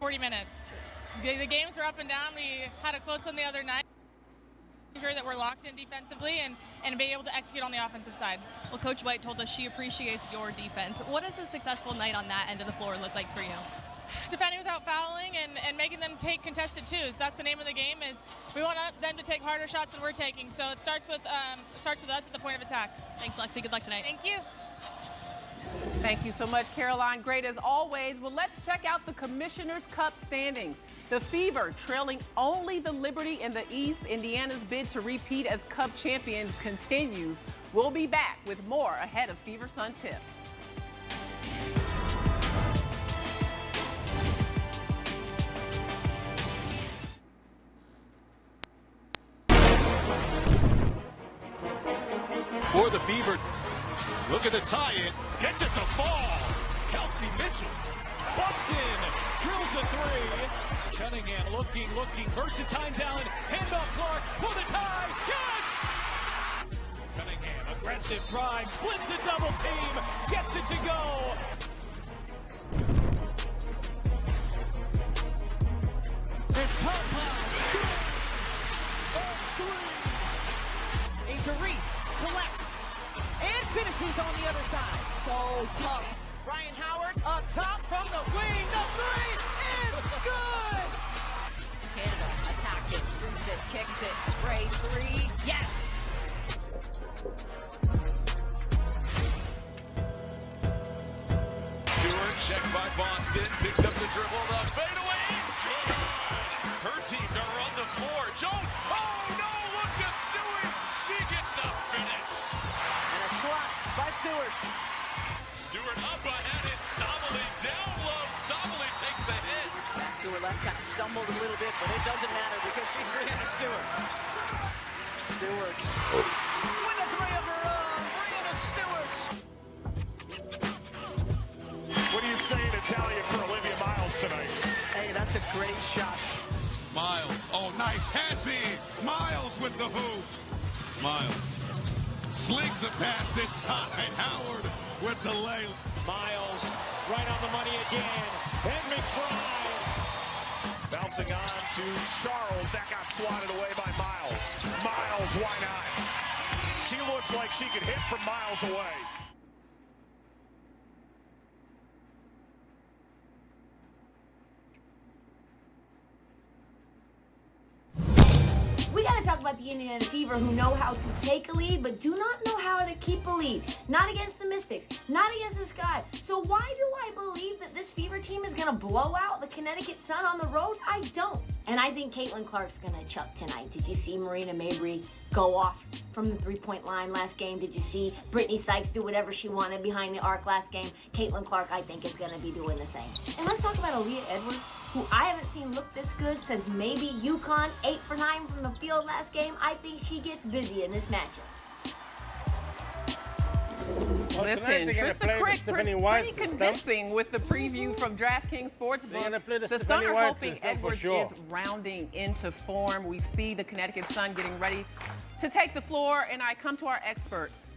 40 minutes. The games are up and down. We had a close one the other night. Sure that we're locked in defensively and be able to execute on the offensive side. Well, Coach White told us she appreciates your defense. What does a successful night on that end of the floor look like for you? Defending without fouling and making them take contested twos. That's the name of the game. Is we want them to take harder shots than we're taking. So it starts with us at the point of attack. Thanks, Lexi. Good luck tonight. Thank you. Thank you so much, Caroline. Great as always. Well, let's check out the Commissioner's Cup standings. The Fever trailing only the Liberty in the East. Indiana's bid to repeat as Cup champions continues. We'll be back with more ahead of Fever Sun Tip. For the Fever, looking to tie it, gets it to fall. Kelsey Mitchell, Boston, drills a three. Cunningham looking, Versatine Allen, handoff Clark for the tie, yes! Cunningham, aggressive drive, splits a double team, gets it to go. It's Papa, into Reese, collects, and finishes on the other side. So tough. Brian Howard up top from the wing, the three is good! Canada attacking, shoots it, kicks it, Ray three, yes! Stewart, checked by Boston, picks up the dribble, the fadeaway, it's good! Her team to run the floor, Jones, oh no, look to Stewart, she gets the finish! And a slash by Stewart. Stewart up ahead, it's Sommerly down low, Sommerly takes the hit. Back to her left, kind of stumbled a little bit, but it doesn't matter because she's Brianna Stewart. Stewart's with a three of her own, Brianna Stewart. What do you say in Italian for Olivia Miles tonight? Hey, that's a great shot. Miles, oh nice, Hansie! Miles with the hoop. Miles slings a pass inside, Howard with the lay. Miles, right on the money again, and McBride. Bouncing on to Charles, that got swatted away by Miles. Miles, why not? She looks like she could hit from miles away. We gotta talk about the Indiana Fever, who know how to take a lead, but do not know how to keep a lead. Not against the Mystics, not against the Sky. So why do I believe that this Fever team is gonna blow out the Connecticut Sun on the road? I don't. And I think Caitlin Clark's gonna chuck tonight. Did you see Marina Mabry go off from the three-point line last game? Did you see Brittany Sykes do whatever she wanted behind the arc last game? Caitlin Clark, I think, is gonna be doing the same. And let's talk about Aaliyah Edwards, who I haven't seen look this good since maybe UConn, 8 for 9 from the field last game. I think she gets busy in this matchup. Listen, Trista Crick pretty convincing with the preview from DraftKings Sportsbook. The Sun are hoping Edwards is rounding into form. We see the Connecticut Sun getting ready to take the floor, and I come to our experts.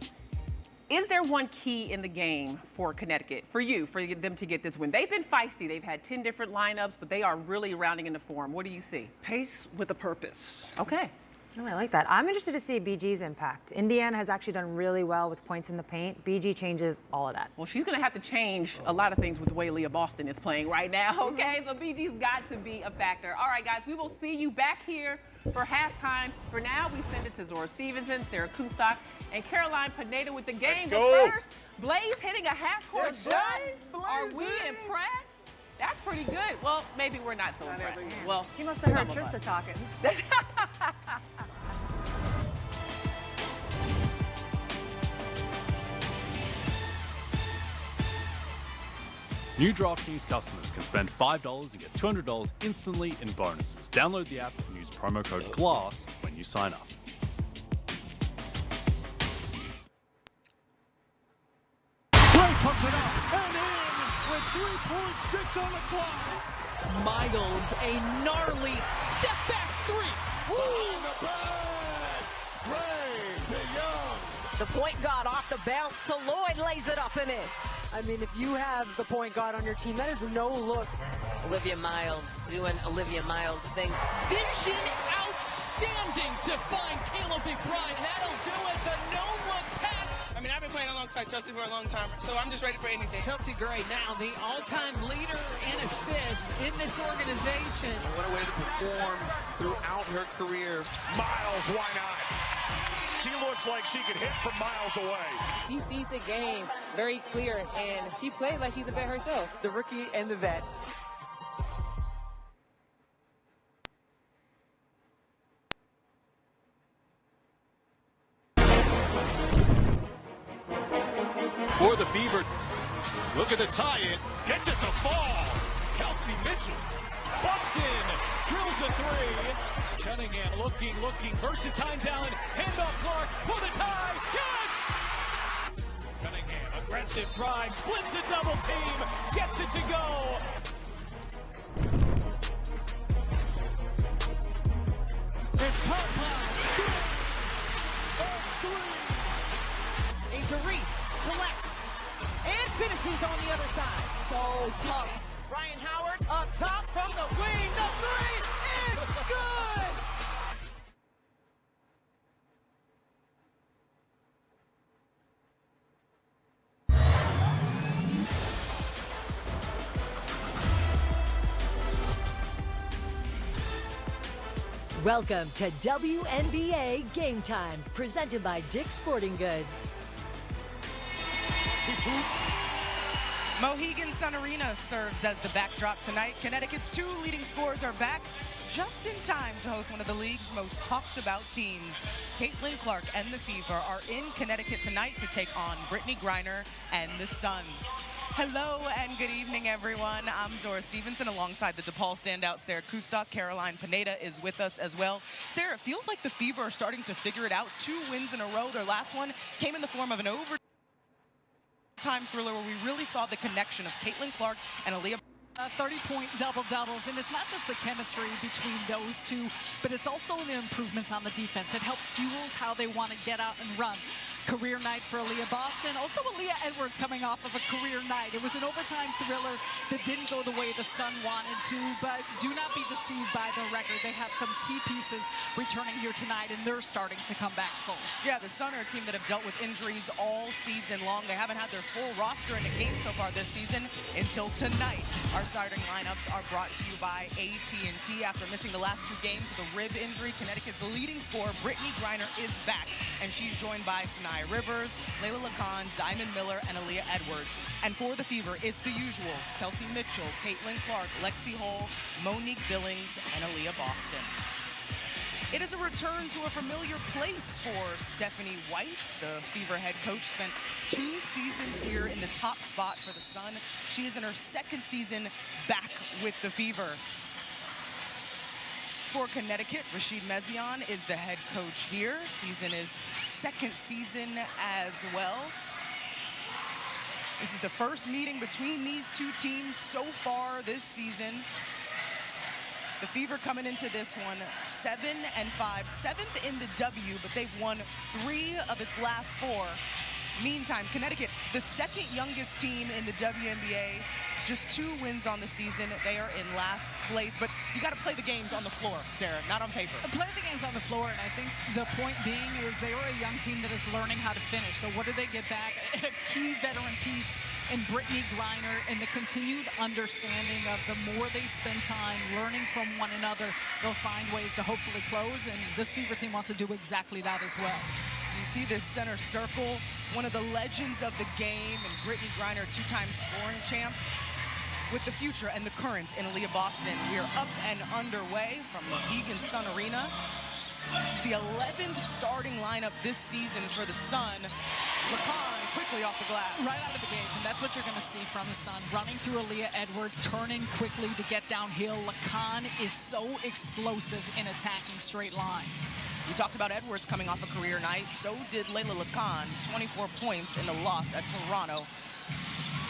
Is there one key in the game for Connecticut, for them to get this win? They've been feisty. They've had 10 different lineups, but they are really rounding into form. What do you see? Pace with a purpose. Okay. Oh, I like that. I'm interested to see BG's impact. Indiana has actually done really well with points in the paint. BG changes all of that. Well, she's going to have to change a lot of things with the way Leah Boston is playing right now, okay? So BG's got to be a factor. All right, guys, we will see you back here for halftime. For now, we send it to Zora Stevenson, Sarah Kustok, and Caroline Pineda with the game. But first, Blaze hitting a half-court shot. Are we impressed? That's pretty good. Well, maybe we're not so impressed. Well, she must have heard Trista talking. New DraftKings customers can spend $5 and get $200 instantly in bonuses. Download the app and use promo code GLASS when you sign up. Gray puts it up and in with 3.6 on the clock. Miles, a gnarly step back three. Behind the back. Gray to Young. The point guard off the bounce to Lloyd, lays it up and in. I mean, if you have the point guard on your team, that is no look. Olivia Miles doing Olivia Miles thing. Finishing outstanding to find Kayla McBride. That'll do it. The no-look pass. I mean, I've been playing alongside Chelsea for a long time, so I'm just ready for anything. Chelsea Gray now the all-time leader in assists in this organization. What a way to perform throughout her career. Miles, why not? She looks like she could hit from miles away. She sees the game very clear, and she plays like she's a vet herself. The rookie and the vet. For the Fever, looking to tie it, gets it to fall. Kelsey Mitchell, Boston, drills a three. Cunningham looking, Versatine down, handoff Clark for the tie, yes! Cunningham, aggressive drive, splits a double team, gets it to go. It's Papa. Reese collects and finishes on the other side. So tough. Ryan Howard up top from the wing. The three is good. Welcome to WNBA Game Time, presented by Dick's Sporting Goods. Mohegan Sun Arena serves as the backdrop tonight. Connecticut's two leading scorers are back just in time to host one of the league's most talked about teams. Caitlin Clark and the Fever are in Connecticut tonight to take on Brittany Griner and the Sun. Hello and good evening, everyone. I'm Zora Stevenson alongside the DePaul standout Sarah Kustok. Caroline Pineda is with us as well. Sarah, it feels like the Fever are starting to figure it out. 2 wins in a row. Their last one came in the form of an overtime thriller where we really saw the connection of Caitlin Clark and Aaliyah. 30-point double-doubles, and it's not just the chemistry between those two, but it's also the improvements on the defense. It helps fuels how they want to get out and run. Career night for Aaliyah Boston. Also Aaliyah Edwards coming off of a career night. It was an overtime thriller that didn't go the way the Sun wanted to, but do not be deceived by the record. They have some key pieces returning here tonight, and they're starting to come back full. Yeah, the Sun are a team that have dealt with injuries all season long. They haven't had their full roster in a game so far this season until tonight. Our starting lineups are brought to you by AT&T. After missing the last 2 games with a rib injury, Connecticut's leading scorer, Brittany Griner, is back, and she's joined by Sinai Rivers, Layla Lacan, Diamond Miller, and Aaliyah Edwards. And for the Fever, it's the usuals: Kelsey Mitchell, Caitlin Clark, Lexi Hull, Monique Billings, and Aaliyah Boston. It is a return to a familiar place for Stephanie White. The Fever head coach spent 2 seasons here in the top spot for the Sun. She is in her 2nd season back with the Fever. For Connecticut, Rashid Mezion is the head coach here. He's in his 2nd season as well. This is the first meeting between these 2 teams so far this season. The Fever coming into this one 7-5, 7th in the W, but they've won 3 of its last 4. Meantime, Connecticut, the 2nd youngest team in the WNBA, just 2 wins on the season. They are in last place, but you got to play the games on the floor, Sarah, not on paper. Play the games on the floor, and I think the point being is they are a young team that is learning how to finish. So what do they get back? A key veteran piece in Brittany Griner, and the continued understanding of the more they spend time learning from one another, they'll find ways to hopefully close, and this Fever team wants to do exactly that as well. You see this center circle, one of the legends of the game, and Brittany Griner, 2-time scoring champ. With the future and the current in Aaliyah Boston, we are up and underway from Mohegan Sun Arena. This is the 11th starting lineup this season for the Sun. Lacan quickly off the glass. Right out of the gates, and that's what you're going to see from the Sun. Running through Aaliyah Edwards, turning quickly to get downhill. Lacan is so explosive in attacking straight line. We talked about Edwards coming off a career night. So did Layla Lacan, 24 points in the loss at Toronto.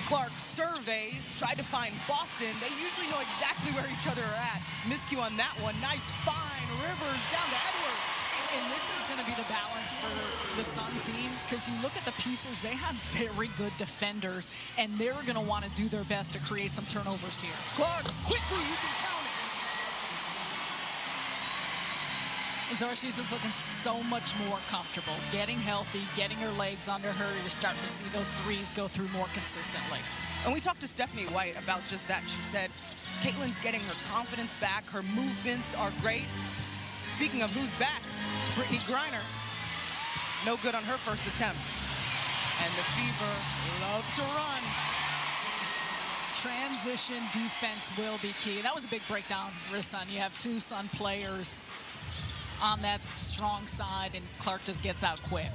Clark surveys, tried to find Boston. They usually know exactly where each other are at. Miscue on that one. Nice, fine. Rivers down to Edwards. And this is going to be the balance for the Sun team, because you look at the pieces, they have very good defenders, and they're going to want to do their best to create some turnovers here. Clark, quickly, you can count it. Zarshis is looking so much more comfortable, getting healthy, getting her legs under her. You're starting to see those threes go through more consistently. And we talked to Stephanie White about just that. She said, Caitlin's getting her confidence back. Her movements are great. Speaking of who's back, Brittany Griner, no good on her first attempt. And the Fever love to run. Transition defense will be key. That was a big breakdown for the Sun. You have two Sun players on that strong side, and Clark just gets out quick.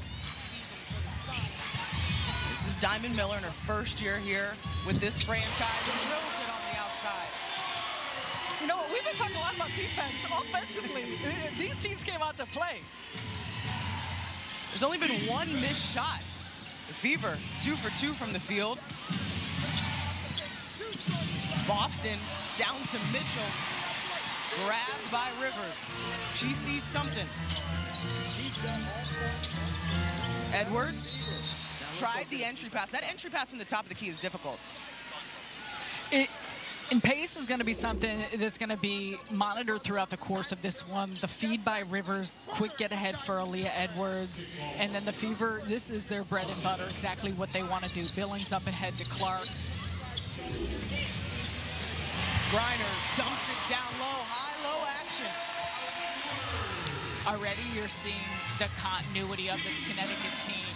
This is Diamond Miller in her first year here with this franchise. Drills it on the outside. You know what, we've been talking a lot about defense. Offensively, these teams came out to play. There's only been one missed shot. The Fever, 2 for 2 from the field. Boston down to Mitchell. Grabbed by Rivers. She sees something. Edwards tried the entry pass. That entry pass from the top of the key is difficult. And pace is going to be something that's going to be monitored throughout the course of this one. The feed by Rivers, quick get ahead for Aaliyah Edwards. And then the Fever, this is their bread and butter, exactly what they want to do. Billings up ahead to Clark. Griner dumps it down low, high-low action. Already you're seeing the continuity of this Connecticut team.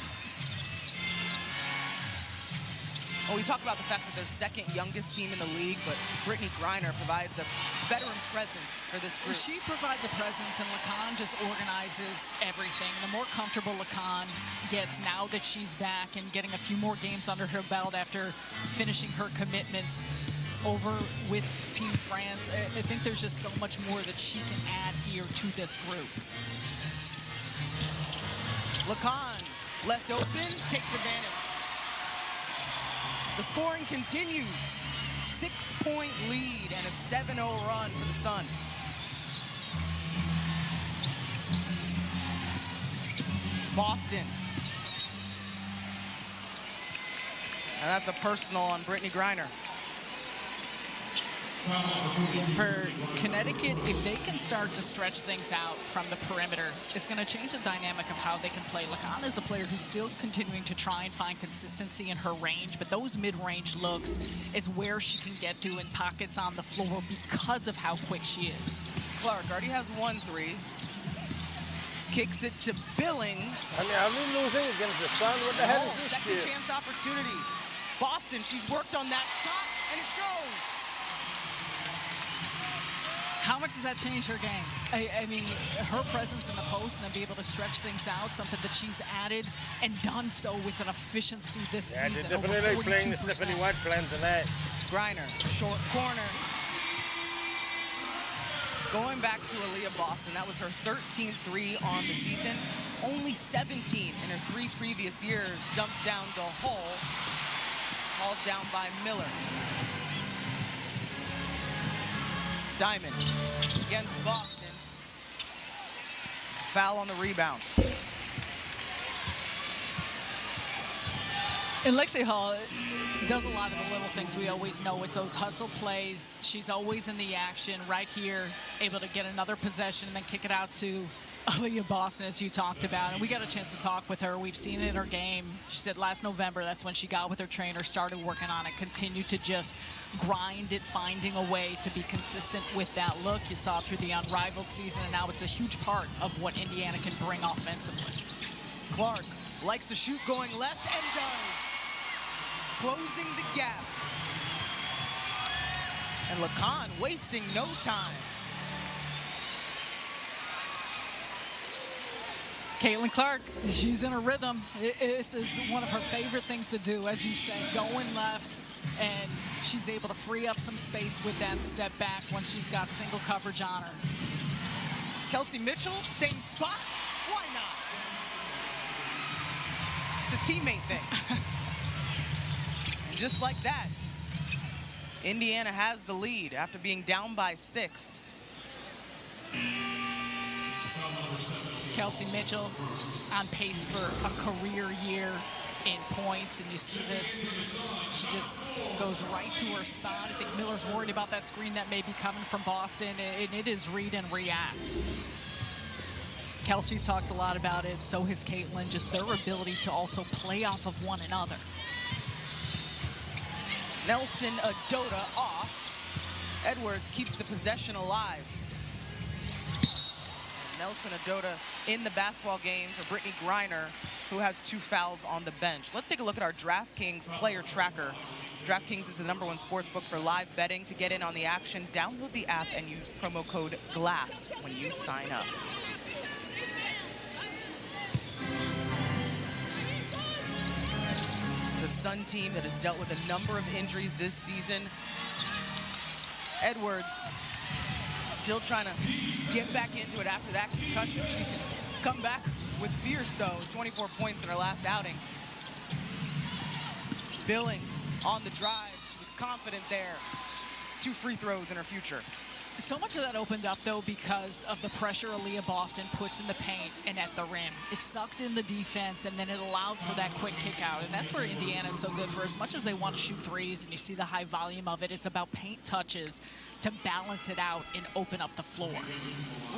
Well, we talk about the fact that they're second youngest team in the league, but Brittany Griner provides a veteran presence for this group. She provides a presence, and Lacan just organizes everything. The more comfortable Lacan gets now that she's back and getting a few more games under her belt after finishing her commitments over with Team France, I think there's just so much more that she can add here to this group. Lacan left open, takes advantage. The scoring continues. 6-point lead and a 7-0 run for the Sun. Boston. And that's a personal on Brittany Griner. For Connecticut, if they can start to stretch things out from the perimeter, it's going to change the dynamic of how they can play. Lacan is a player who's still continuing to try and find consistency in her range, but those mid-range looks is where she can get to in pockets on the floor because of how quick she is. Clark already has 1-3. Kicks it to Billings. I mean, are we losing against the Sun? What the hell is this second shit? chance opportunity. Boston, she's worked on that shot, and it shows. How much does that change her game? I mean, her presence in the post and then be able to stretch things out, something that she's added and done so with an efficiency this season. They're definitely playing the Stephanie White plan tonight. Griner, short corner. Going back to Aaliyah Boston, that was her 13th three on the season. Only 17 in her 3 previous years. Dumped down to Hull, hauled down by Miller. Diamond against Boston. Foul on the rebound. And Lexi Hall does a lot of the little things we always know. It's those hustle plays. She's always in the action right here, able to get another possession and then kick it out to Aaliyah Boston, as you talked about. And we got a chance to talk with her. We've seen it in her game. She said last November, that's when she got with her trainer, started working on it, continued to just grind it, finding a way to be consistent with that look. You saw it through the unrivaled season, and now it's a huge part of what Indiana can bring offensively. Clark likes to shoot going left and does. Closing the gap. And Lacan wasting no time. Caitlin Clark, she's in a rhythm. This is one of her favorite things to do, as you said, going left, and she's able to free up some space with that step back when she's got single coverage on her. Kelsey Mitchell, same spot. Why not? It's a teammate thing. Just like that, Indiana has the lead after being down by 6. Kelsey Mitchell on pace for a career year in points, and you see this. She just goes right to her spot. I think Miller's worried about that screen that may be coming from Boston, and it is read and react. Kelsey's talked a lot about it, so has Caitlin, just their ability to also play off of one another. Nelson Adota off. Edwards keeps the possession alive. Nelson Adota in the basketball game for Brittany Griner, who has 2 fouls on the bench. Let's take a look at our DraftKings player tracker. DraftKings is the #1 sportsbook for live betting. To get in on the action, download the app and use promo code GLASS when you sign up. This is a Sun team that has dealt with a number of injuries this season. Edwards still trying to get back into it after that concussion. She's come back with fierce, though. 24 points in her last outing. Billings on the drive. She was confident there. 2 free throws in her future. So much of that opened up, though, because of the pressure Aaliyah Boston puts in the paint and at the rim. It sucked in the defense, and then it allowed for that quick kick out. And that's where Indiana's so good. For as much as they want to shoot threes, and you see the high volume of it, it's about paint touches to balance it out and open up the floor.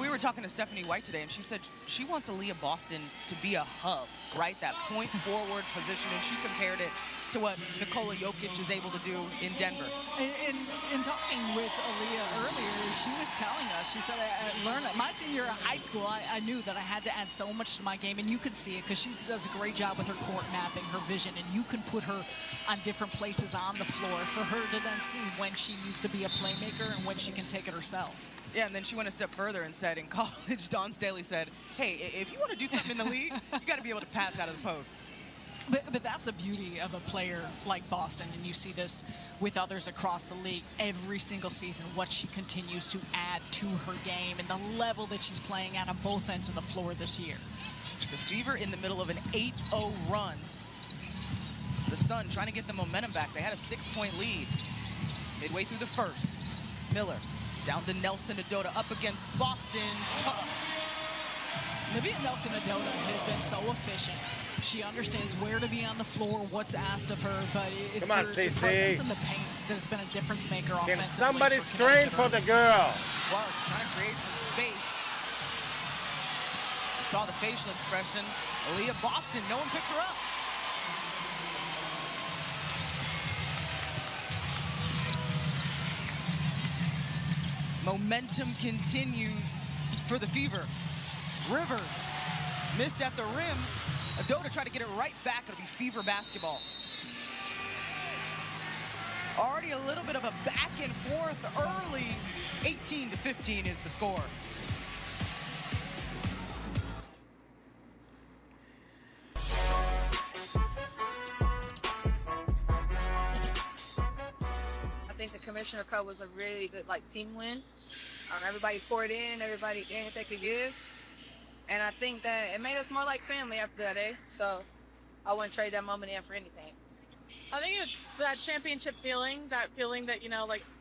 We were talking to Stephanie White today, and she said she wants Aaliyah Boston to be a hub, right? That point forward position, and she compared it to what Nikola Jokic is able to do in Denver. In talking with Aaliyah earlier, she was telling us, she said, I learned that my senior year of high school, I knew that I had to add so much to my game, and you could see it because she does a great job with her court mapping, her vision, and you can put her on different places on the floor for her to then see when she needs to be a playmaker and when she can take it herself. Yeah, and then she went a step further and said in college, Dawn Staley said, hey, if you want to do something in the league, you got to be able to pass out of the post. But that's the beauty of a player like Boston, and you see this with others across the league every single season, what she continues to add to her game and the level that she's playing at on both ends of the floor this year. The Fever in the middle of an 8-0 run. The Sun trying to get the momentum back. They had a 6-point lead midway through the first. Miller down to Nelson Adota up against Boston. Tough. Maybe Nelson Adota has been so efficient. She understands where to be on the floor, what's asked of her, but it's her presence in the paint that has been a difference maker offensively. Can somebody screen for the girl? Clark trying to create some space. You saw the facial expression. Aaliyah Boston, no one picks her up. Momentum continues for the Fever. Rivers missed at the rim. Adota tried to get it right back. It'll be Fever basketball. Already a little bit of a back and forth early. 18-15 is the score. I think the Commissioner Cup was a really good team win. Everybody poured in, everybody gave what they could give. And I think that it made us more like family after that day. So I wouldn't trade that moment in for anything. I think it's that championship feeling, that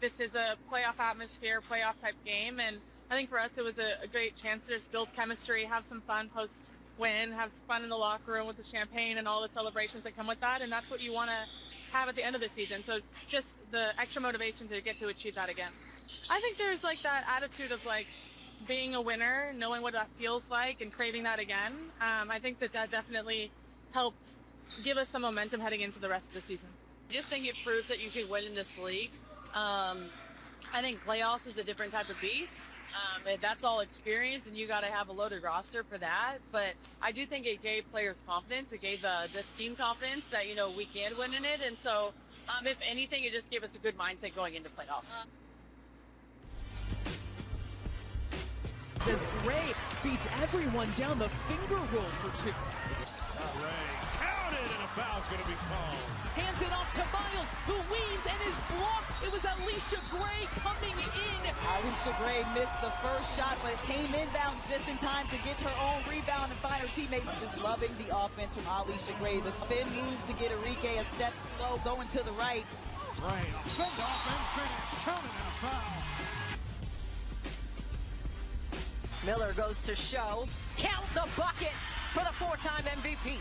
this is a playoff atmosphere, playoff type game. And I think for us, it was a great chance to just build chemistry, have some fun post-win, have fun in the locker room with the champagne and all the celebrations that come with that. And that's what you want to have at the end of the season. So just the extra motivation to get to achieve that again. I think there's that attitude of being a winner, knowing what that feels like and craving that again. I think that definitely helped give us some momentum heading into the rest of the season. I just think it proves that you can win in this league. I think playoffs is a different type of beast. That's all experience, and you got to have a loaded roster for that. But I do think it gave players confidence. It gave this team confidence that, we can win in it. And so, if anything, it just gave us a good mindset going into playoffs. Says Gray beats everyone down the finger roll for 2. Gray counted, and a foul's going to be called. Hands it off to Miles, who weaves and is blocked. It was Alicia Gray coming in. Alicia Gray missed the first shot, but came inbound just in time to get her own rebound and find her teammate. Just loving the offense from Alicia Gray. The spin move to get Enrique a step slow, going to the right. Gray, fend off and finish, counted and a foul. Miller goes to show. Count the bucket for the 4-time MVP.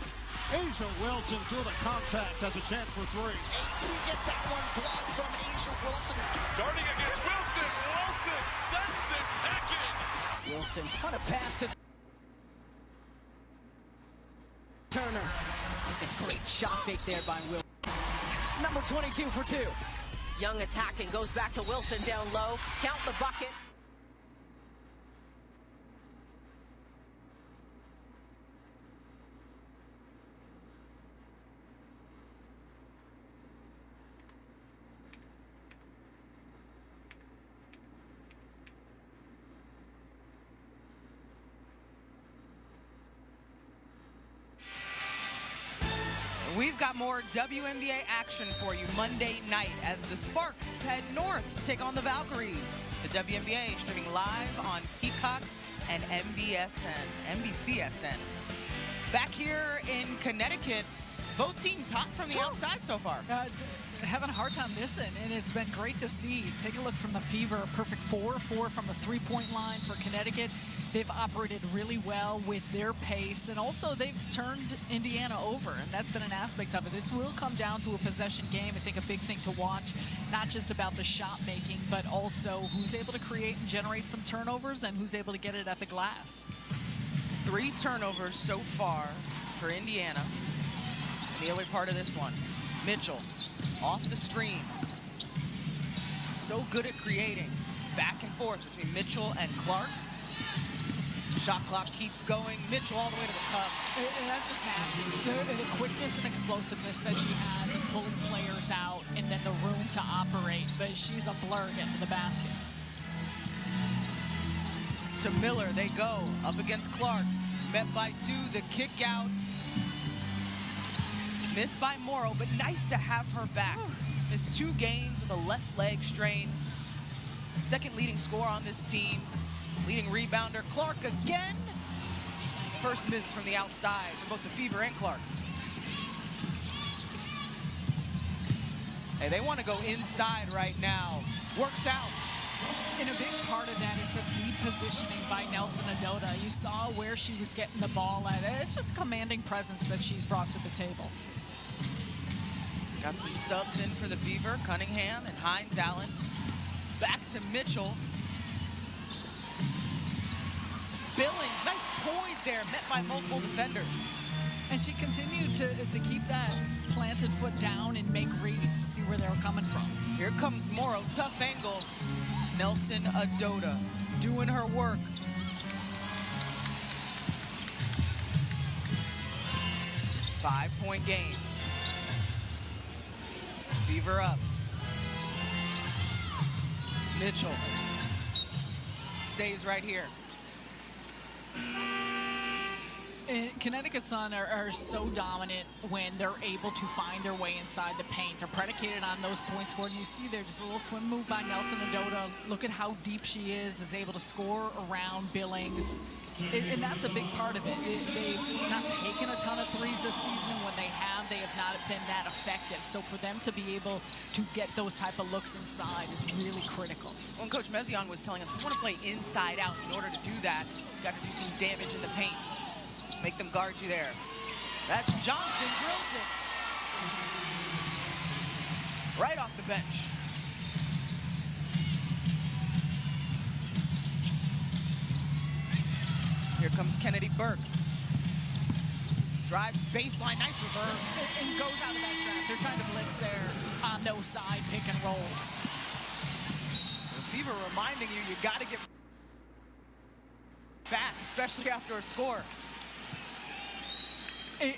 Asia Wilson through the contact has a chance for three. AT gets that one blocked from Asia Wilson. Darting against Wilson. Wilson sends it packing. Wilson, what a pass to Turner. A great shot fake there by Wilson. Number 22 for 2. Young attacking, goes back to Wilson down low. Count the bucket. We've got more WNBA action for you Monday night as the Sparks head north to take on the Valkyries. The WNBA streaming live on Peacock and NBCSN. Back here in Connecticut, both teams hot from the outside so far. Having a hard time missing, and it's been great to see. Take a look from the Fever, perfect 4 from the three-point line for Connecticut. They've operated really well with their pace, and also they've turned Indiana over, and that's been an aspect of it. This will come down to a possession game. I think a big thing to watch, not just about the shot making, but also who's able to create and generate some turnovers and who's able to get it at the glass. 3 turnovers so far for Indiana in the early part of this one. Mitchell off the screen. So good at creating. Back and forth between Mitchell and Clark. Shot clock keeps going. Mitchell all the way to the cup. And that's just nasty. The quickness and explosiveness that she has in pulling players out and then the room to operate. But she's a blur getting to the basket. To Miller, they go up against Clark. Met by 2, the kick out. Missed by Morrow, but nice to have her back. Missed 2 games with a left leg strain. Second leading scorer on this team. Leading rebounder, Clark again. First miss from the outside for both the Fever and Clark. Hey, they want to go inside right now. Works out. And a big part of that is the deep positioning by Nelson Adota. You saw where she was getting the ball at. It's just a commanding presence that she's brought to the table. Got some subs in for the Fever, Cunningham and Hines Allen. Back to Mitchell. Billings, nice poise there, met by multiple defenders. And she continued to keep that planted foot down and make reads to see where they were coming from. Here comes Morrow, tough angle. Nelson Adota doing her work. Five-point game. Fever up. Mitchell stays right here. And Connecticut Sun are so dominant when they're able to find their way inside the paint. They're predicated on those points scored. You see there just a little swim move by Nelson Adota. Look at how deep she is able to score around Billings. And that's a big part of it. They've not taken a ton of threes this season. When they have not been that effective. So for them to be able to get those type of looks inside is really critical. When Coach Mezion was telling us, we want to play inside out. In order to do that, you got to do some damage in the paint. Make them guard you there. That's Johnson, drills it. Right off the bench. Here comes Kennedy Burke. Drives baseline, nice reverse. And goes out of that trap. They're trying to blitz there on those side pick and rolls. The Fever reminding you, you got to get back, especially after a score.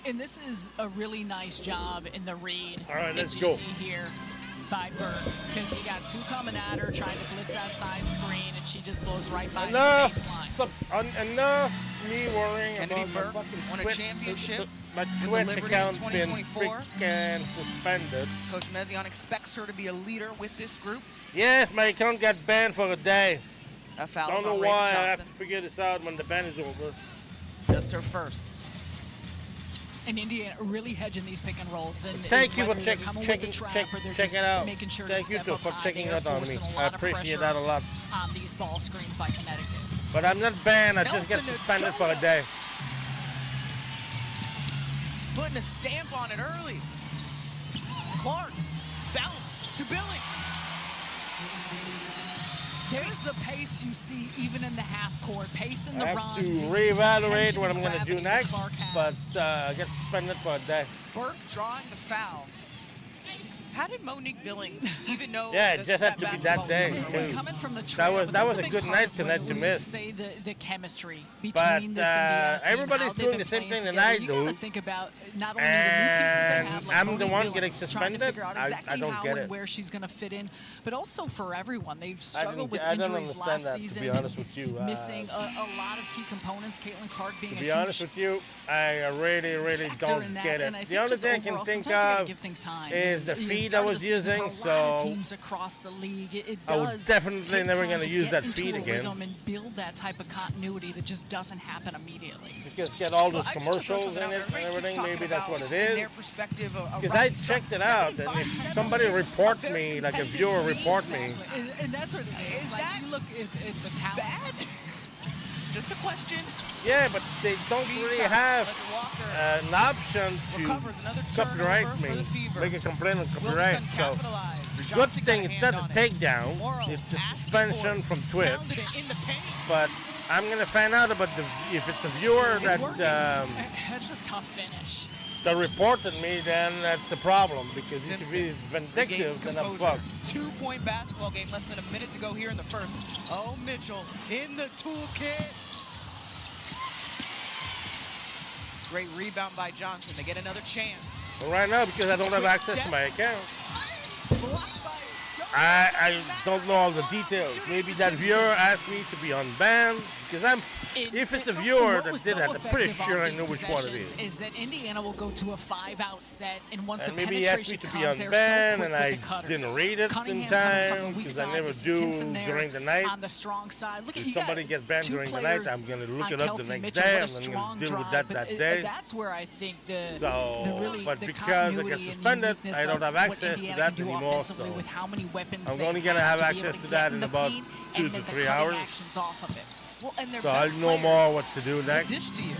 And this is a really nice job in the read. All right, let's as go. you see here by Burke, because you got 2 coming at her, trying to blitz that side screen, and she just blows right by the baseline. Enough me worrying Kennedy about Burke my fucking won a Twitch, championship my with Twitch the Liberty in account's been 2024. freaking suspended. Coach Mezion expects her to be a leader with this group. Yes, my account got banned for a day. That foul Don't know on why. Raven I have Johnson. to figure this out when the ban is over. Just her first. And Indiana really hedging these pick and rolls. And Thank you for whether they're coming with the trap or they're checking just out. making sure Thank to you step too up for high. checking They are out on me. forcing a I lot of appreciate pressure that a lot. on these ball screens by Connecticut. But I'm not banned. I just get suspended for a day. Putting a stamp on it early. Clark, bounce to Billings. There's the pace you see even in the half court. Pace in the run. I have to reevaluate what I'm going to do next, but I get suspended for a day. Burke drawing the foul. How did Monique Billings even know? Yeah, it just had to be that day. Coming from the trail, that was a good night tonight to miss. Say the chemistry between this Indiana team, everybody's doing the same thing that I do. Think about not only the new pieces they have, like I'm the one Billings, getting suspended. Trying to figure out exactly I don't how get and it. where she's going to fit in, but also for everyone. They've struggled with I don't injuries understand last that, season. to be honest with you. Missing a lot of key components. Caitlin Clark being To be honest with you, I really don't get it. The only thing I can think of is the feed I was using. So teams across the league, I was definitely never going to use that feed again. And build that type of continuity that just doesn't happen immediately. Just get all those commercials in it and everything. Maybe that's what it is. Because I checked it out, and if somebody reports me, like a viewer report me, and that's what it is. Is like that you look at the talent. Bad? Just a question. yeah, but they don't really have an option to copyright me, make a complaint on copyright. So the good thing is not a takedown, it's a suspension from Twitch. But I'm going to find out about if it's a viewer that that's a tough finish. that reported me, then that's the problem. Because if he's vindictive, then I'm fucked. 2-point basketball game, less than a minute to go here in the first. Oh, Mitchell in the toolkit. Great rebound by Johnson. They get another chance. Well, right now, because I don't have access to my account, I don't know all the details. Maybe that viewer asked me to be unbanned, because if it's a viewer that did that, I'm pretty sure I know which one it is. Is that Indiana will go to a 5-out set, and once And the maybe he asked me penetration to be comes, they're unbanned, so and quick I with the cutters. didn't read it in Cunningham time, coming from the weak because I side, never there's do Timpson there during the night. on the strong side. Look at If you somebody got gets banned two during the night, players I'm going to look on it up Kelsey the next Mitchell day, with a and I'm going strong to deal with drive, that but day. That's where I think the But the because I get continuity and suspended, uniqueness I don't of have what access to Indiana that can do anymore. offensively So with how many weapons I'm they only going to have be access able to get that in in the about paint, 2 and to then the 3 cutting hours. actions off of it. Well, and their So best I'll know players more what to do next. dish to you.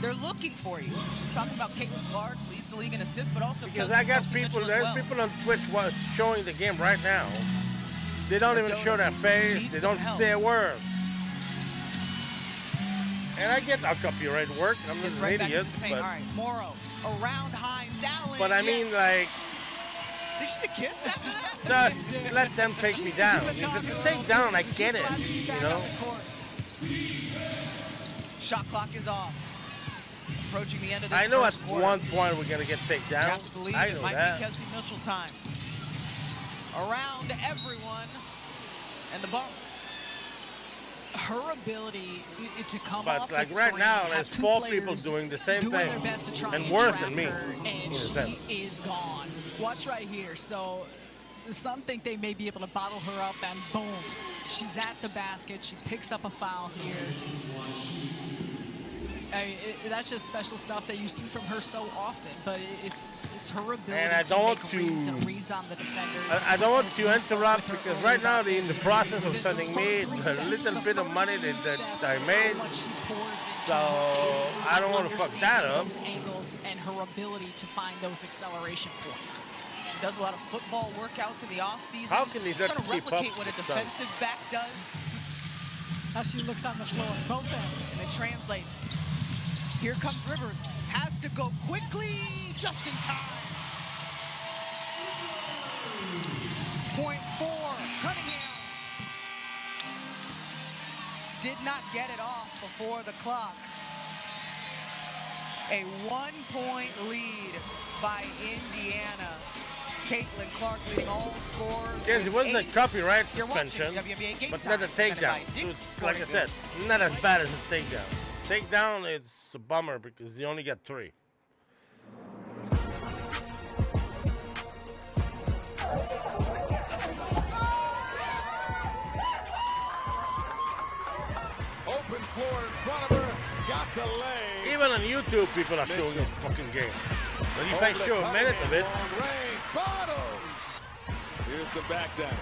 They're looking for you. Talking about Caitlin Clark, leads the league in assists, but also Because I got people, there's people on Twitch showing the game right now. They don't even show their face. They don't say a word. And I get our copyright work. I'm not an idiot. But, all right, Morrow around Hines Allen. but I mean, like, Did she kiss after that? just let them take me down. If it's a takedown, I get it. You know. Shot clock is off. Approaching the end of this I know at first quarter. one point we're gonna get taken You down. have to believe I it know might that. be Kelsey Mitchell time. Around everyone. And the bump. Her ability to come But off like the right screen, now, have there's two 4 players people doing the same doing thing, their best to try and and worse trap than me. her, in and a sense. she is gone. Watch right here. So some think they may be able to bottle her up, and boom, she's at the basket. She picks up a foul here. That's just special stuff that you see from her so often, but it's her ability And I to don't make want to- reads and reads on the defenders. I don't want to interrupt because right now they're in the process of sending me a little bit of money that I made. So I don't want to fuck that up. Those angles and her ability to find those acceleration points. She does a lot of football workouts in the offseason. How can they trying to keep up replicate what a with stuff? defensive back does? Now she looks on the floor, both ends. And it translates. Here comes Rivers. Has to go quickly, just in time. Point 4, Cunningham. Did not get it off before the clock. A 1-point lead by Indiana. Caitlin Clark leading all scores. Yes, it wasn't a copyright You're watching suspension, WNBA Game but Time, not a presented by takedown. Dick's It was, Sporting like I said, Goods. not as bad as a takedown. Takedown, it's a bummer because you only got 3. Open floor in front of her. Got the lay. Even on YouTube, people are showing this fucking game. But if I show a minute of it, Bottles. Here's the back down.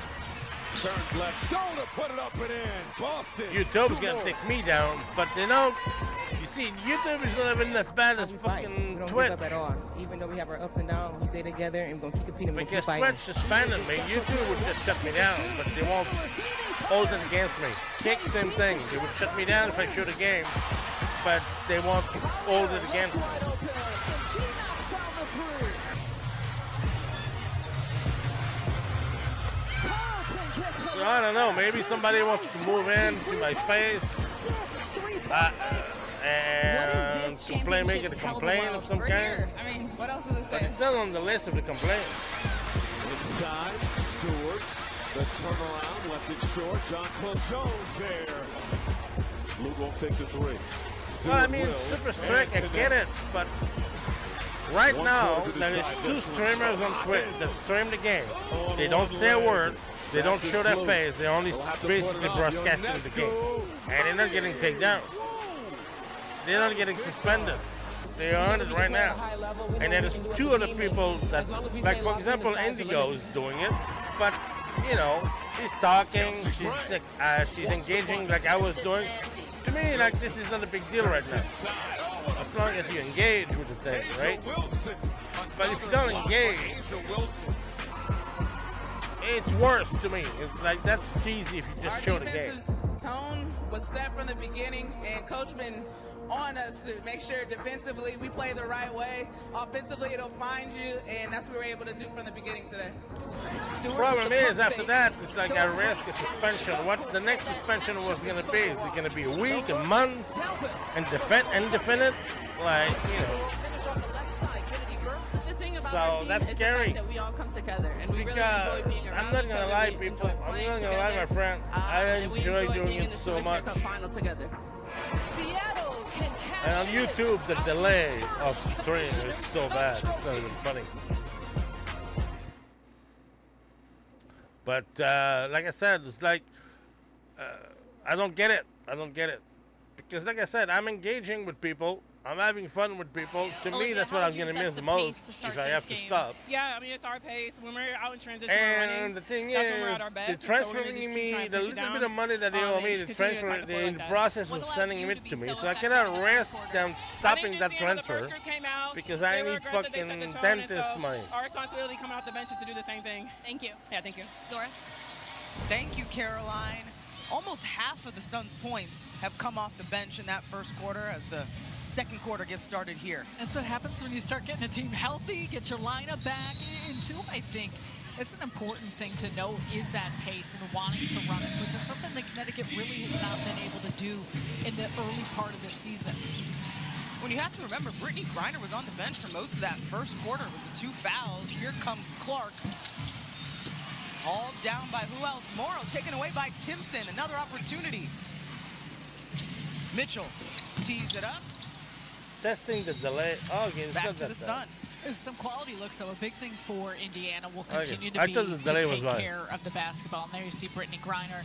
Turns left shoulder, put it up and in. Boston. YouTube's gonna take me down, but you know, you see, YouTube is not even as bad as fucking We don't Twitch. give up at all. Even though we have our ups and downs, we stay together and we're gonna keep competing. Because Twitch suspended me, YouTube would just shut me down, but they won't hold it against me. Kick, same thing. They would shut me down if I shoot a game, but they won't hold it against me. So I don't know, maybe somebody wants to move in to my space and complain, make it a complaint of some kind. I mean, what else does it But say? it's not on the list of the complaint. Inside, Stewart, the turnaround, left it short. John Paul Jones there. Lou won't take the three. Well, I mean, super strict, I get it, but right now, there is 2 streamers on Twitch that stream the game. They don't say a word, they don't show their face, they're only basically broadcasting the game. And they're not getting taken down. They're not getting suspended. They are on it right now. And there's 2 other people that, like for example, Indigo is doing it, but you know, she's talking, she's engaging like I was doing. To me, like, this is not a big deal right now. As long as you engage with the thing, right? But if you don't engage, it's worse to me. It's like, that's cheesy if you just show the game. Tone was set from the beginning, and Coach been on us to make sure defensively we play the right way. Offensively, it'll find you, and that's what we were able to do from the beginning today. The problem is, after that, it's like I risk a suspension. What the next suspension was going to be? Is it going to be a week, a month, and indefinite? Like, you know. So that's scary. That we all come together and we Because really enjoy being around I'm not each gonna other. lie, We people. enjoy I'm playing not gonna lie, my together. friend. I And we enjoy doing being in it the so Commissioner much. Cup final together. Seattle can cash And on YouTube, the delay of stream is so bad. It's not even funny. But like I said, it's like I don't get it. I don't get it. Because like I said, I'm engaging with people. I'm having fun with people. To me, that's what I'm going to miss the most if I have to stop. Yeah, I mean, it's our pace. When we're out in transition, we're running. And the thing That's when we're is, at our best, they're and so we're gonna transferring just me keep trying to the push it little down. bit of money that they owe me. They They're continue to transferring. attack the They're in the floor like process of sending it to me, so I cannot risk them stopping that transfer because I need fucking dentist money. Our responsibility coming out the bench is to do the same thing. Thank you. Yeah, thank you. Zora? Thank you, Caroline. Almost half of the Suns' points have come off the bench in that first quarter as the second quarter gets started here. That's what happens when you start getting a team healthy, get your lineup back. And two, I think it's an important thing to note is that pace and wanting to run it, which is something that Connecticut really has not been able to do in the early part of the season. When you have to remember, Brittany Griner was on the bench for most of that first quarter with the 2 fouls. Here comes Clark. Hauled down by who else? Morrow taken away by Timpson. Another opportunity. Mitchell tees it up. Testing the delay. Oh, okay, it's Back not to that the bad. Sun. Some quality looks, so a big thing for Indiana will Okay. continue to I be thought the delay to was take fine. care of the basketball. And there you see Brittany Griner.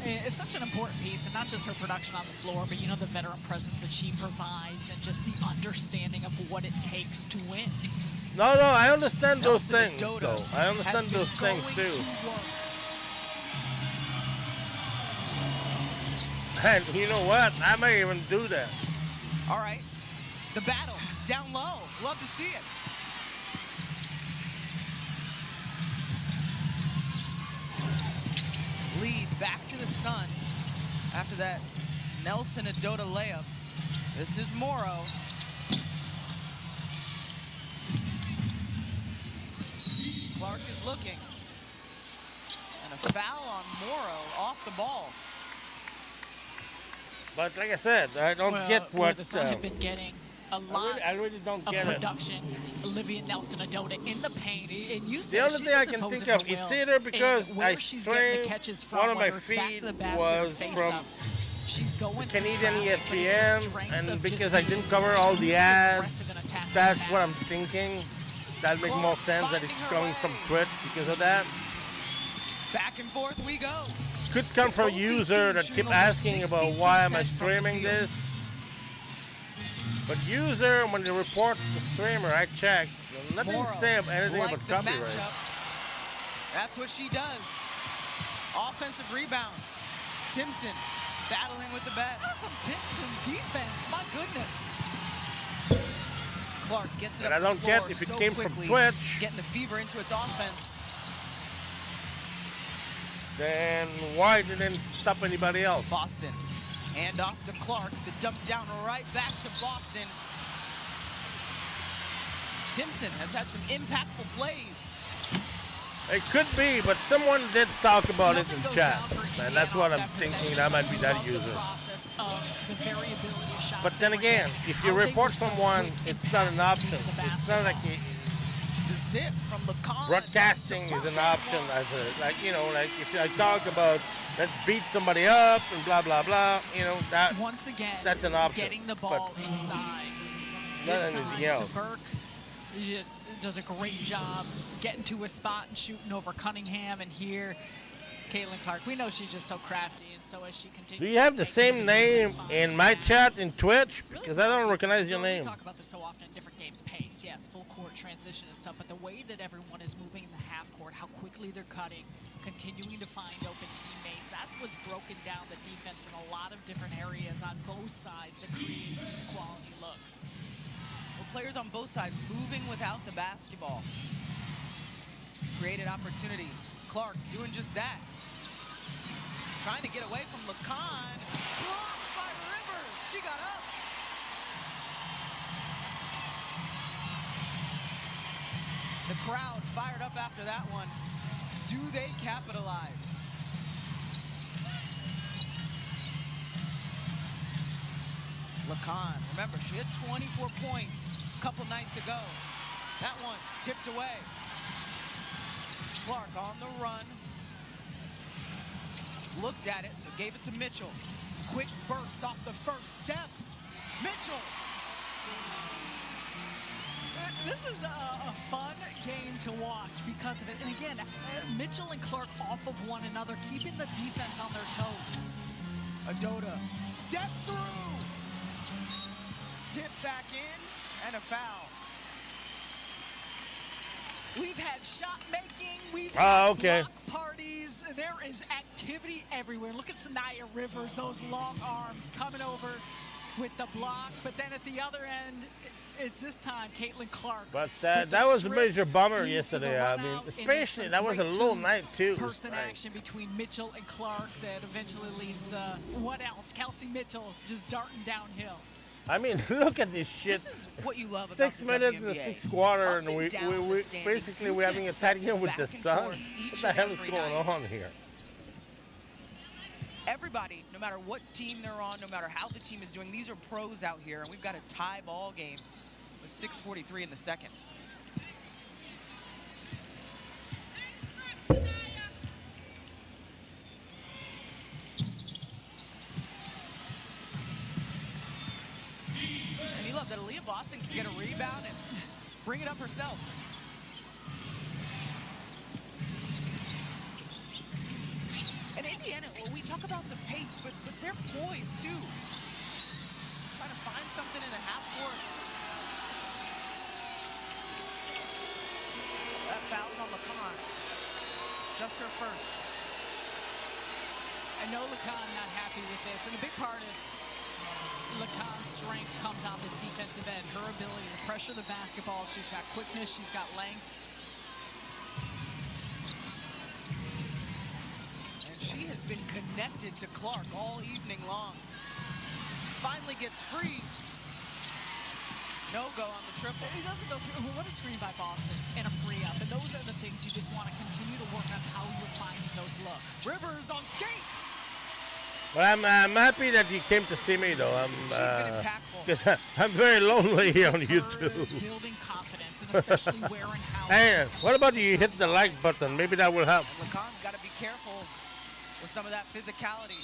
It's such an important piece, and not just her production on the floor, but you know the veteran presence that she provides and just the understanding of what it takes to win. No, I understand those things, though. I understand those things, too. And you know what? I may even do that. All right. The battle down low. Love to see it. Lead back to the Sun after that Nelson Adota layup. This is Morrow. Clark is looking. And a foul on Morrow off the ball. But like I said, I don't get what... the Sun have been getting a lot I really don't of get it. production. Olivia Nelson Adota in the paint. And you The only thing I can think of, it's either because I strained one of my feet was from the Canadian ESPN, and because I didn't cover all the ads, that's what I'm thinking. That makes more sense that it's coming from Twitch because of that. Back and forth we go. Could come from a user that keep asking about why am I streaming this. But user, when they report the streamer, I check. Nothing to say anything about copyright. That's what she does. offensive rebounds. Timpson battling with the best. That's some Timpson defense, my goodness. Clark gets it up I don't the floor get if it so came quickly, from Twitch. getting the fever into its offense. Then why didn't it stop anybody else? Boston, hand off to Clark, the dump down right back to Boston. Timpson has had some impactful plays. It could be, but someone did talk about it in chat, and that's what I'm thinking. That might be that user. But then again, if you report someone, it's not an option. It's not like The zip from Lacan. broadcasting is an option as a, like, you know, like if I talk about let's beat somebody up and blah blah blah, you know, that once again that's an option. Getting the ball inside. Not anything else. Burke just does a great job getting to a spot and shooting over Cunningham, and here Caitlin Clark, we know she's just so crafty, and so as she continues. Do you have the same name in my chat in Twitch? Because I don't recognize your name. We talk about this so often in different games. Pace, yes, full court transition and stuff, but the way that everyone is moving in the half court, how quickly they're cutting, continuing to find open teammates, that's what's broken down the defense in a lot of different areas on both sides to create these quality looks. Well, players on both sides moving without the basketball. It's created opportunities. Clark doing just that. Trying to get away from Lacan. Blocked by Rivers. She got up. The crowd fired up after that one. Do they capitalize? Lacan, remember, she had 24 points a couple nights ago. That one tipped away. Clark on the run. Looked at it, gave it to Mitchell. Quick burst off the first step. Mitchell. This is a fun game to watch because of it. And again, Mitchell and Clark off of one another, keeping the defense on their toes. Adoda, step through. Tip back in, and a foul. We've had shot making, we've had block parties. There is activity everywhere. Look at Sanaya Rivers, those long arms coming over with the block. But then at the other end, it's this time Caitlin Clark. But that was a major bummer yesterday. I mean, especially that was a low night too. Person action between Mitchell and Clark that eventually leads to what else? Kelsey Mitchell just darting downhill. I mean, look at this shit. This is what you love about 6 minutes in the sixth quarter, and we basically we're having a tight game with the Suns. What the hell is going on here? Everybody, no matter what team they're on, no matter how the team is doing, these are pros out here, and we've got a tie ball game with 6:43 in the second. And you love that Aaliyah Boston can get a rebound and bring it up herself. And Indiana, well, we talk about the pace, but they're poised too. Trying to find something in the half court. That foul's on Lacan. Just her first. I know Lacan not happy with this, and a big part of Lacan's strength comes on this defensive end. Her ability to pressure the basketball. She's got quickness, she's got length. And she has been connected to Clark all evening long. Finally gets free. No go on the triple. He doesn't go through. What a screen by Boston and a free up. And those are the things you just want to continue to work on how you're finding those looks. Rivers on skates. Well, I'm happy that you came to see me, though. Because I'm very lonely here on YouTube. Building confidence, and especially where and how. Hey, what about you hit the like button? Maybe that will help. Lacan's got to be careful with some of that physicality.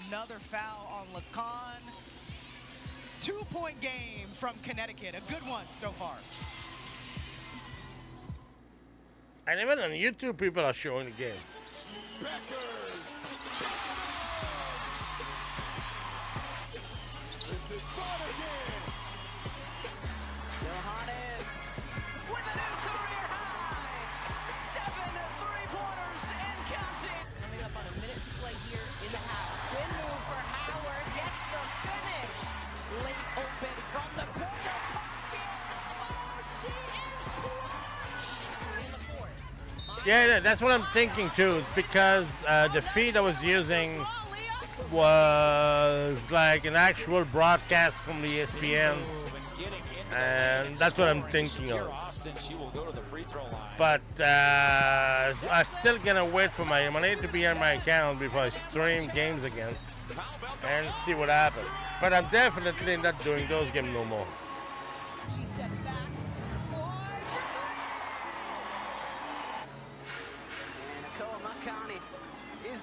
Another foul on Lacan. 2-point game from Connecticut. A good one so far. And even on YouTube, people are showing the game. Johannes with a new career high. 7 3-pointers and counting. Yeah, that's what I'm thinking too. It's because the feed I was using was like an actual broadcast from the ESPN, and that's what I'm thinking of. But I'm still gonna wait for my money to be on my account before I stream games again and see what happens. But I'm definitely not doing those games no more. She steps back.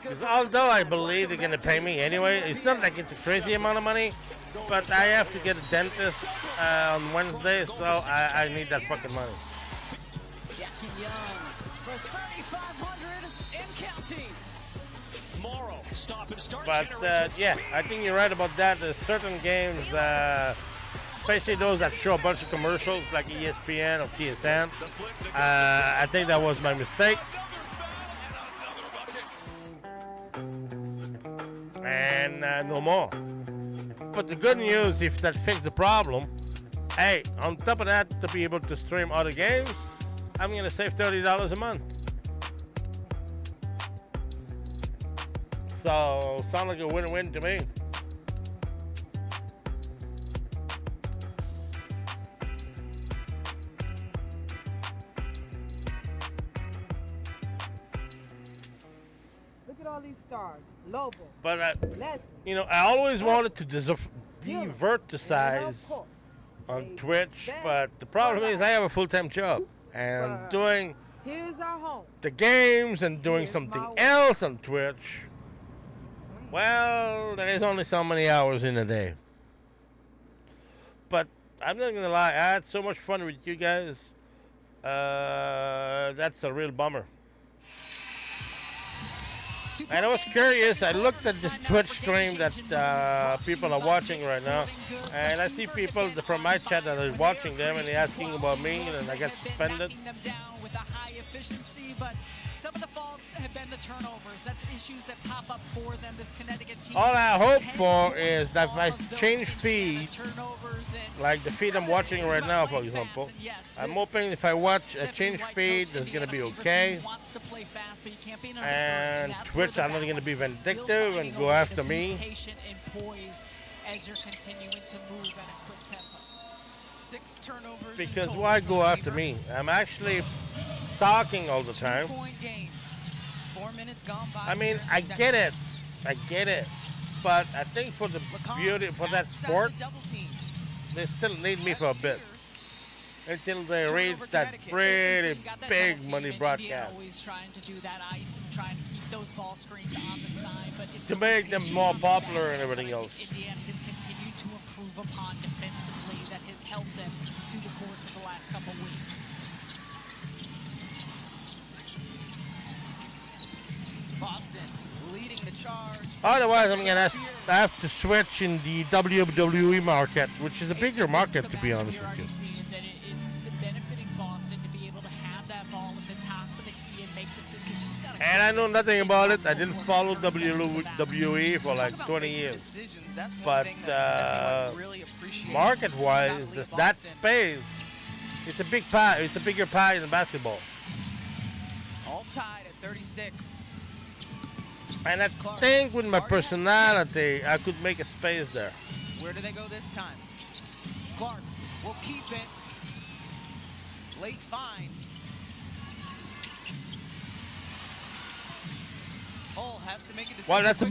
Because although I believe they're gonna pay me anyway, it's not like it's a crazy amount of money, but I have to get a dentist on Wednesday, so I need that fucking money. Jackie Young for 3,500 and counting. Morrow, stop and start. But yeah, I think you're right about that. There's certain games, especially those that show a bunch of commercials like ESPN or TSN. I think that was my mistake. And no more. But the good news, if that fixes the problem, hey, on top of that, to be able to stream other games, I'm gonna save $30 a month. So sounds like a win-win to me. Look at all these stars. Lobo. But you know, I always wanted to diversize on Twitch, but the problem is I have a full-time job and doing Here's our home. the games and doing something else on Twitch. Well, there is only so many hours in a day. But I'm not gonna lie, I had so much fun with you guys. That's a real bummer. And I was curious, I looked at this Twitch stream that people are watching right now, and I see people from my chat that are watching them and they're asking about me, and I got suspended. Some of the faults have been the turnovers. That's issues that pop up for them, this Connecticut team. All I hope for is that if I change feed, like the feed I'm watching right now, for example, I'm hoping if I watch a change feed, it's going to be okay. And Twitch, I'm not going to be vindictive and go after me. Patient and poised as you're continuing to move at a quick tempo. 6 turnovers. Because why go after me? I'm actually talking all the time. 4 minutes gone by. I mean, I get it. But I think for the beauty, for that sport, they still need me for a bit. Until they reach that pretty big money broadcast. Always trying to do that ice and trying to keep those ball screens on the side. But to make them more popular and everything else. Indiana has continued to improve upon defensively that has helped them through the course of the last couple weeks. Boston leading the charge. Otherwise, I'm gonna have to switch in the WWE market, which is a bigger market, to be honest with you. That it's benefiting Boston to be able to have that ball at the top of the key and make decisions. And I know nothing about it. I didn't follow WWE for like 20 years. But market-wise, that space, it's a big pie. It's a bigger pie than basketball. All tied at 36. And I think with my personality, I could make a space there. Where do they go this time? Clark will keep it. Late find. Hull has to make a decision. Well, that's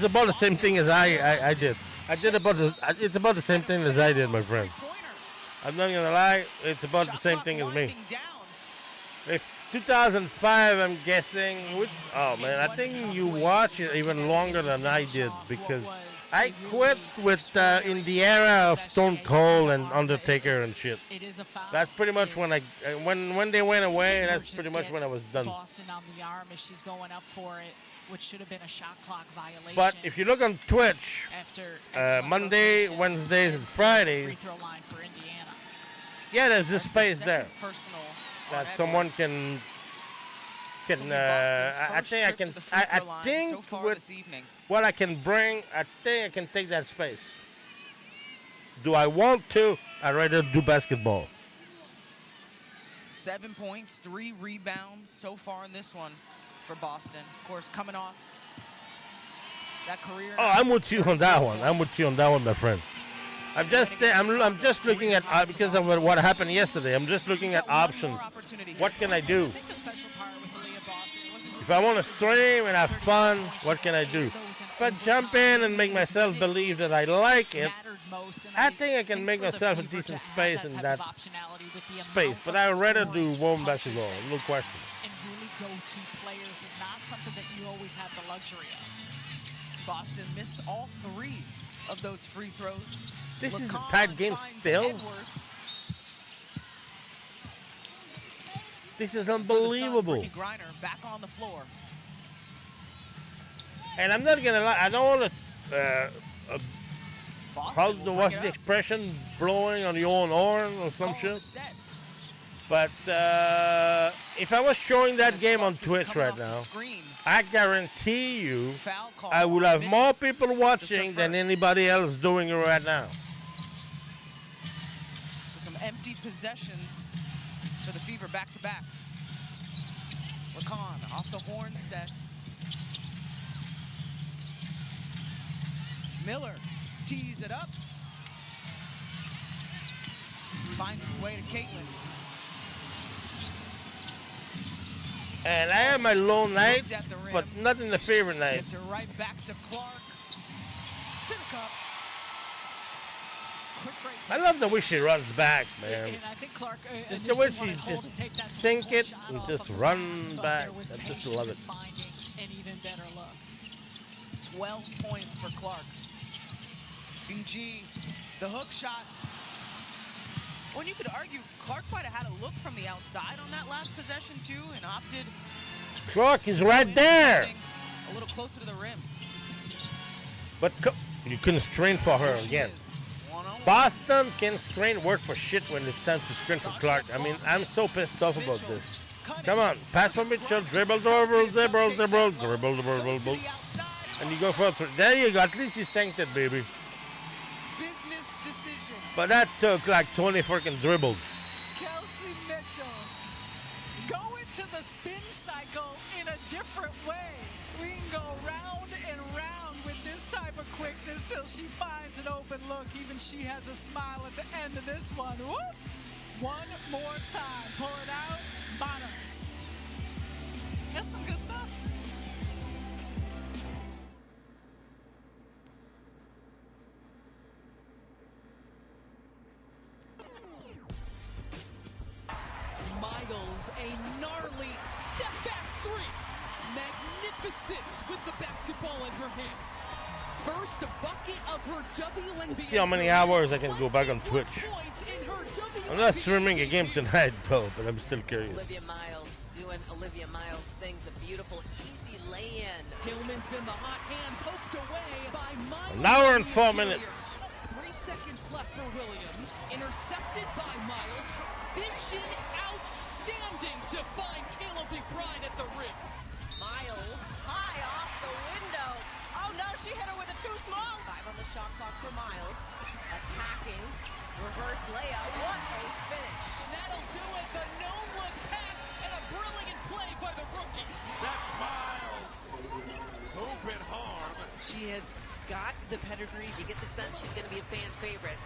about the same thing as I did. It's about the same thing as I did, my friend. I'm not gonna lie, it's about the same thing as me. If 2005, I'm guessing. Oh man, I think you watch it even longer than I did because I quit with in the era of Stone Cold and Undertaker and shit. That's pretty much when when they went away. That's pretty much when I was done. Boston on the arm as she's going up for it, which should have been a shot clock violation. But if you look on Twitch, Monday, Wednesdays, and Fridays, yeah, there's this space there that someone can. I think with what I can bring, I think I can take that space. Do I want to? I'd rather do basketball. 7 points, 3 rebounds so far in this one for Boston. Of course, coming off that career. Oh, I'm with you on that one. I'm with you on that one, my friend. I'm just saying. I'm just looking at because of what happened yesterday. I'm just looking at options. What can I do? If I want to stream and have fun, what can I do? If I jump in and make myself believe that I like it, I think I can make myself a decent space in that space. But I would rather do warm basketball, no question. And really go-to players is not something that you always have the luxury of. Boston missed all 3 of those free throws. This is a tight game still. This is unbelievable. Griner back on the floor. And I'm not gonna lie, I don't want to. What's the expression? Blowing on your own horn or some shit. But if I was showing that game on Twitch right now, I guarantee you, I would have more people watching than anybody else doing it right now. So some empty possessions for the Fever back-to-back. Lacan off the horn set. Miller tees it up. Finds his way to Caitlin. And I have my low nights, but not in the favorite night. Gets it right back to Clark. To the cup. I love the way she runs back, man. And I think Clark, just the way she just sink it and just run back. I just love it. An even better look. 12 points for Clark. BG, the hook shot. Well, you could argue Clark might have had a look from the outside on that last possession too, and opted. Clark is right there. A little closer to the rim. But you couldn't screen for her again. Boston can screen word for shit when it's time to screen for Clark. I mean, I'm so pissed off about this. Come on, pass for Mitchell, dribble, dribble, dribble, dribble, dribble, dribble, dribble, and you go for it. There you go. At least you sanked it, baby. Business decision. But that took like 20 freaking dribbles. Kelsey Mitchell, go into the spin cycle in a different way. We can go round and round with this type of quickness till she finds an open look. Even she has a smile at the end of this one. Whoop! One more time. Pull it out. Bottoms. That's some good stuff. Miles, a gnarly step back 3. Magnificent with the basketball in her hands. First bucket of her WNBA. Let's see how many hours I can go back on Twitch. I'm not streaming a game tonight though, but I'm still curious. Olivia Miles doing Olivia Miles things. A beautiful, easy lay-in. Hillman's been the hot hand poked away by Miles. An hour and 4 minutes. 3 seconds left for Williams. Intercepted by Miles. Vision outstanding to find Caleb McBride at the rim. Miles, high off the window. Oh no, she hit her with a too small. 5 on the shot clock for Miles. Attacking, reverse layup. What a finish. And that'll do it. The no-look pass and a brilliant play by the rookie. That's Miles. Hooping hard. She has got the pedigree. You get the sense she's going to be a fan favorite.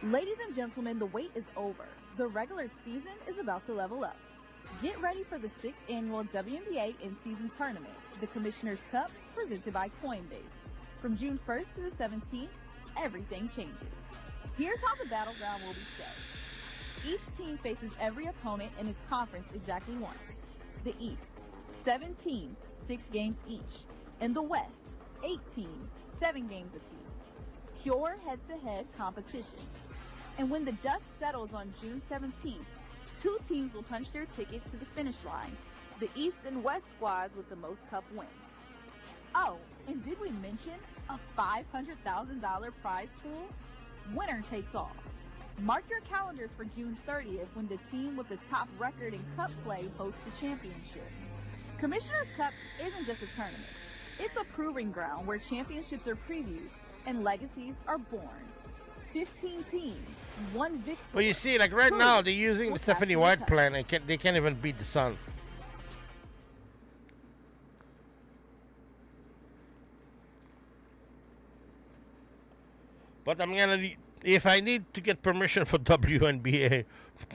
Ladies and gentlemen, the wait is over. The regular season is about to level up. Get ready for the 6th annual WNBA in-season tournament, the Commissioner's Cup, presented by Coinbase. From June 1st to the 17th, everything changes. Here's how the battleground will be set. Each team faces every opponent in its conference exactly once. The East, 7 teams, 6 games each. In the West, 8 teams, 7 games apiece. Pure head-to-head competition. And when the dust settles on June 17th, 2 teams will punch their tickets to the finish line, the East and West squads with the most cup wins. Oh, and did we mention a $500,000 prize pool? Winner takes all. Mark your calendars for June 30th when the team with the top record in cup play hosts the championship. Commissioner's Cup isn't just a tournament. It's a proving ground where championships are previewed and legacies are born. 15 teams, 1 victory. But you see, like right now, they're using the Stephanie White plan and they can't even beat the Sun. But I'm gonna need, if I need to get permission for WNBA,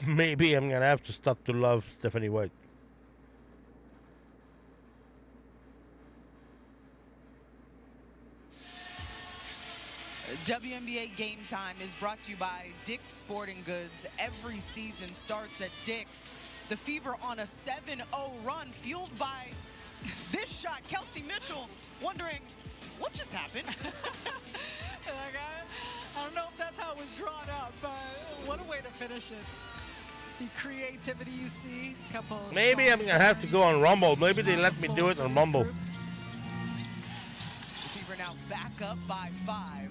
maybe I'm gonna have to start to love Stephanie White. WNBA Game Time is brought to you by Dick's Sporting Goods. Every season starts at Dick's. The Fever on a 7-0 run, fueled by this shot. Kelsey Mitchell wondering, what just happened? I don't know if that's how it was drawn up, but what a way to finish it. The creativity you see, Maybe I'm gonna have to go on Rumble. Maybe they let me do it on Rumble. The Fever now back up by 5.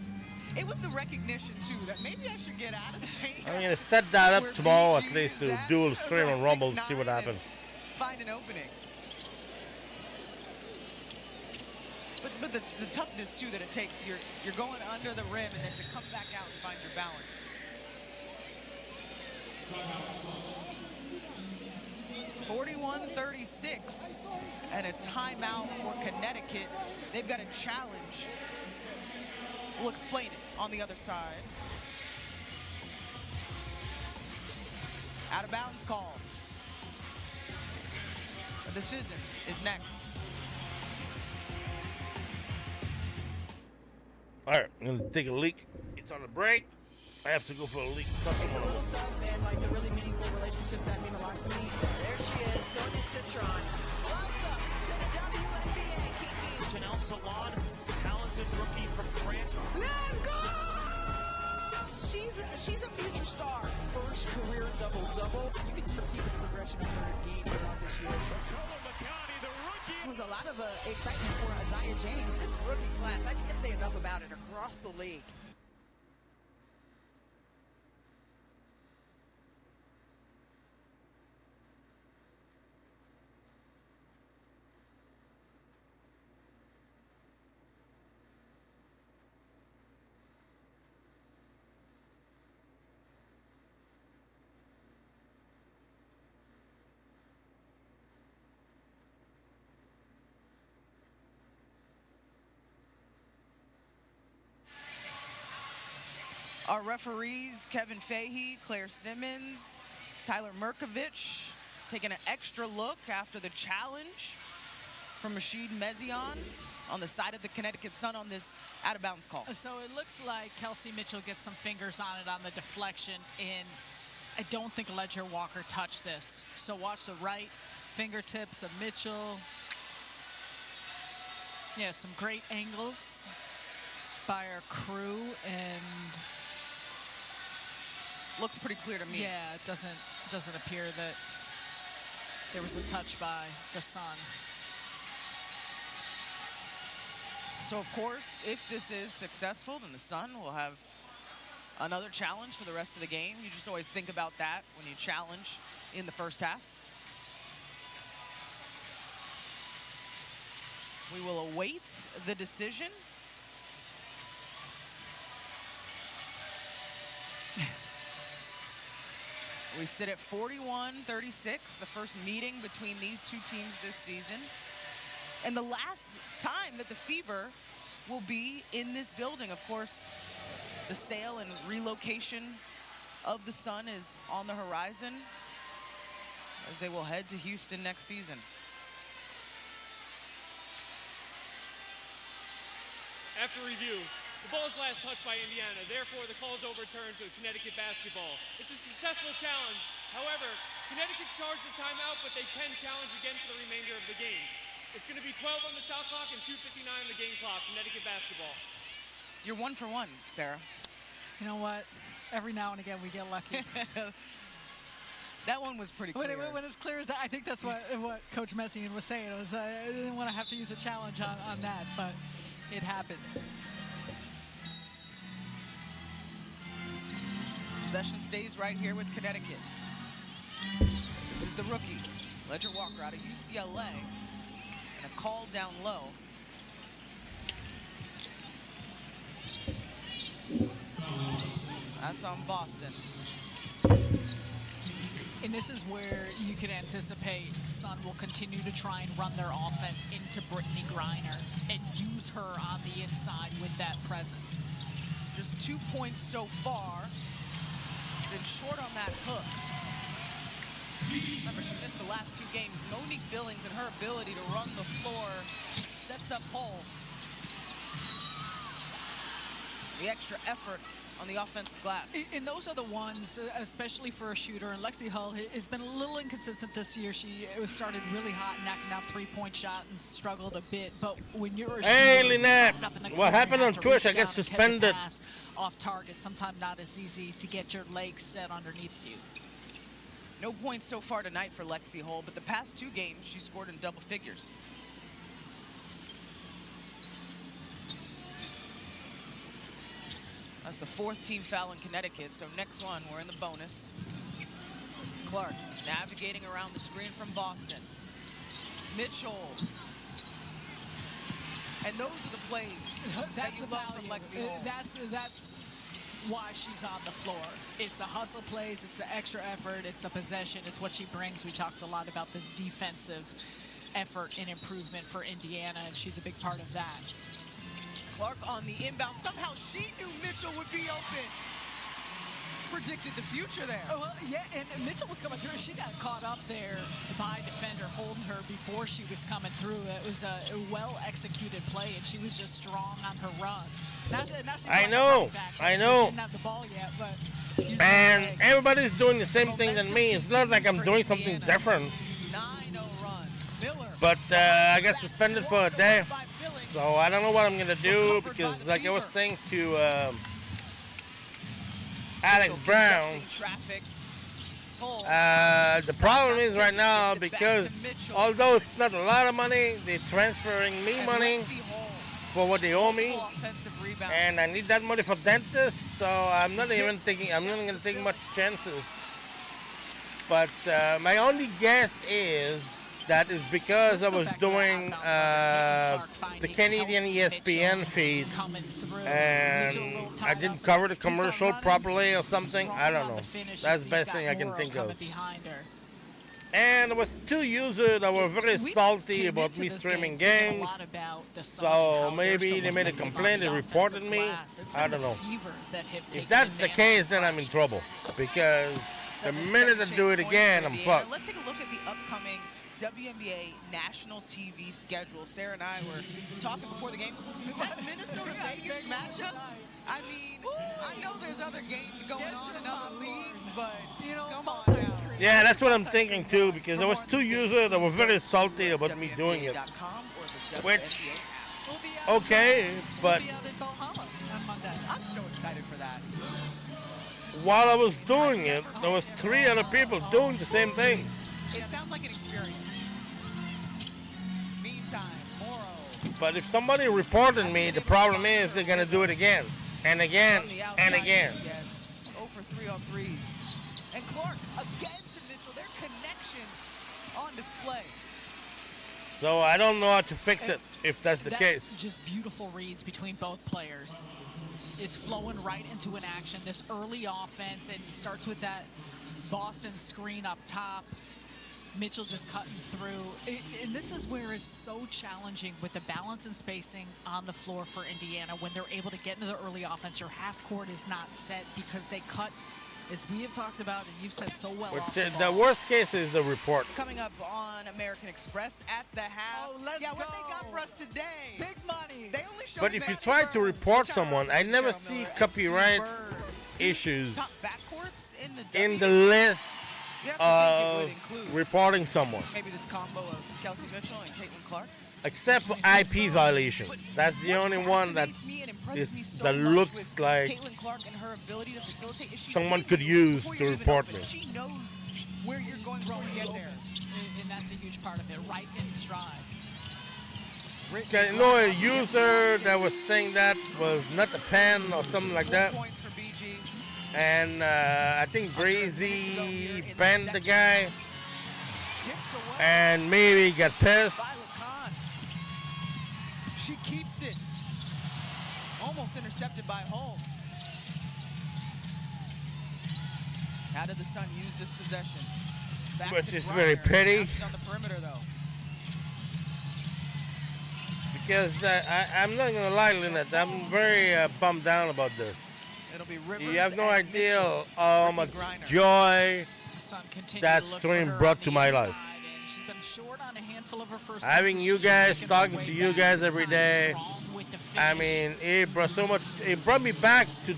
It was the recognition too that maybe I should get out of the paint. I'm gonna set that up tomorrow at least to dual stream on Rumble to see what happens. Find an opening. But the toughness too that it takes, you're going under the rim and then to come back out and find your balance. 41-36 and a timeout for Connecticut. They've got a challenge. We'll explain it on the other side. Out of bounds call. A decision is next. All right, I'm gonna take a leak. It's on a break. I have to go for a leak. It's the little stuff and like the really meaningful relationships that mean a lot to me. There she is, Sonia Citron. Welcome to the WNBA, Kiki. Janelle Salon, talented rookie from France. Let's go! She's a future star. First career double-double. You can just see the progression of her game throughout this year. There was a lot of excitement for Isaiah James. His rookie class, I can't say enough about it across the league. Our referees, Kevin Fahey, Claire Simmons, Tyler Merkovich, taking an extra look after the challenge from Rashid Mezion on the side of the Connecticut Sun on this out-of-bounds call. So it looks like Kelsey Mitchell gets some fingers on it on the deflection, and I don't think Ledger Walker touched this. So watch the right fingertips of Mitchell. Yeah, some great angles by our crew, and looks pretty clear to me. Yeah, it doesn't appear that there was a touch by the Sun. So of course, if this is successful, then the Sun will have another challenge for the rest of the game. You just always think about that when you challenge in the first half. We will await the decision. We sit at 41-36, the first meeting between these two teams this season. And the last time that the Fever will be in this building. Of course, the sale and relocation of the Sun is on the horizon as they will head to Houston next season. After review, the ball is last touched by Indiana. Therefore, the call is overturned to Connecticut basketball. It's a successful challenge. However, Connecticut charged the timeout, but they can challenge again for the remainder of the game. It's going to be 12 on the shot clock and 2:59 on the game clock. Connecticut basketball. You're 1 for 1, Sarah. You know what? Every now and again we get lucky. That one was pretty clear. When it's clear as that, I think that's what Coach Messian was saying. It was I didn't want to have to use a challenge on that, but it happens. Possession stays right here with Connecticut. This is the rookie, Ledger Walker out of UCLA, and a call down low. That's on Boston. And this is where you can anticipate Sun will continue to try and run their offense into Brittany Griner and use her on the inside with that presence. Just 2 points so far. Been short on that hook. Remember, she missed the last 2 games. Monique Billings and her ability to run the floor sets up Hull. The extra effort on the offensive glass. And those are the ones, especially for a shooter. And Lexi Hull has been a little inconsistent this year. She started really hot, knocking down 3-point shot and struggled a bit. But when you're a hey, shooter, Lynette, what happened on Twitch? I got suspended. Off target, sometimes not as easy to get your legs set underneath you. No points so far tonight for Lexi Hull, but the past 2 games she scored in double figures. That's the 4th team foul in Connecticut, so next one, we're in the bonus. Clark navigating around the screen from Boston. Mitchell. And those are the plays that you love from Lexi Hull. That's why she's on the floor. It's the hustle plays, it's the extra effort, it's the possession, it's what she brings. We talked a lot about this defensive effort and improvement for Indiana, and she's a big part of that. Clark on the inbound. Somehow she knew Mitchell would be open. Predicted the future there. Well, yeah, and Mitchell was coming through. She got caught up there by a defender holding her before she was coming through. It was a well-executed play, and she was just strong on her run. Now she's I know. She didn't have the ball yet, but and everybody's doing the same thing than me. It's not like I'm doing something different. 9-0 run. Miller. But I got suspended for a day. So I don't know what I'm going to do because, like I was saying to Alex Brown, the problem is right now because although it's not a lot of money, they're transferring me money for what they owe me. And I need that money for dentists, so I'm not even thinking, I'm not going to take much chances. But my only guess is that is because I was doing the Canadian ESPN feed and I didn't cover the commercial properly or something. I don't know. That's the best thing I can think of. And there was 2 users that were very salty about me streaming games. So maybe they made a complaint, they reported me. I don't know. If that's the case, then I'm in trouble. Because the minute I do it again, I'm fucked. Let's take a look at the upcoming WNBA national TV schedule. Sarah and I were talking before the game. That Minnesota-Vegas matchup, I mean, I know there's other games going on in other leagues, but, come on now. Yeah, that's what I'm thinking too, because there was 2 users that were very salty about me doing it. Which, okay, but I'm so excited for that. While I was doing it, there was 3 other people doing the same thing. It sounds like an experience. Meantime, Morrow. But if somebody reported me, the problem is they're going to do it again, and again, and again. Yes. 0 for 3 on threes. And Clark again to Mitchell. Their connection on display. So I don't know how to fix it if that's the case. Just beautiful reads between both players. Is flowing right into an action. This early offense, it starts with that Boston screen up top. Mitchell just cutting through. And this is where it's so challenging with the balance and spacing on the floor for Indiana when they're able to get into the early offense. Your half court is not set because they cut, as we have talked about and you've said so well. The worst case is the report. Coming up on American Express at the half. What they got for us today? Big money. They only showed But if you try to report someone, I never see copyright issues in the list of reporting someone. Maybe this combo of Kelsey Mitchell and Caitlin Clark. Except for IP violation. That's the only one that looks like someone could use to report me. She knows where you're going to get there. And that's a huge part of it, right in stride. You know, a user that was saying that was not a pen or something like that. And I think Breezy banned the guy. And maybe got pissed. She keeps it. Almost intercepted by Hull. How did the Sun use this possession? Back Which to is Griner. very petty. Bounced on the perimeter, though. Because I'm not going to lie, Lynette, I'm very bummed down about this. It'll be Rivers. You have no and idea Mitchell how for much Griner. joy The Sun continue that to look for stream her brought on to the my inside, life. and she's been short on a handful of her first Having misses. you She's guys, making her talking way to you back. guys The every Sun day, strong with the I finish. mean, it brought so much, it brought me back to,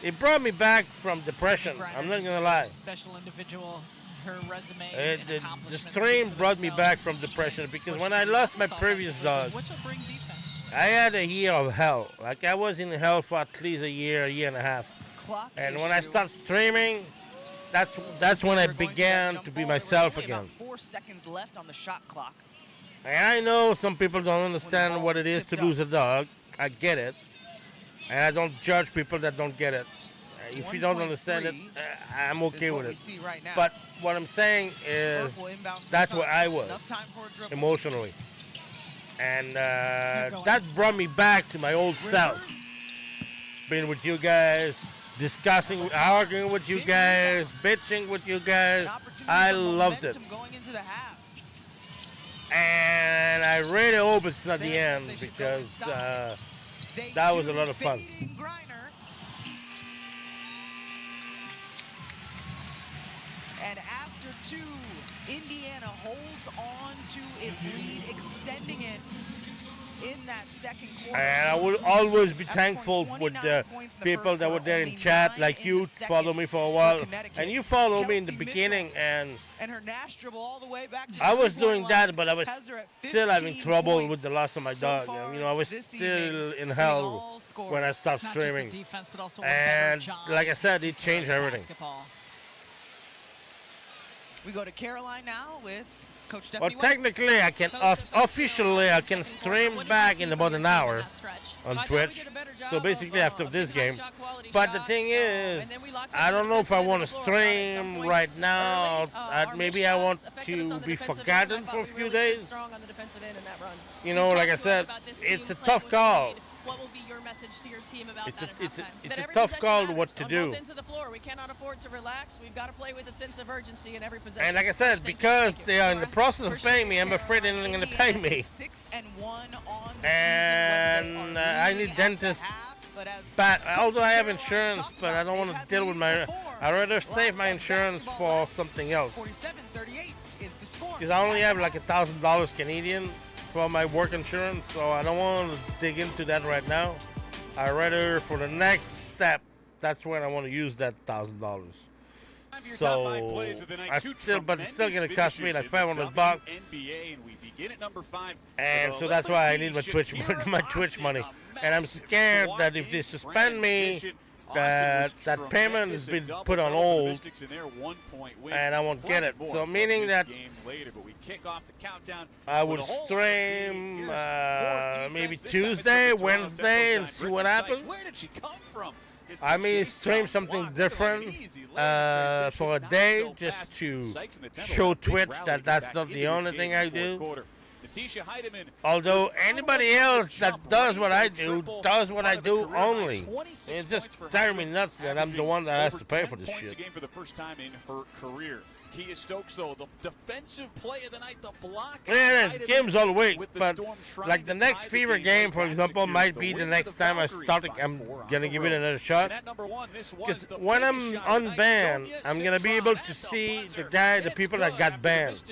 it brought me back from depression. Griner I'm not just going to a lie. Special individual, her resume The accomplishments stream speak for brought me themselves. back from depression because when I lost my previous dog, Which will bring defense. I had a year of hell. Like I was in hell for at least a year and a half. Clock And when I started streaming, that's when I began to be myself again. About 4 seconds left on the shot clock. And I know some people don't understand what it is to lose a dog. I get it. And I don't judge people that don't get it. If you don't understand it, I'm okay with it. But what I'm saying is that's where I was emotionally. And that brought me back to my old self. Being with you guys, discussing, arguing with you guys, bitching with you guys. I loved it. And I really hope it's not the end because that was a lot of fun. And after two, Indiana holds on to its lead, extending it in that second quarter. And I will always be thankful with the people that were there in chat, like you follow me for a while. And you followed me in the beginning, and her Nash dribble all the way back to I was doing that, but I was has her at still having 15 trouble points with the loss of my so dog. far You know, I was this still evening, in leading hell all scorers. when I stopped Not just the streaming. defense, but also a better And job like I said, it changed everything. basketball. We go to Caroline now with Coach Well, Stephanie White. technically, I can officially I can stream back in about an hour on Twitch. So basically, after this game. But the thing is, I don't know if I want to stream right now. Maybe I want to be forgotten for a few days. You know, like I said, it's a tough call. What will be your message to your team about that at halftime? It's a tough call what to do. Both ends of the floor. We cannot afford to relax. We've got to play with a sense of urgency in every possession. And like I said, because they are in the process of paying me, I'm afraid they're not going to pay me. 6-1 on the And I need dentists back. Although I have insurance, but I don't want to deal with my. I'd rather save my insurance for something else. 47-38 is the score. Because I only have like $1,000 Canadian for my work insurance, so I don't want to dig into that right now. I'd rather for the next step, that's when I want to use that $1,000. So I still, but it's still gonna cost me like $500. And so that's why I need my Twitch money. And I'm scared that if they suspend me, that payment has been put on hold, and I won't get it. So meaning that I would stream maybe Tuesday, Wednesday, and see what happens. I may stream something different for a day just to show Twitch that that's not the only thing I do. Although anybody else that does what I do only. It just drives me nuts that I'm the one that has to pay for this shit. Game for the first time in her career. Kia Stokes, though, the defensive play of the night, the block. Yeah, it's games all week, but like the next Fever game, for example, might be the next time I start. I'm gonna give it another shot. Because when I'm unbanned, I'm gonna be able to see the people that got banned,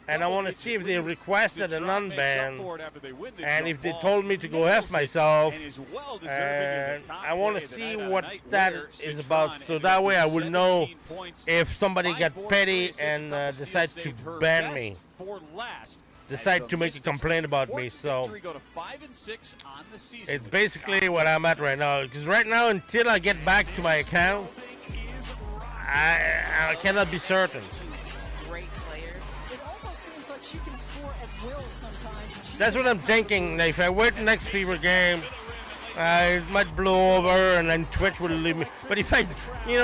and I want to see if they requested an unban, and if they told me to go F myself, and I want to see what that is about, so that way I will know if somebody got petty and decide to ban me, decide to make a complaint about me. So it's basically what I'm at right now. Because right now, until I get back to my account, I cannot be certain. Great player. It almost seems like she can score at will sometimes. That's what I'm thinking. If I wait the next Fever game, it might blow over and then Twitch will leave me. But if I,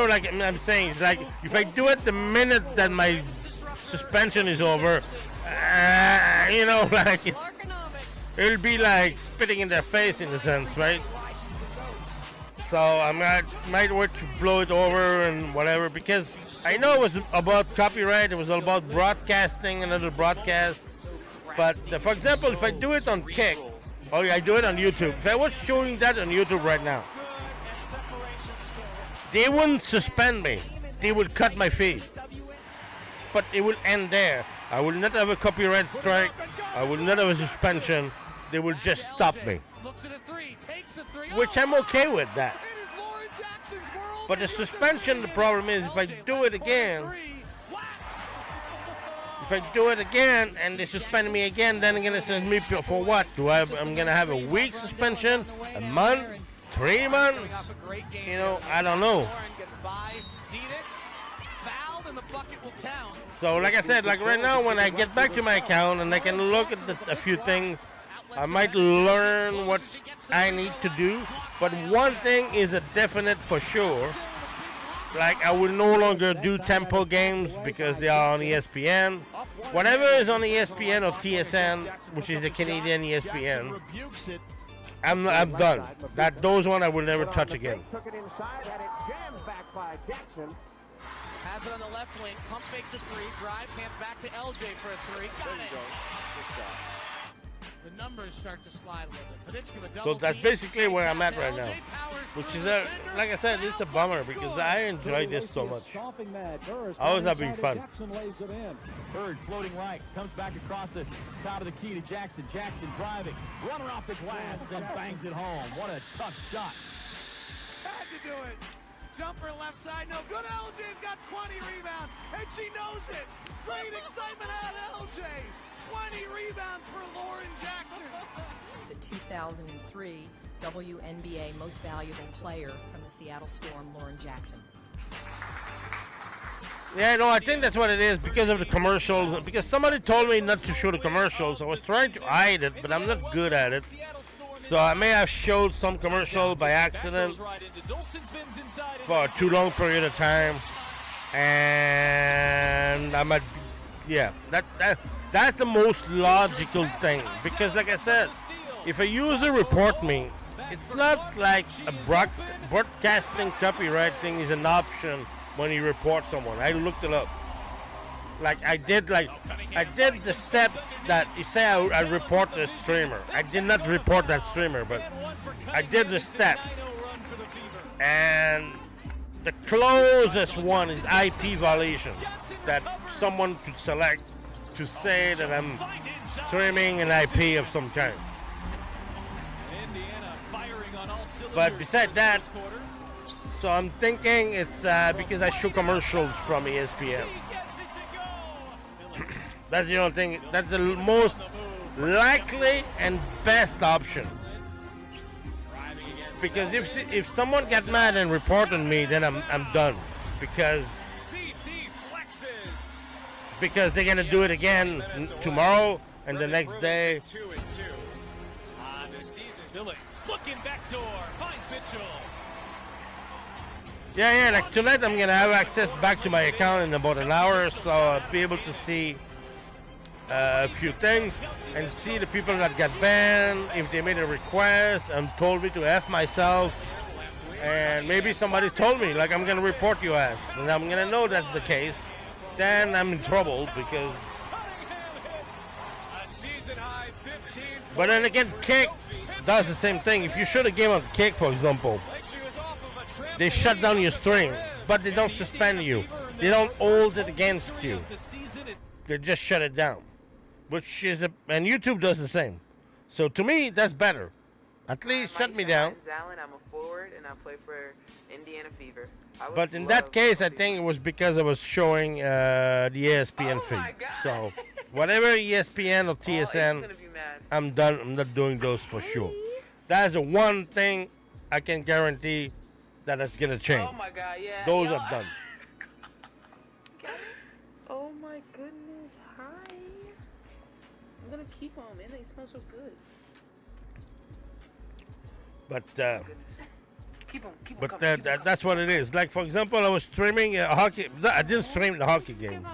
like I'm saying, it's like if I do it the minute that my suspension is over, like it'll be like spitting in their face in a sense, right? So might wait to blow it over and whatever, because I know it was about copyright. It was all about broadcasting another broadcast. But for example, if I do it on Kick, or I do it on YouTube, if I was showing that on YouTube right now, they wouldn't suspend me. They would cut my feed. But it will end there. I will not have a copyright strike. I will not have a suspension. They will just stop me. Which I'm okay with that. But the suspension, the problem is if I do it again, and they suspend me again, then they're going to send me for what? I'm going to have a week suspension, a month, 3 months? You know, I don't know. So like I said, like right now when I get back to my account and I can look at a few things, I might learn what I need to do. But one thing is a definite for sure. Like I will no longer do tempo games because they are on ESPN. Whatever is on ESPN or TSN, which is the Canadian ESPN, I'm done. Those one I will never touch again. Has it on the left wing. Pump makes a three. Drives, hands back to LJ for a three. Got it. The numbers start to slide a little bit. So that's basically where I'm at right now. Which is, like I said, it's a bummer because I enjoy this so much. I was having fun. Bird floating right, comes back across the top of the key to Jackson. Jackson driving, runner off the glass and bangs it home. What a tough shot. Had to do it. Jumper left side, no good. LJ's got 20 rebounds, and she knows it. Great excitement out of LJ. 20 rebounds for Lauren Jackson. The 2003 WNBA Most Valuable Player from the Seattle Storm, Lauren Jackson. Yeah, no, I think that's what it is because of the commercials. Because somebody told me not to show the commercials. I was trying to hide it, but I'm not good at it. So I may have showed some commercial by accident for a too long period of time. And I might, yeah, that's the most logical thing. Because like I said, if a user report me, it's not like a broadcasting copyright thing is an option when you report someone. I looked it up. I did the steps that you say I report the streamer. I did not report that streamer, but I did the steps. And the closest one is IP violation that someone could select to say that I'm streaming an IP of some kind. But beside that, so I'm thinking it's because I show commercials from ESPN. That's the only thing. That's the most likely and best option. Because if someone gets mad and report on me, then I'm done. Because they're gonna do it again tomorrow and the next day. Looking back door, finds Mitchell. Yeah, like tonight I'm gonna have access back to my account in about an hour, so I'll be able to see a few things and see the people that got banned, if they made a request and told me to F myself, and maybe somebody told me like I'm gonna report you ass, and I'm gonna know that's the case. Then I'm in trouble because. But then again, Kick does the same thing. If you shoot a game on Kick, for example, they shut down your stream, but they don't suspend you. They don't hold it against you. They just shut it down, and YouTube does the same. So to me, that's better. At least shut me down. Allen, I'm a forward, and I play for Indiana Fever. But in that case, I think it was because I was showing the ESPN feed. So whatever ESPN or TSN, I'm done. I'm not doing those for sure. That's the one thing I can guarantee that it's gonna change. Oh my God, yeah. Those are done. Oh my goodness, hi. I'm gonna keep them, man. They smell so good. But keep them that's what it is. Like for example, I was streaming a hockey. I didn't stream the hockey game,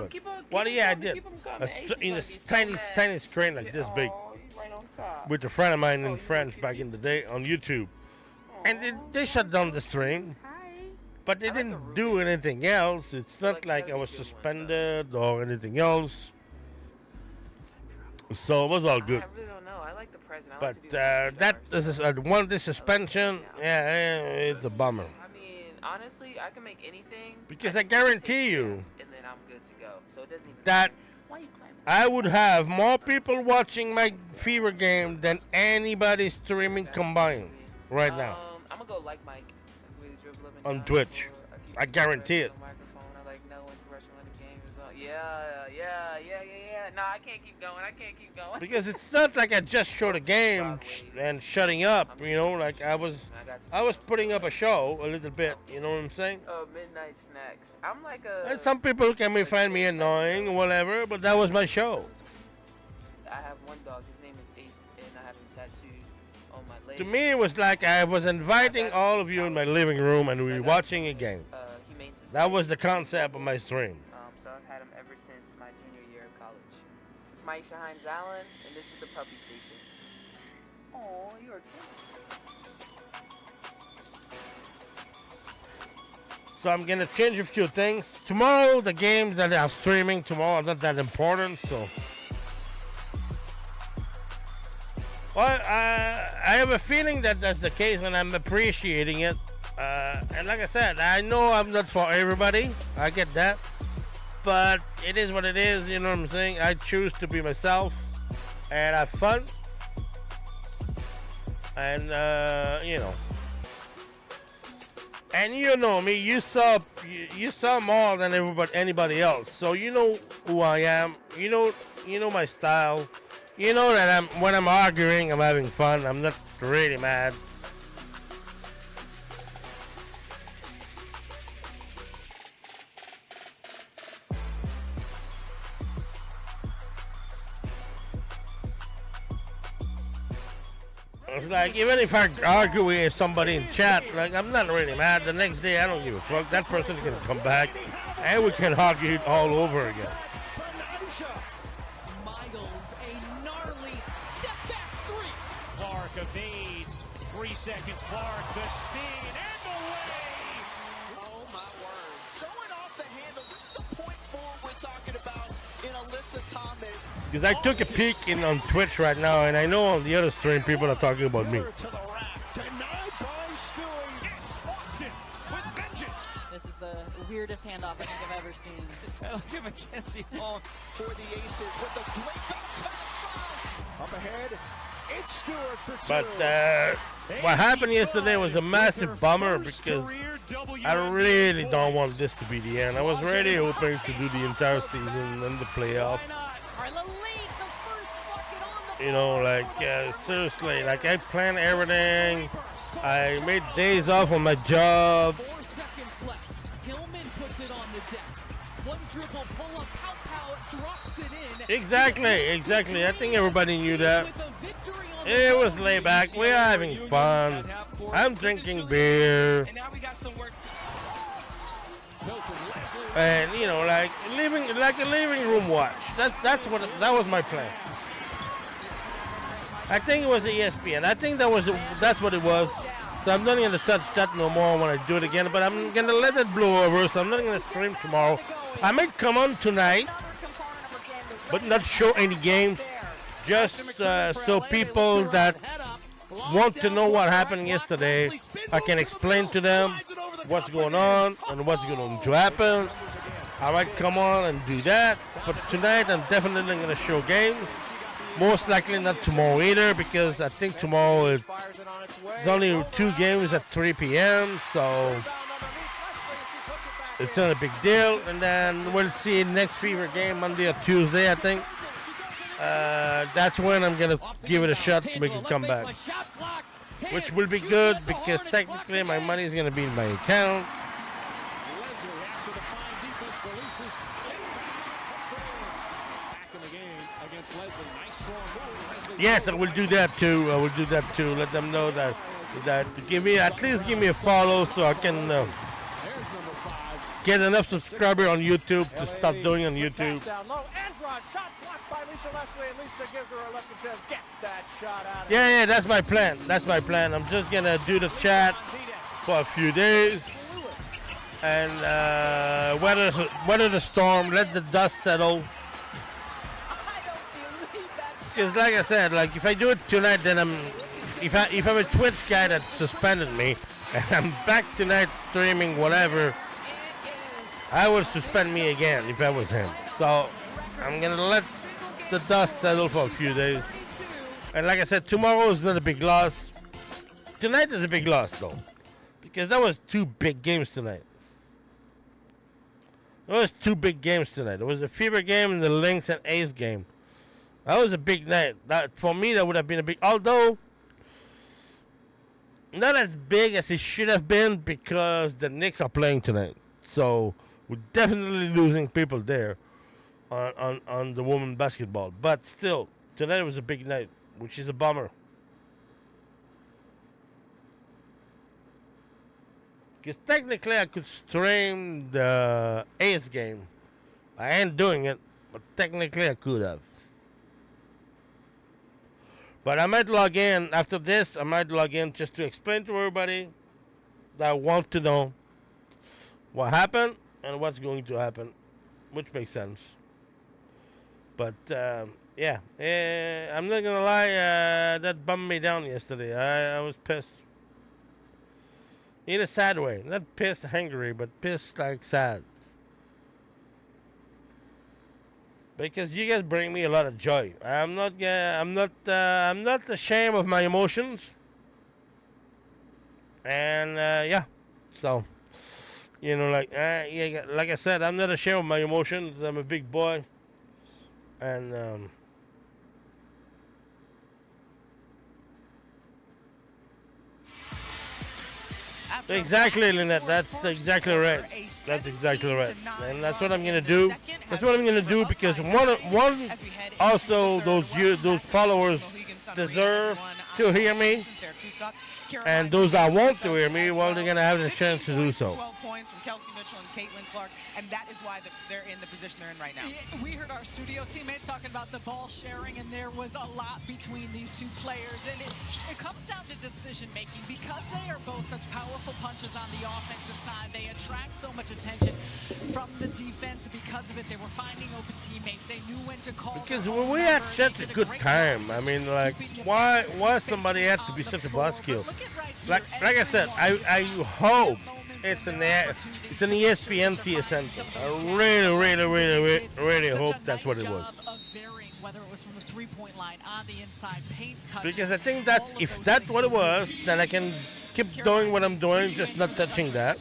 but I did. In a tiny screen like this big, with a friend of mine in France back in the day on YouTube. And they shut down the stream. But they didn't do anything else. It's not like I was suspended or anything else. So it was all good. I really don't know. I like the president. But this suspension, it's a bummer. I mean, honestly, I can make anything. Because I guarantee you And then I'm good to go. So it doesn't even that I would have more people watching my Fever game than anybody streaming combined right now I'm gonna go like Mike. on Twitch. I guarantee it. I like no interruption when the game is on. Yeah. No, I can't keep going. Because it's not like I just showed a game and shutting up, like I was putting up a show a little bit, you know what I'm saying? Oh, midnight snacks. I'm like a. And some people can find me annoying or whatever, but that was my show. I have one dog. His name is Ace, and I have him tattooed on my leg. To me, it was like I was inviting all of you in my living room and we were watching a game. That was the concept of my stream. So I've had him ever since my junior year of college. It's Maisha Hines Allen, and this is the puppy station. Oh, you're cute. So I'm gonna change a few things. Tomorrow, the games that I'm streaming tomorrow are not that important, so. Well, I have a feeling that that's the case, and I'm appreciating it. And like I said, I know I'm not for everybody. I get that. But it is what it is, you know what I'm saying? I choose to be myself and have fun. And, And you know me, you saw more than anybody else. So you know who I am. You know my style. You know that when I'm arguing, I'm having fun. I'm not really mad. It's like, even if I argue with somebody in chat, like, I'm not really mad. The next day, I don't give a fuck. That person can come back, and we can argue it all over again. Miles, a gnarly step-back three. Clark evades. 3 seconds, Clark, the spin, and the way. Oh, my word. Showing off the handles. This is the point forward we're talking about in Alyssa Thomas. Because I took a peek on Twitch right now, and I know on the other stream people are talking about me. This is the weirdest handoff I think I've ever seen. Look at Mackenzie Holmes for the Aces with the great pass. Up ahead, it's Stewart for two. But what happened yesterday was a massive bummer because I really don't want this to be the end. I was really hoping to do the entire season and the playoff. You know, like, seriously, like, I planned everything. I made days off on my job. 4 seconds left. Hillman puts it on the deck. One dribble, pull up, pow, drops it in. Exactly. I think everybody knew that. It was laid back. We're having fun. I'm drinking beer. And, you know, like a living room watch. That was my plan. I think it was ESPN. I think that's what it was. So I'm not going to touch that no more when I do it again. But I'm going to let it blow over. So I'm not going to stream tomorrow. I might come on tonight, but not show any games. Just so people that want to know what happened yesterday, I can explain to them what's going on and what's going to happen. I might come on and do that. But tonight I'm definitely going to show games. Most likely not tomorrow either, because I think tomorrow it's only 2 games at 3 p.m. So it's not a big deal. And then we'll see next Fever game Monday or Tuesday, I think. That's when I'm going to give it a shot to make it come back. Which will be good because technically my money is going to be in my account. Yes, I will do that too. Let them know that at least give me a follow so I can get enough subscribers on YouTube to start doing on YouTube. by Lisa Leslie, and Lisa gives her a look and says, get that shot out of Yeah, that's my plan. That's my plan. I'm just going to do the chat for a few days and weather the storm, let the dust settle. Because like I said, like if I do it tonight, then if I'm a Twitch guy that suspended me, and I'm back tonight streaming whatever, I would suspend me again if I was him. So I'm gonna let the dust settle for a few days. And like I said, tomorrow is not a big loss. Tonight is a big loss though, because that was 2 big games tonight. There was 2 big games tonight. There was the Fever game and the Lynx and Ace game. That was a big night. That for me, that would have been a big, although not as big as it should have been because the Knicks are playing tonight. So we're definitely losing people there on the women basketball. But still, tonight was a big night, which is a bummer. Because technically I could stream the Ace game. I ain't doing it, but technically I could have. But I might log in after this. I might log in just to explain to everybody that want to know what happened and what's going to happen, which makes sense. But yeah, I'm not gonna lie. That bummed me down yesterday. I was pissed. In a sad way, not pissed, angry, but pissed like sad. Because you guys bring me a lot of joy. I'm not ashamed of my emotions. And yeah, so you know, like yeah, like I said, I'm not ashamed of my emotions. I'm a big boy, and exactly, Lynette. That's exactly right. That's exactly right. And that's what I'm gonna do. That's what I'm gonna do because one also those followers deserve to hear me, and those that want to hear me, well, they're gonna have the chance to do so. 12 points from Kelsey Mitchell and Caitlin Clark, and that is why they're in the position they're in right now. We heard our studio teammates talking about the ball sharing, and there was a lot between these 2 players, and it comes down to decision making because they are both such powerful punches on the offensive side. They attract so much attention from the defense. Because of it, they were finding open teammates. They knew when to call. Because we had such a good time. I mean, like, why somebody had to be such a buzzkill? Like I said, I hope it's an ESPN TSN. I really hope that's what it was. Whether it was from the 3-point line, on the inside, paint touch. Because I think if that's what it was, then I can keep doing what I'm doing, just not touching that.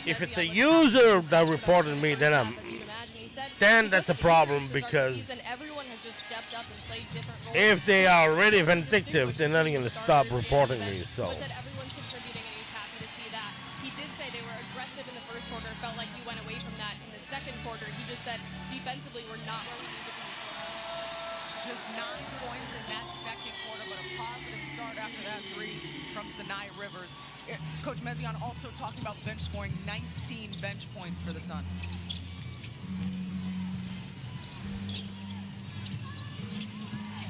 If it's a user that reported me, then that's a problem because if they are already vindictive, they're not going to stop reporting me. So. Everyone's contributing, and he was happy to see that. He did say they were aggressive in the first quarter. Felt like he went away from that in the second quarter. He just said defensively we're not where we need to be. Just 9 points in that second quarter, but a positive start after that 3 from Sinai Rivers. Coach Mezion also talking about bench scoring, 19 bench points for the Sun.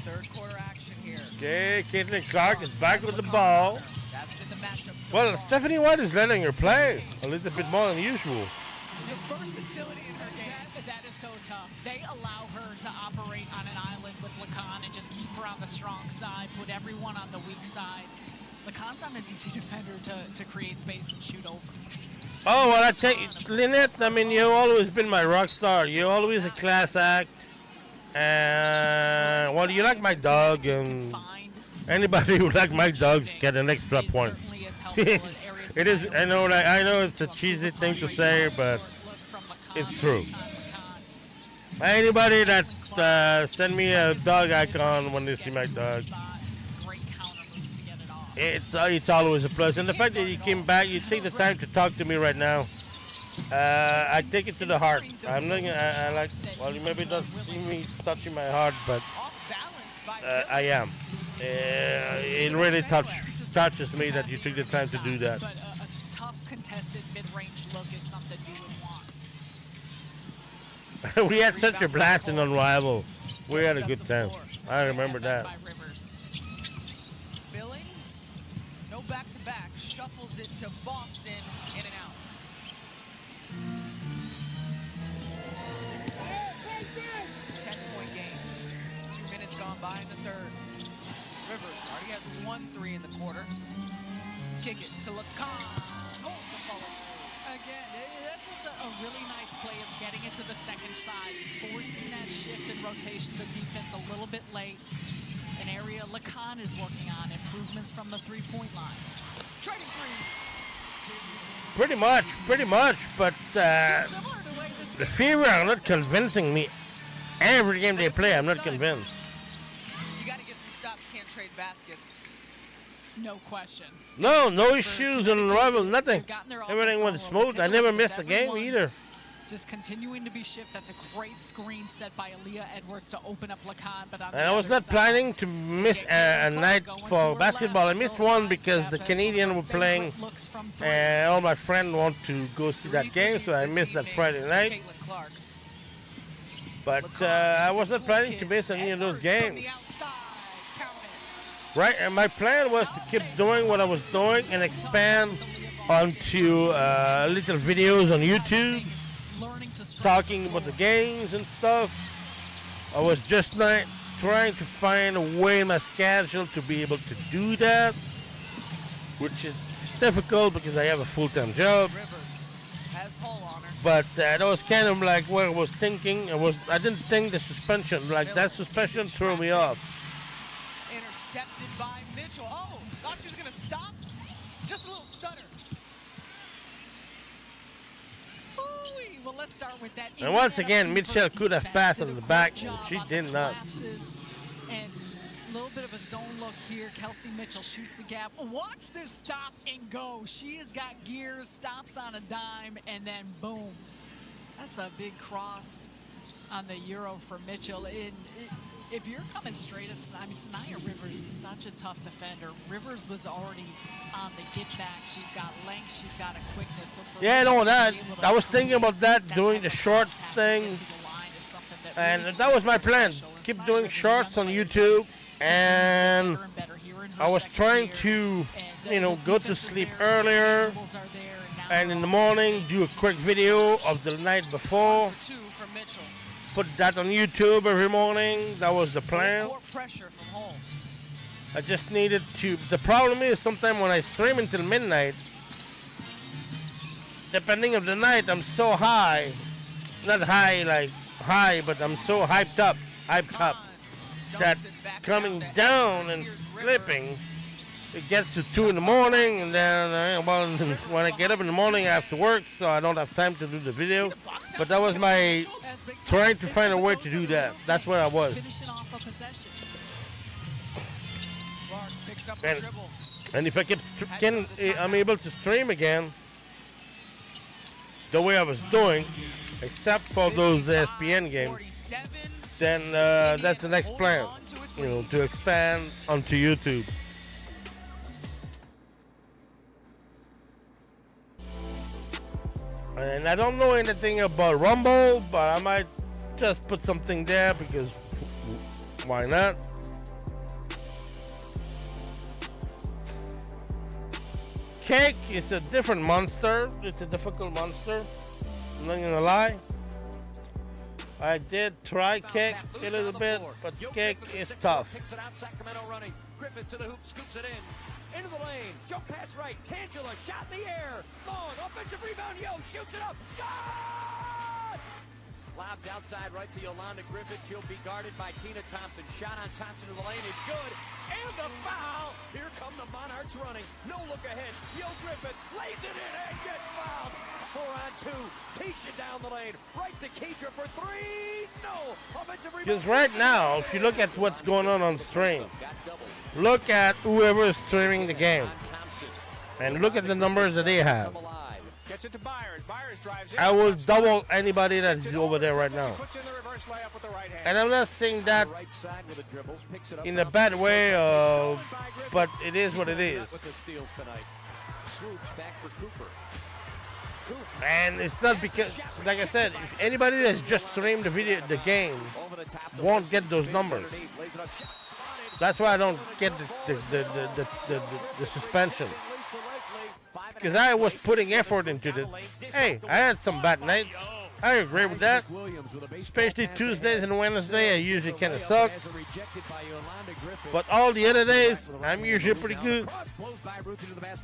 Third quarter action here. Okay, Caitlin Clark is back with the ball. That's been the matchup so well, far. Stephanie White is letting her play a little bit more than usual. The versatility in her game. That is so tough. They allow her to operate on an island with Lacan and just keep her on the strong side, put everyone on the weak side. Lacan's not an easy defender to create space and shoot over. Oh, well, I take Lynette, I mean, you've always been my rock star. You're always a class act. And, well, you like my dog, and anybody who like my dogs get an extra point. It is, I know it's a cheesy thing to say, but it's true. Anybody that send me a dog icon when they see my dog, it's always a plus. And the fact that you came back, you take the time to talk to me right now, I take it to the heart. I'm not gonna, I like, well, you maybe don't see me touching my heart, but I am. It really touches me that you took the time to do that. But a tough contested mid-range look is something you would want. We had such a blast in Unrival. We had a good time. I remember that. Billings, no back-to-back, shuffles it to Boston, in and out. Gone by in the third. Rivers already has 1-3 in the quarter. Kick it to Lacan. Again, that's just a really nice play of getting it to the second side, forcing that shift and rotation of the defense a little bit late. An area Lacan is working on, improvements from the three-point line. Trading three. Pretty much, but the Fever are not convincing me. Every game they play, I'm not convinced. You got to get some stops, can't trade baskets. No question. No issues on the rival, nothing. Everything went smooth. I never missed a game either. Just continuing to be shift. That's a great screen set by Aaliyah Edwards to open up Lacan. But and I was not planning to miss a night for basketball. I missed one because the Canadians were playing, and all my friends want to go see that game, so I missed that Friday night. But I was not planning to miss any of those games. Right, and my plan was to keep doing what I was doing and expand onto little videos on YouTube, talking about the games and stuff. I was just trying to find a way in my schedule to be able to do that, which is difficult because I have a full-time job. But that was kind of like what I was thinking. I didn't think the suspension, that suspension threw me off. Intercepted by Mitchell. Oh, thought she was going to stop. Just a little stutter. Ooh-wee. Well, let's start with that. And once again, Mitchell could have passed on the back, and she did not. And a little bit of a zone look here. Kelsey Mitchell shoots the gap. Watch this stop and go. She has got gears, stops on a dime, and then boom. That's a big cross on the Euro for Mitchell. If you're coming straight at Sanaya Rivers is such a tough defender. Rivers was already on the get back. She's got length. She's got a quickness. So for I was thinking about that, doing the short thing. And that was my plan. Keep doing shorts on YouTube. And I was trying to, go to sleep earlier. And in the morning, do a quick video of the night before. Put that on YouTube every morning. That was the plan. I just needed to. The problem is sometimes when I stream until midnight, depending on the night, I'm so high. Not high like high, but I'm so hyped up that coming down and slipping, it gets to 2 in the morning, and then when I get up in the morning, I have to work, so I don't have time to do the video. But that was my trying to find a way to do that. That's where I was. And if I'm able to stream again the way I was doing, except for those ESPN games, then that's the next plan, to expand onto YouTube. And I don't know anything about Rumble, but I might just put something there because why not? Cake is a different monster. It's a difficult monster. I'm not gonna lie. I did try Cake a little bit, but Cake is tough. Griffith to the hoop, scoops it in. Into the lane, jump pass right, Tangela, shot in the air, long, offensive rebound, shoots it up, God! Lobs outside right to Yolanda Griffith, she'll be guarded by Tina Thompson, shot on Thompson to the lane is good, and the foul! Here come the Monarchs running, no look ahead, Griffith lays it in and gets fouled! 4-on-2, Tisha down the lane, right to Keidra for three, no! Offensive rebound. Because right now, if you look at what's going on stream, look at whoever is streaming the game, and look at the numbers that they have. Gets it to Byers. Byers drives in. I will double anybody that's over there right now. And I'm not saying that in a bad way, but it is what it is. Swoops back for Cooper. And it's not because, like I said, if anybody that's just streamed the game, won't get those numbers. That's why I don't get the suspension. Because I was putting effort into it. Hey, I had some bad nights. I agree with that. Especially Tuesdays and Wednesdays, I usually kind of suck. But all the other days, I'm usually pretty good.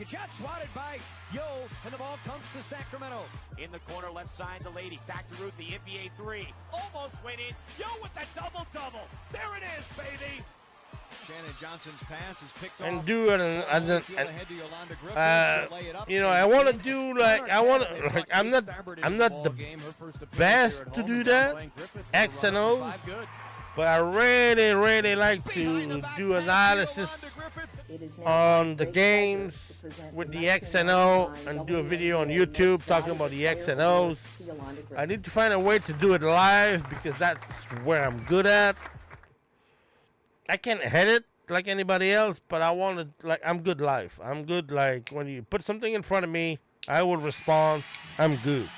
Shot swatted by Yo, and the ball comes to Sacramento. In the corner, left side, the lady. Back to Ruth, the NBA three. Almost went in. Yo with the double-double. There it is, baby. Shannon Johnson's pass is picked And off. do it, I want to do I'm not the best to do that, X and O's, but I really, really like to do analysis on the games with the X and O and do a video on YouTube talking about the X and O's. I need to find a way to do it live because that's where I'm good at. I can't hit it like anybody else, but I'm good live. I'm good, like, when you put something in front of me, I will respond. I'm good.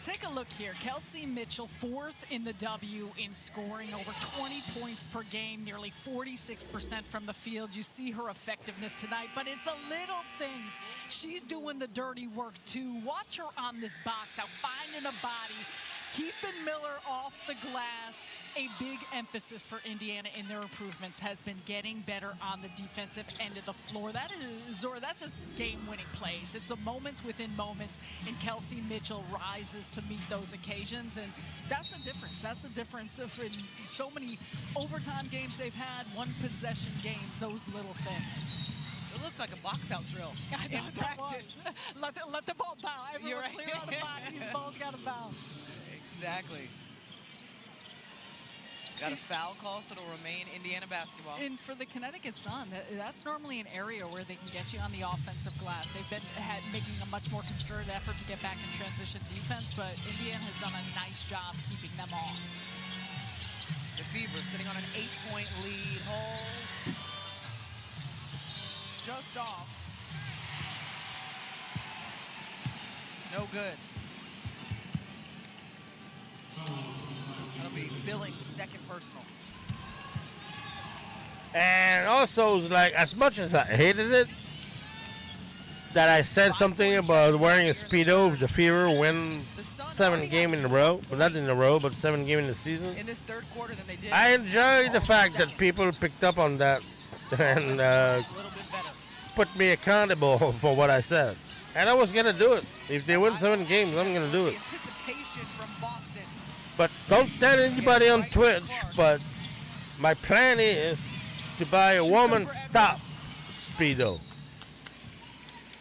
Take a look here. Kelsey Mitchell, 4th in the W in scoring, over 20 points per game, nearly 46% from the field. You see her effectiveness tonight, but it's the little things. She's doing the dirty work, too. Watch her on this box out, finding a body, keeping Miller off the glass. A big emphasis for Indiana in their improvements has been getting better on the defensive end of the floor. That is, Zora, that's just game-winning plays. It's a moments within moments, and Kelsey Mitchell rises to meet those occasions, and that's the difference. That's the difference of in so many overtime games they've had, one-possession games, those little things. It looked like a box-out drill in practice. Let the ball bounce. Everyone Right. clear on the body. The ball's got to bounce. Exactly. Got a foul call, so it'll remain Indiana basketball. And for the Connecticut Sun, that's normally an area where they can get you on the offensive glass. They've been making a much more concerted effort to get back in transition defense, but Indiana has done a nice job keeping them off. The Fever sitting on an 8-point lead. Hole just off. No good. That'll be Billings' second personal. And also, like, as much as I hated it, that I said something about wearing a Speedo if the Fever win 7 games in a row. Well, not in a row, but 7 games in the season. In this third quarter than they did. I enjoy the fact that people picked up on that and put me accountable for what I said. And I was going to do it. If they win 7 games, I'm going to do it. But don't tell anybody on Twitch, but my plan is to buy a woman's top Speedo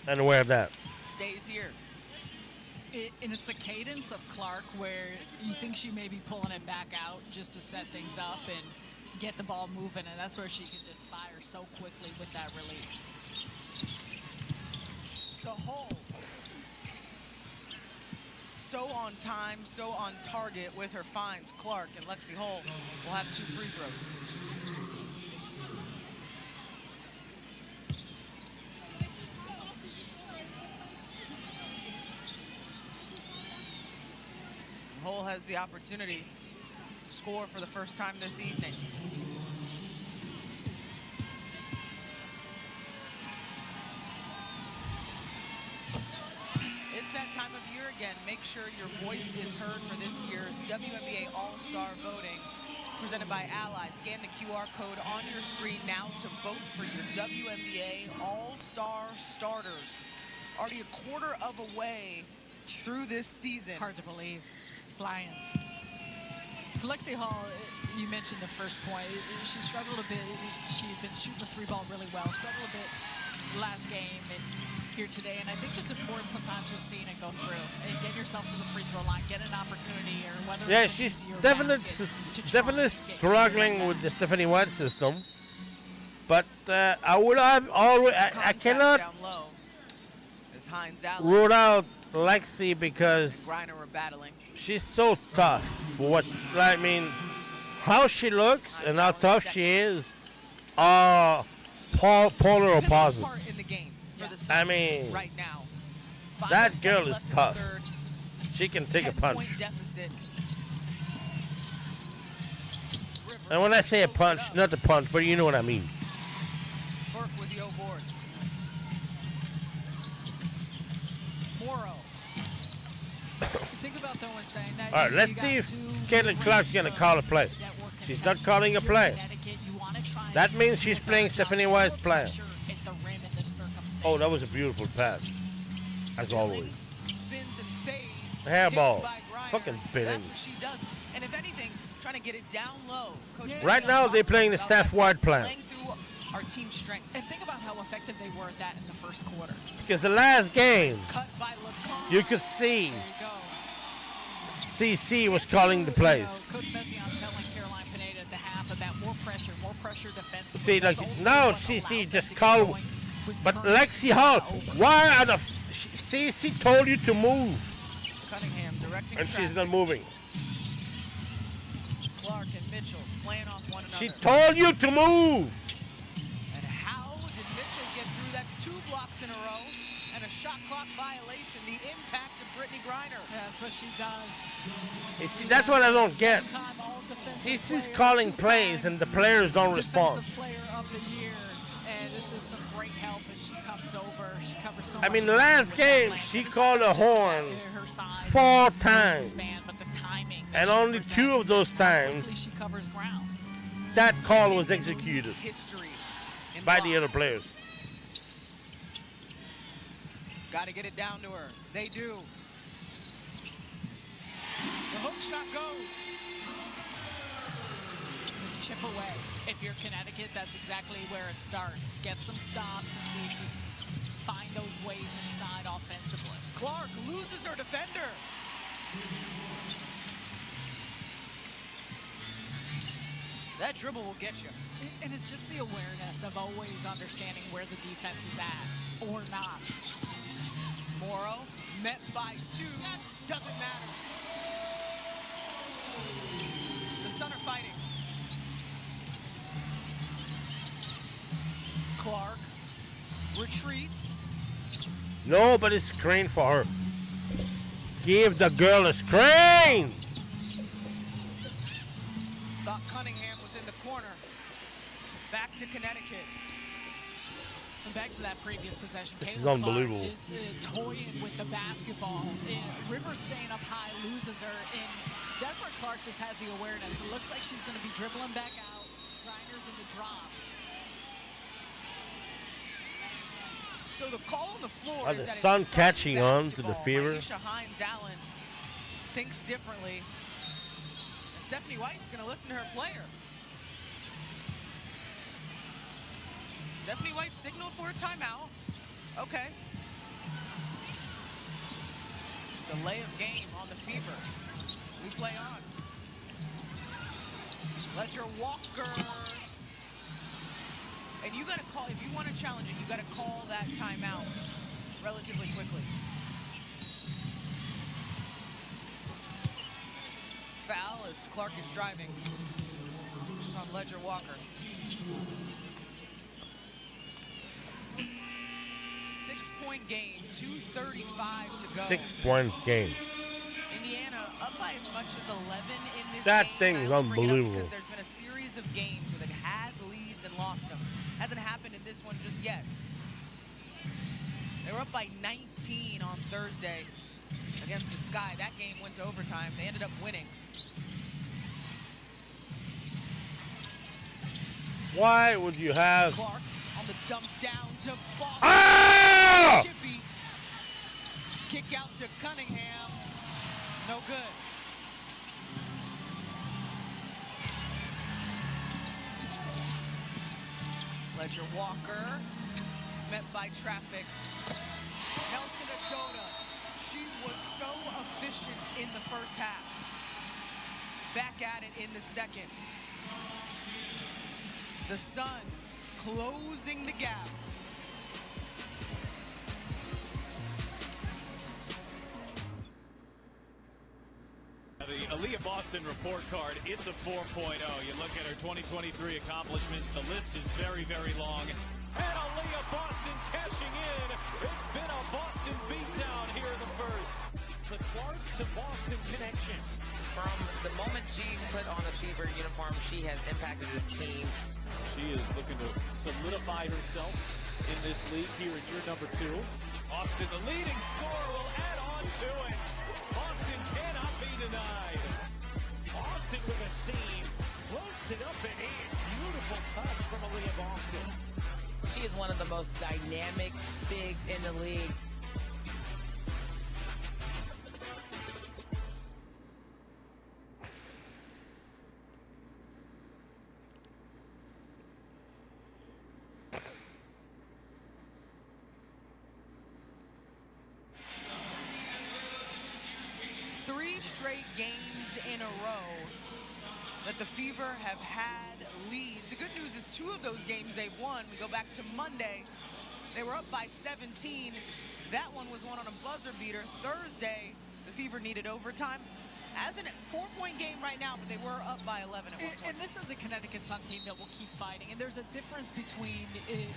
and wear that. Stays here. And it's the cadence of Clark where you think she may be pulling it back out just to set things up and get the ball moving, and that's where she could just fire so quickly with that release. To Hull. So on time, so on target with her finds. Clark and Lexi Hull will have 2 free throws. Hull has the opportunity to score for the first time this evening. It's that time of year again. Make sure your voice is heard for this year's WNBA All-Star voting presented by Ally. Scan the QR code on your screen now to vote for your WNBA All-Star starters. Already a quarter of a way through this season. Hard to believe. It's flying. For Lexi Hall, you mentioned the first point. She struggled a bit. She had been shooting the 3-ball really well. Struggled a bit last game and here today. And I think it's important sometimes just seeing it go through and get yourself to the free throw line, get an opportunity, or whether Yeah, she's definitely struggling with the Stephanie White system. But I would have always, I cannot rule out Lexi because she's so tough. I mean, how she looks and how tough she is are polar opposites. I mean, right now, That girl is tough. She can take a punch. And when I say a punch, not the punch, but you know what I mean. Burke with the O-board. Morrow. Think about though when saying that. All right, let's see if Caitlin Clark's going to call a play. She's not calling a play. That means she's playing Stephanie White's plan. Oh, that was a beautiful pass. As always. Spins and fades. Hairball. Fucking Billings. That's what she does. And if anything, trying to get it down low. Coach Right now, they're playing the Steph White plan. Our team strengths. And think about how effective they were at that in the first quarter. Because the last game, you could see CC was calling the plays. Coach Messiaen telling Caroline Pineda at the half about more pressure defensively. See, like now CC just called, but Lexi Hall, why are the CC told you to move? Cunningham directing and she's not moving. Clark and Mitchell playing off one another. She told you to move. And how did Mitchell get through? That's 2 blocks in a row and a shot clock violation. The impact of Brittany Griner. That's what she does. You see, that's what I don't get. CC's calling plays and the players don't respond. Player of the year, and this is some great help as she comes over. She covers so I much mean, the last game she called a horn 4 times, and only 2 of those times that call was executed by the other players. Got to get it down to her. They do. The hook shot goes. Just chip away. If you're Connecticut, that's exactly where it starts. Get some stops and see if you find those ways inside offensively. Clark loses her defender. That dribble will get you. And it's just the awareness of always understanding where the defense is at or not. Morrow met by 2. Doesn't matter. The Sun are fighting. Clark retreats. Nobody's screen for her. Give the girl a screen. Thought Cunningham was in the corner. Back to Connecticut. And back to that previous possession. This Caitlin is unbelievable. Clark is toying with the basketball. Rivers staying up high, loses her. And that's where Clark just has the awareness. It looks like she's going to be dribbling back out. Griner's in the drop. So the call on the floor is the that Sun it's catching on to the basketball. Fever. Aisha Hines-Allen thinks differently. And Stephanie White's going to listen to her player. Stephanie White signaled for a timeout. Okay. Delay of game on the Fever. We play on. Ledger Walker. And you got to call, if you want to challenge it, you got to call that timeout relatively quickly. Foul as Clark is driving on Ledger Walker. 6-point game, 2:35 to go. 6 points game. Indiana up by as much as 11 in this That game. thing is unbelievable. Because there's been a series of games where it had leads and lost them. Hasn't happened in this one just yet. They were up by 19 on Thursday against the Sky. That game went to overtime. They ended up winning. Why would you have... Clark on the dump down to Boston. Ah! Chippy. Kick out to Cunningham. No good. Ledger Walker, met by traffic. Nelson Adota, she was so efficient in the first half. Back at it in the second. The Sun closing the gap. The Aaliyah Boston report card, it's a 4.0. You look at her 2023 accomplishments, the list is very, very long. And Aaliyah Boston cashing in. It's been a Boston beatdown here in the first. The Clark to Boston connection. From the moment she put on the Fever uniform, she has impacted this team. She is looking to solidify herself in this league here in year number 2. Boston, the leading scorer, will add on to it. Boston cannot be denied. Boston with a seam, floats it up and in. Beautiful touch from Aaliyah Boston. She is one of the most dynamic bigs in the league. That the Fever have had leads. The good news is 2 of those games they've won. We go back to Monday. They were up by 17. That one was won on a buzzer beater. Thursday, the Fever needed overtime. As a 4-point game right now, but they were up by 11 at one point. And this is a Connecticut Sun team that will keep fighting. And there's a difference between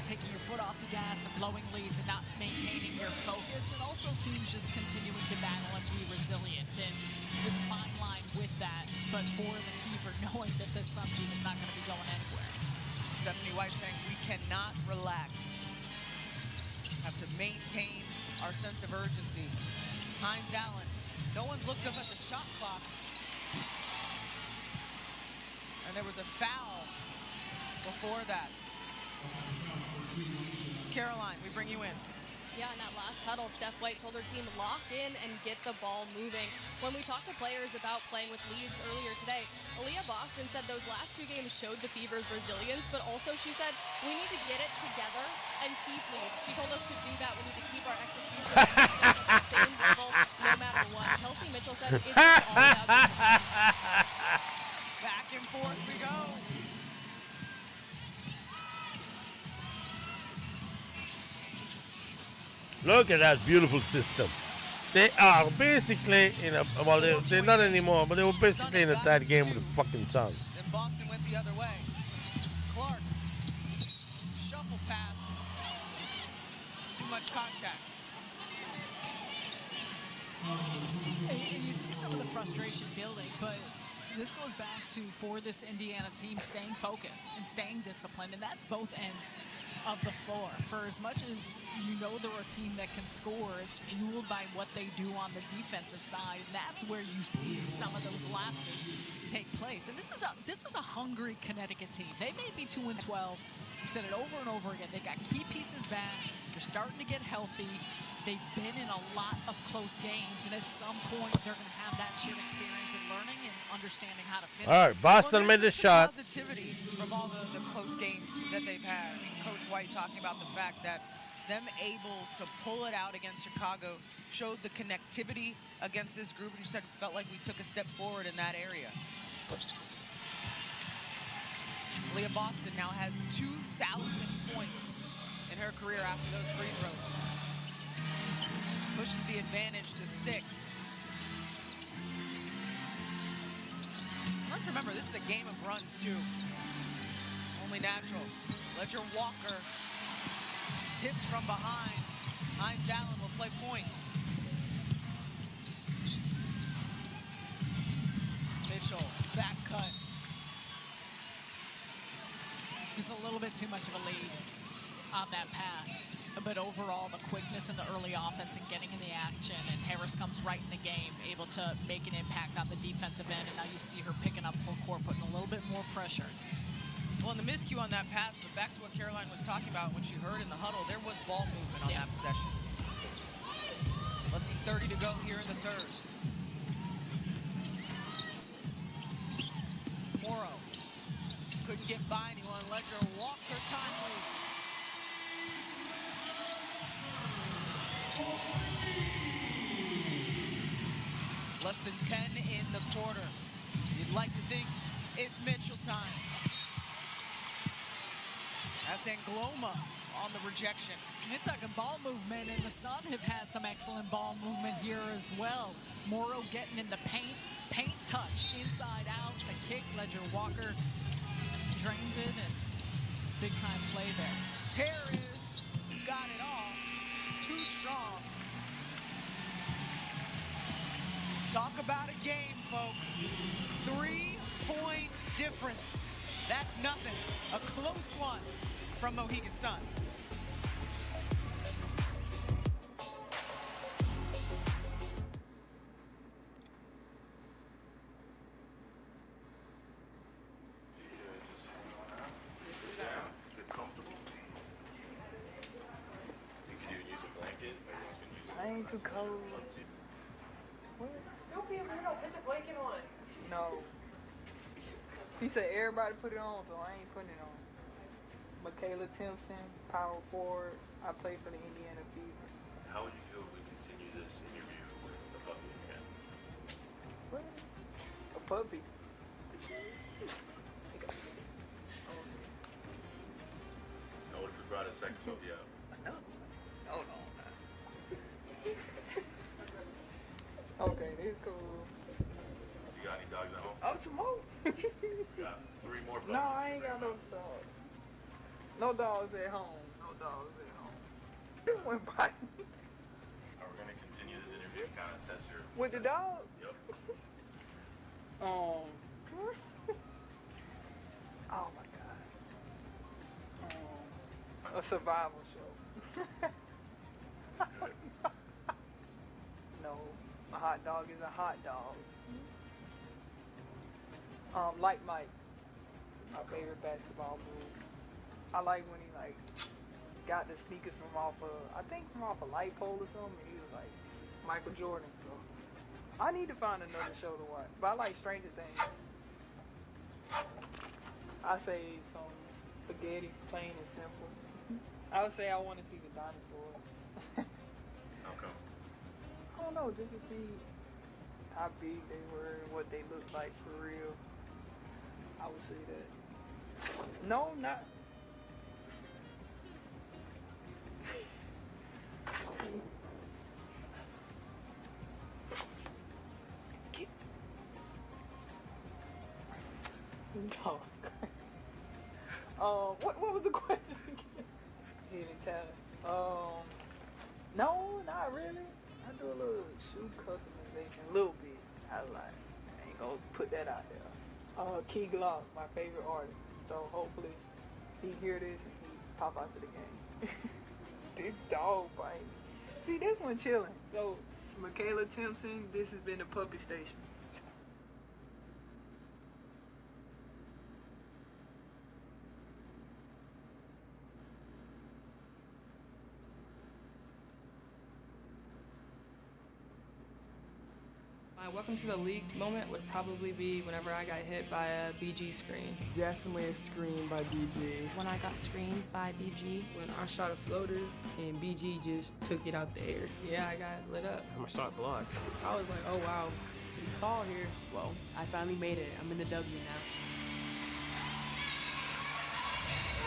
taking your foot off the gas and blowing leads and not maintaining your focus, and also teams just continuing to battle and be resilient. And there's a fine line with that. But for the Fever, knowing that this Sun team is not going to be going anywhere. Stephanie White saying we cannot relax. Have to maintain our sense of urgency. Hines Allen. No one's looked up at the shot clock. And there was a foul before that. Caroline, we bring you in. Yeah, in that last huddle, Steph White told her team lock in and get the ball moving. When we talked to players about playing with leads earlier today, Aaliyah Boston said those last 2 games showed the Fever's resilience, but also she said we need to get it together and keep leads. She told us to do that. We need to keep our execution at the same level no matter what. Kelsey Mitchell said it's all about discipline. Back and forth we go. Look at that beautiful system. They are basically in a, well, they're not anymore, but they were basically in a tight game with the fucking Sun. Then Boston went the other way. Clark, shuffle pass. Too much contact. And you see some of the frustration building, but this goes back to, for this Indiana team, staying focused and staying disciplined, and that's both ends of the floor. For as much as you know they're a team that can score, it's fueled by what they do on the defensive side, and that's where you see some of those lapses take place. And this is a hungry Connecticut team. They may be 2-12. We've said it over and over again. They got key pieces back. They're starting to get healthy. They've been in a lot of close games, and at some point they're going to have that shared experience in learning and understanding how to finish. All right, Boston made the shot. Positivity from all the close games that they've had. Coach White talking about the fact that them able to pull it out against Chicago showed the connectivity against this group, and you said it felt like we took a step forward in that area. Leah Boston now has 2,000 points in her career after those free throws. Pushes the advantage to 6. Let's remember, this is a game of runs, too. Only natural. Ledger Walker tips from behind. Hines Allen will play point. Mitchell, back cut. Just a little bit too much of a lead on that pass. But overall, the quickness in the early offense and getting in the action, and Harris comes right in the game, able to make an impact on the defensive end, and now you see her picking up full court, putting a little bit more pressure. Well, and the miscue on that pass, but back to what Caroline was talking about when she heard in the huddle, there was ball movement on that possession. Less than 30 to go here in the third. Morrow couldn't get by anyone. Ledger walked her timely. Less than 10 in the quarter. You'd like to think it's Mitchell time. That's Angloma on the rejection. You're talking ball movement, and the Sun have had some excellent ball movement here as well. Morrow getting in the paint touch, inside out, the kick. Ledger Walker drains it, and big time play there. Harris got it off. Too strong. about a game, folks. 3-point difference. That's nothing. A close one from Mohegan Sun. I ain't too cold. What? Don't be a weirdo. Put the blanket on. No. He said everybody put it on, so I ain't putting it on. Michaela Timpson, power forward. I play for the Indiana Fever. How would you feel if we continue this interview with the puppy again? What? A puppy? Now what if we brought a second puppy out? No. No. Okay, this is cool. You got any dogs at home? Oh, some more. You got 3 more puppies. No, I ain't got no dogs. No dogs at home. No dogs at home. This went by. Are we going to continue this interview and kind of test your... With the dog? Yep. Oh my God. A survival show. No, a hot dog is a hot dog. Like Mike, my favorite basketball move. I like when he like got the sneakers from off a light pole or something. And he was like Michael Jordan. So I need to find another show to watch. But I like Stranger Things. I say some spaghetti, plain and simple. I would say I want to see the dinosaurs. How come? I don't know, just to see how big they were and what they looked like for real. I would say that. No, not. No. What was the question again? Hidden talent. No, not really. I do a little shoe customization, a little bit. I ain't gonna put that out there. Key Glock, my favorite artist. So hopefully he hear this and he pop out to the game. This dog bite. See, this one chilling. So Michaela Timpson, this has been the Puppy Station. My welcome to the league moment would probably be whenever I got hit by a BG screen. Definitely a screen by BG. When I got screened by BG. When I shot a floater and BG just took it out the air. Yeah, I got lit up. I shot blocks. I was like, oh wow, pretty tall here. Well, I finally made it. I'm in the W now.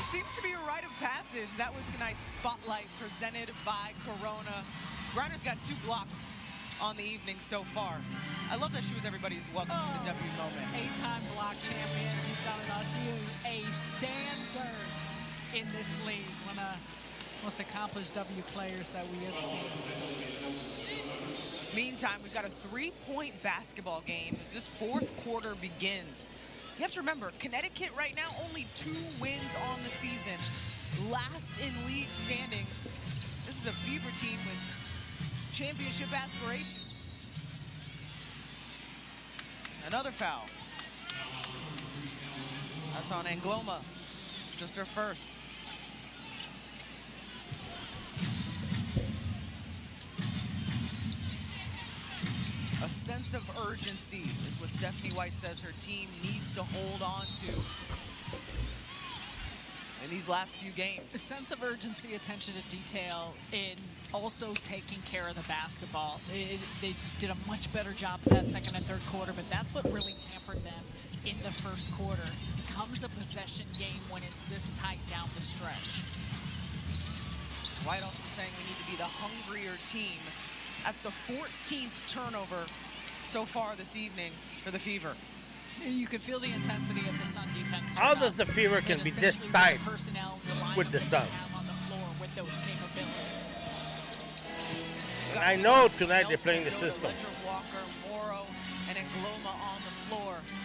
It seems to be a rite of passage. That was tonight's Spotlight presented by Corona. Griner's got 2 blocks on the evening so far. I love that she was everybody's welcome to the W moment. 8-time block champion. She's done it all. She is a standard in this league. One of the most accomplished W players that we have seen. Meantime, we've got a 3-point basketball game as this 4th quarter begins. You have to remember, Connecticut right now only 2 wins on the season. Last in league standings. This is a Fever team with championship aspirations. Another foul. That's on Angloma. Just her first. A sense of urgency is what Stephanie White says her team needs to hold on to in these last few games. A sense of urgency, attention to detail, and also taking care of the basketball. They did a much better job of that second and third quarter, but that's what really hampered them in the first quarter. It becomes a possession game when it's this tight down the stretch. White also saying we need to be the hungrier team. That's the 14th turnover so far this evening for the Fever. You could feel the intensity of the Sun defense. How does the Fever can be this tight with the Sun? On the floor with those capabilities. And I know tonight they're playing the system. Walker, Morrow,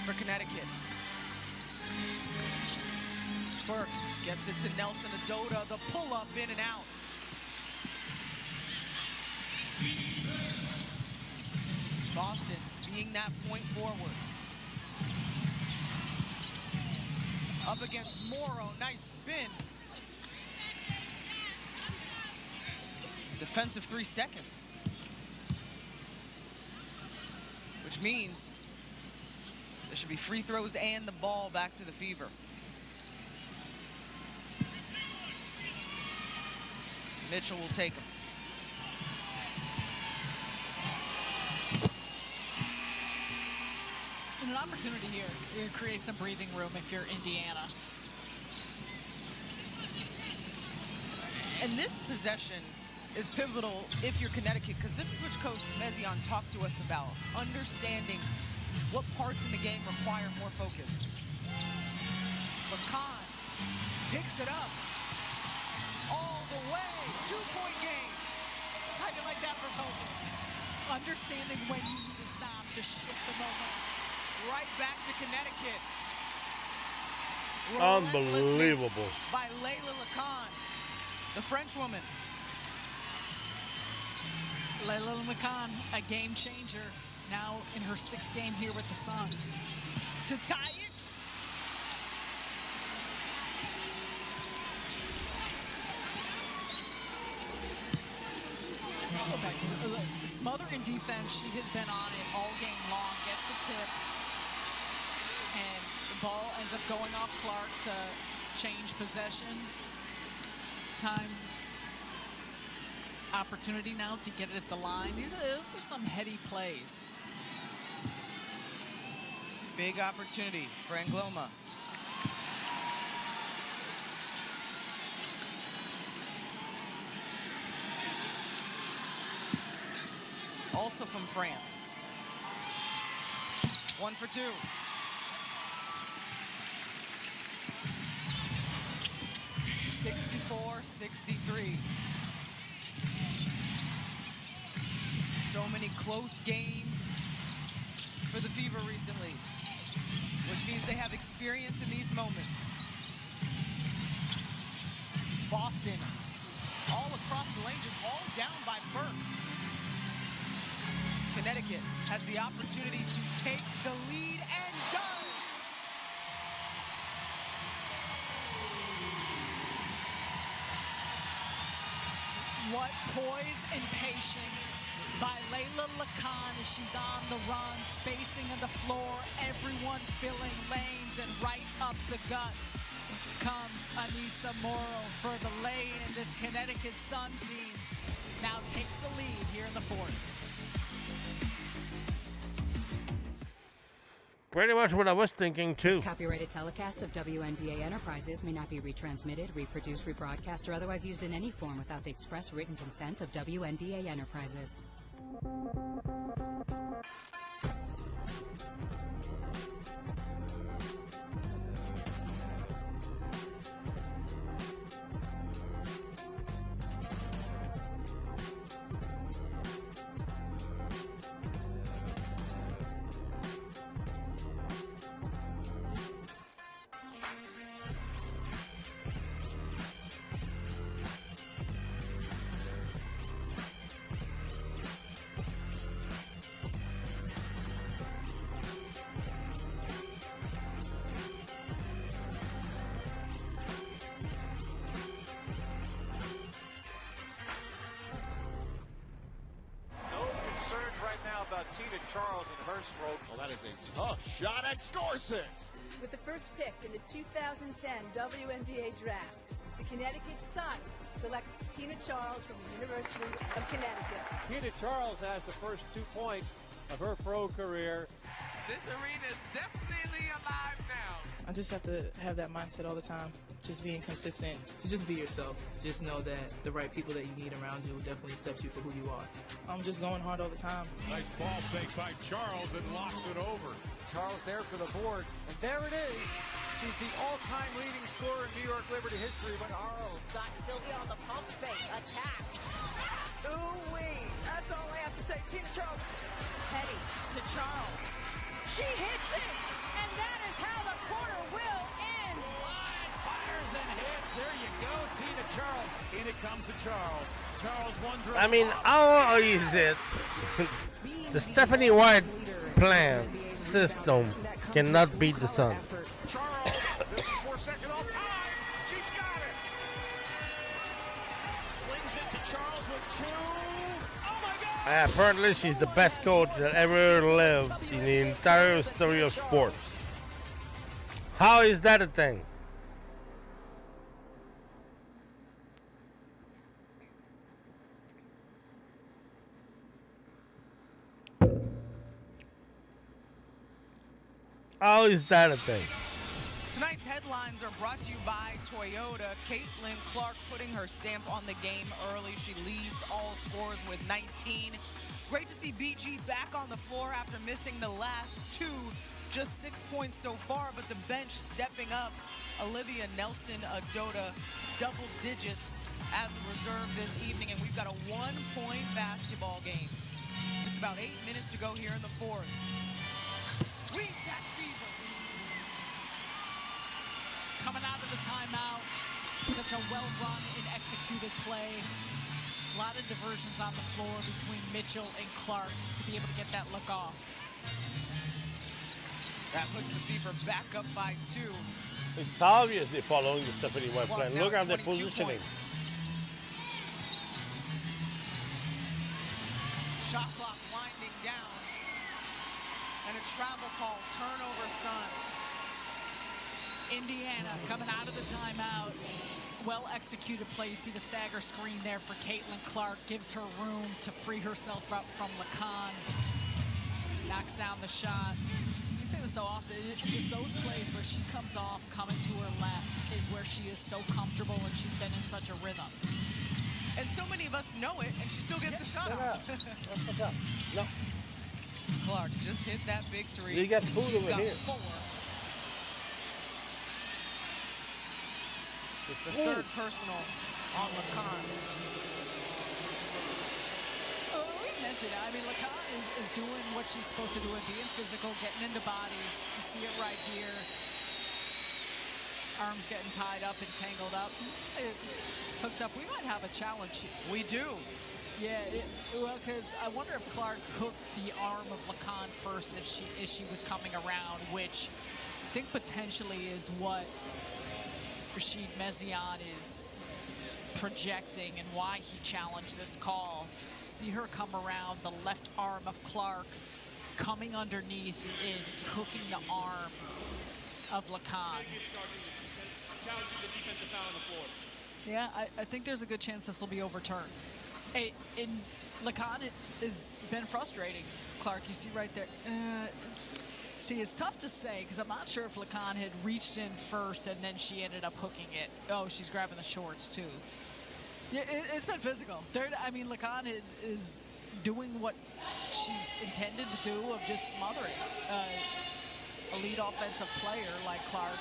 for Connecticut. Burke gets it to Nelson Adota, the pull-up in and out. Boston being that point forward. Up against Morrow, nice spin. Defensive 3 seconds. Which means there should be free throws and the ball back to the Fever. Mitchell will take them. And an opportunity here to create some breathing room if you're Indiana. And this possession is pivotal if you're Connecticut, because this is what Coach Mezion talked to us about, understanding what parts in the game require more focus. McCann picks it up all the way. 2-point game. How do you like that for focus? Understanding when you need to stop to shift the moment. Right back to Connecticut. Unbelievable. By Layla Lacan, the French woman. Layla McCann, a game changer, now in her 6th game here with the Sun. To tie it. Let's go back to smother in defense. She has been on it all game long. Gets the tip. And the ball ends up going off Clark to change possession. Time. Opportunity now to get it at the line. Those are some heady plays. Big opportunity for Angloma. Also from France. 1 for 2. (64-63). So many close games for the Fever recently, which means they have experience in these moments. Boston all across the lane, just hauled down by Burke. Connecticut has the opportunity to take the lead and does. What poise and patience by Layla Lacan as she's on the run, spacing on the floor, everyone filling lanes, and right up the gut comes Anissa Morrow for the lay-in. This Connecticut Sun team now takes the lead here in the 4th. Pretty much what I was thinking, too. This copyrighted telecast of WNBA Enterprises may not be retransmitted, reproduced, rebroadcast, or otherwise used in any form without the express written consent of WNBA Enterprises. Tina Charles and her stroke. Well, that is a tough shot and scores it. With the first pick in the 2010 WNBA draft, the Connecticut Sun select Tina Charles from the University of Connecticut. Tina Charles has the first 2 points of her pro career. This arena is definitely alive now. I just have to have that mindset all the time, just being consistent. To just be yourself. Just know that the right people that you need around you will definitely accept you for who you are. I'm just going hard all the time. Nice ball fake by Charles and locked it over. Charles there for the board, and there it is. She's the all-time leading scorer in New York Liberty history. But Charles got Sylvia on the pump fake, attacks. Ooh-wee, that's all I have to say. Tina Charles. Penny to Charles. She hits it, and how the quarter will end. Line fires and hits. There you go, Tina Charles. In it comes to Charles. Charles one dribble. I mean, how is it the Stephanie White plan system cannot beat the Sun? Charles, this is for second all time. She's got it. Slings it to Charles with two. Oh my God! Apparently, she's the best coach that ever lived in the entire story of sports. How is that a thing? How is that a thing? Tonight's headlines are brought to you by Toyota. Caitlin Clark putting her stamp on the game early. She leads all scorers with 19. Great to see BG back on the floor after missing the last two. Just 6 points so far, but the bench stepping up. Olivia Nelson-Adota, double digits as a reserve this evening, and we've got a 1-point basketball game. Just about 8 minutes to go here in the fourth. Sweet Pack Fever. Coming out of the timeout, such a well-run and executed play. A lot of diversions on the floor between Mitchell and Clark to be able to get that look off. That puts the Fever back up by 2. It's obvious they're following the Stephanie White plan. Look at the positioning. Shot clock winding down. And a travel call, turnover Sun. Indiana coming out of the timeout. Well-executed play. You see the stagger screen there for Caitlin Clark. Gives her room to free herself up from Lacan. Knocks down the shot. We say this so often. It's just those plays where she comes off, coming to her left, is where she is so comfortable and she's been in such a rhythm. And so many of us know it, and she still gets the shot off. No. Clark just hit that big three. You got food over here. 4. The third personal on Lacan. We mentioned, I mean, Lacan is doing what she's supposed to do and being physical, getting into bodies. You see it right here. Arms getting tied up and tangled up. Hooked up. We might have a challenge here. We do. Yeah, well, because I wonder if Clark hooked the arm of Lacan first if she was coming around, which I think potentially is what Rashid Mezian is projecting and why he challenged this call. See her come around, the left arm of Clark coming underneath is hooking the arm of Lacan. Yeah, I think there's a good chance this will be overturned. Lacan has been frustrating. Clark, you see right there. See, it's tough to say because I'm not sure if Lacan had reached in first and then she ended up hooking it. Oh, she's grabbing the shorts too. Yeah, it's been physical. I mean, Lacan is doing what she's intended to do of just smothering a lead offensive player like Clark.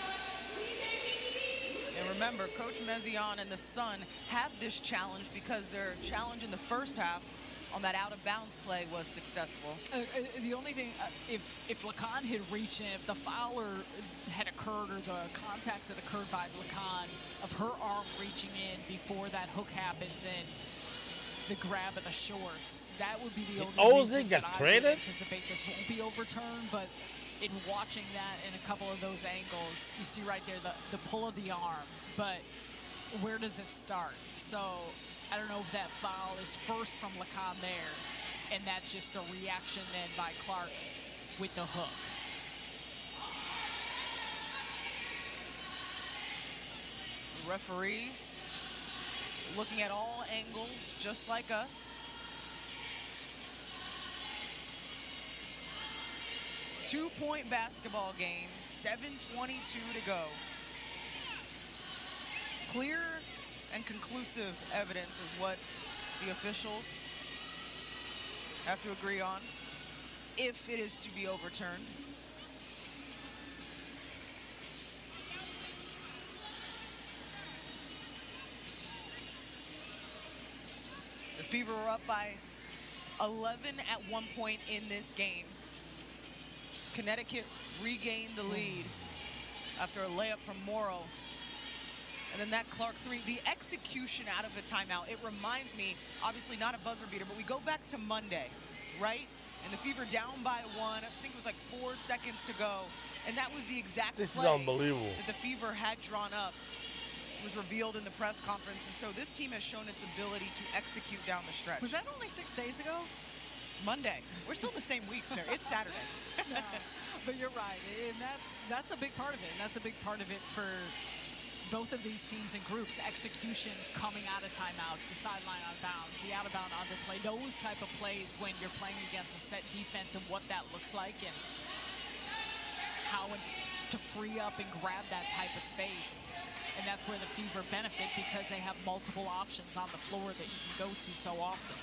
And remember, Coach Mezian and the Sun have this challenge because their challenge in the first half on that out-of-bounds play was successful. The only thing, if Lacan had reached in, if the foul had occurred or the contact had occurred by Lacan of her arm reaching in before that hook happens and the grab of the shorts, that would be the only reason that I would anticipate this won't be overturned. But in watching that in a couple of those angles, you see right there the pull of the arm, but where does it start? So I don't know if that foul is first from Lacan there, and that's just a reaction then by Clark with the hook. Referees looking at all angles just like us. Two-point basketball game, 7:22 to go. Clear and conclusive evidence is what the officials have to agree on if it is to be overturned. The Fever are up by 11 at one point in this game. Connecticut regained the lead. after a layup from Morrow. And then that Clark three, the execution out of a timeout, it reminds me, obviously not a buzzer beater, but we go back to Monday, right? And the Fever down by 1, I think it was like 4 seconds to go. And that was the exact This is play unbelievable. that the Fever had drawn up. It was revealed in the press conference. And so this team has shown its ability to execute down the stretch. Was that only 6 days ago? Monday. We're still in the same week, sir. It's Saturday. No, but you're right. And that's a big part of it. And that's a big part of it for both of these teams and groups. Execution coming out of timeouts, the sideline out of bounds, the out-of-bound underplay, those type of plays when you're playing against a set defense and what that looks like and how to free up and grab that type of space. And that's where the Fever benefit because they have multiple options on the floor that you can go to so often.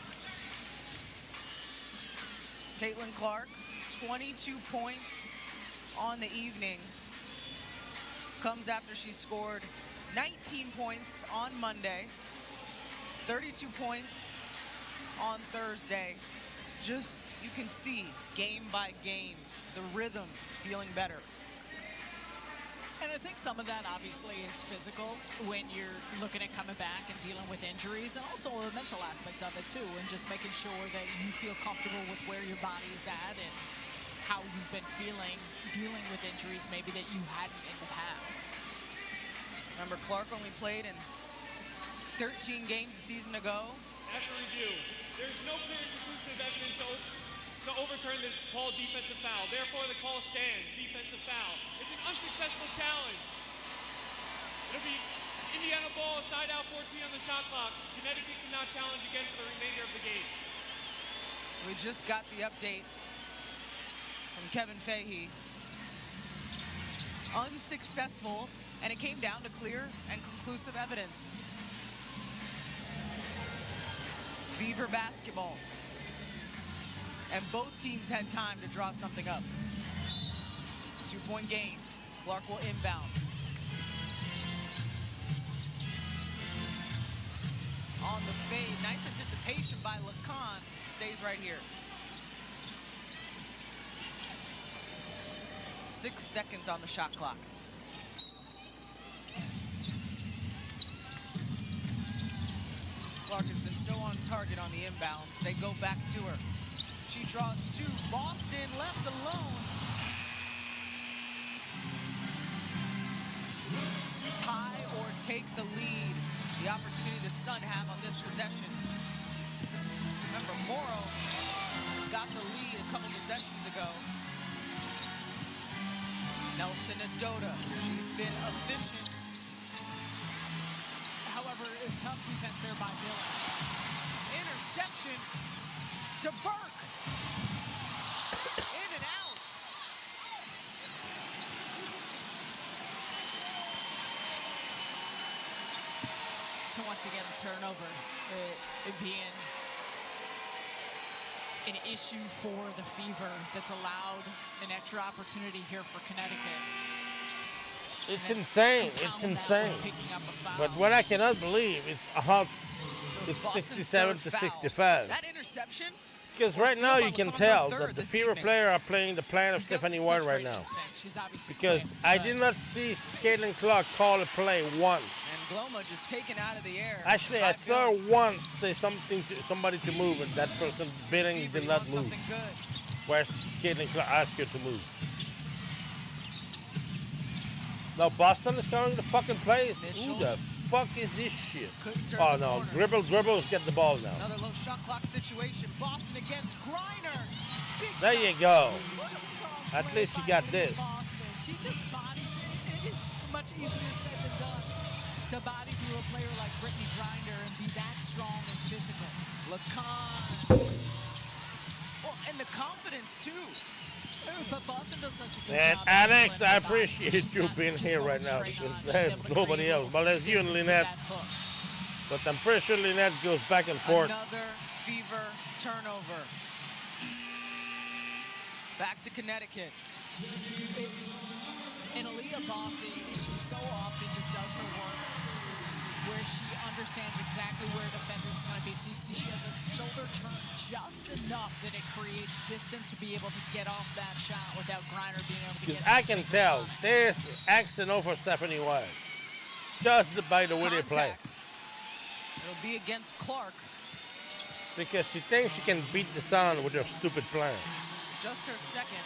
Caitlin Clark, 22 points on the evening. Comes after she scored 19 points on Monday, 32 points on Thursday. Just, you can see, game by game, the rhythm feeling better. And I think some of that obviously is physical when you're looking at coming back and dealing with injuries, and also a mental aspect of it too, and just making sure that you feel comfortable with where your body is at and how you've been feeling dealing with injuries maybe that you hadn't in the past. Remember, Clark only played in 13 games a season ago. After review, there's no clear and conclusive evidence to overturn the called defensive foul. Therefore, the call stands. Defensive foul. It's an unsuccessful challenge. It'll be Indiana ball, side out 14 on the shot clock. Connecticut cannot challenge again for the remainder of the game. So we just got the update from Kevin Fahey. Unsuccessful, and it came down to clear and conclusive evidence. Fever basketball. And both teams had time to draw something up. 2-point game. Clark will inbound. On the fade, nice anticipation by Lacan. Stays right here. 6 seconds on the shot clock. Clark has been so on target on the inbounds. They go back to her. She draws 2. Boston left alone. Tie or take the lead. The opportunity the Sun have on this possession. Remember, Morrow got the lead a couple possessions ago. Nelson Adota, she's been efficient. However, it's tough defense there by Billings. Interception to Burke. In and out. So once again, the turnover, it being an issue for the Fever that's allowed an extra opportunity here for Connecticut. It's insane. It's insane. But what I cannot believe, it's 67 to 65. That interception. Because right now you can tell that the Fever player are playing the plan of Stephanie White right now. Because I did not see Caitlin Clark call a play once. And Gloma just taken out of the air. Actually, I saw her once say something to somebody to move, and that person Billings did not move. Whereas Caitlin Clark asked her to move. Now Boston is coming to fucking place. Who the fuck is this shit? Oh no, dribble, get the ball now. Another low shot clock situation. Boston against Griner. There you go. At least you got this. She just bodies. It is much easier said than done to body through a player like Brittany Griner and be that strong and physical. Lacan. Well, and the confidence too. But Boston does such a good And job. Alex, I appreciate you being here right now because there's nobody else. But there's you and Lynette. But I'm pretty sure Lynette goes back and forth. Another Fever turnover. Back to Connecticut. And Aaliyah Boston, she so often just does her work where she understands exactly where defenders is going to be. So you see she has a shoulder turn just enough that it creates distance to be able to get off that shot without Griner being able to get I can tell this accident over Stephanie White. Just by the way they play. It'll be against Clark. Because she thinks she can beat the Sun with her stupid plan. Just her second.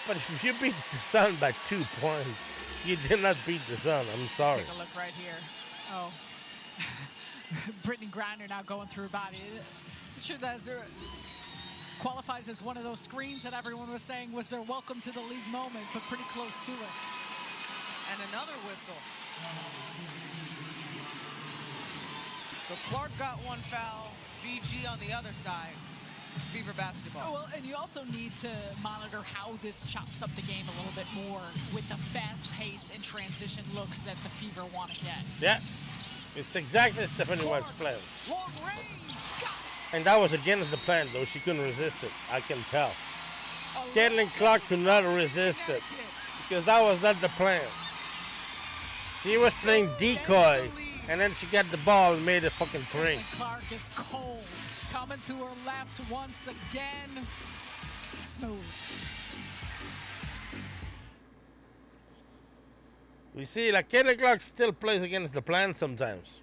But if you beat the Sun by 2 points, you did not beat the Sun. I'm sorry. Take a look right here. Oh. Brittany Griner now going through her body. Sure, that qualifies as one of those screens that everyone was saying was their welcome to the league moment, but pretty close to it. And another whistle. So Clark got one foul, BG on the other side. Fever basketball. Oh, well, and you also need to monitor how this chops up the game a little bit more with the fast pace and transition looks that the Fever want to get. Yeah, it's exactly Stephanie White's plan. Long range. And that was against the plan, though. She couldn't resist it. I can tell. Caitlin Clark could not resist it because that was not the plan. She was playing decoy, and then she got the ball and made a fucking three. Clark is cold. Coming to her left once again. Smooth. We see, like, Caitlin Clark still plays against the plan sometimes.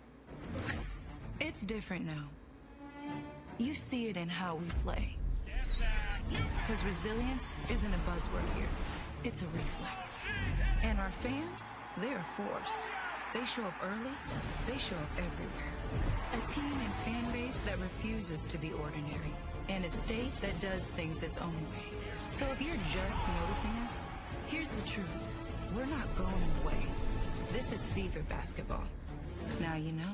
It's different now. You see it in how we play. Because resilience isn't a buzzword here. It's a reflex. And our fans, they're a force. They show up early, they show up everywhere. A team and fan base that refuses to be ordinary. And a state that does things its own way. So if you're just noticing us, here's the truth. We're not going away. This is Fever basketball. Now you know.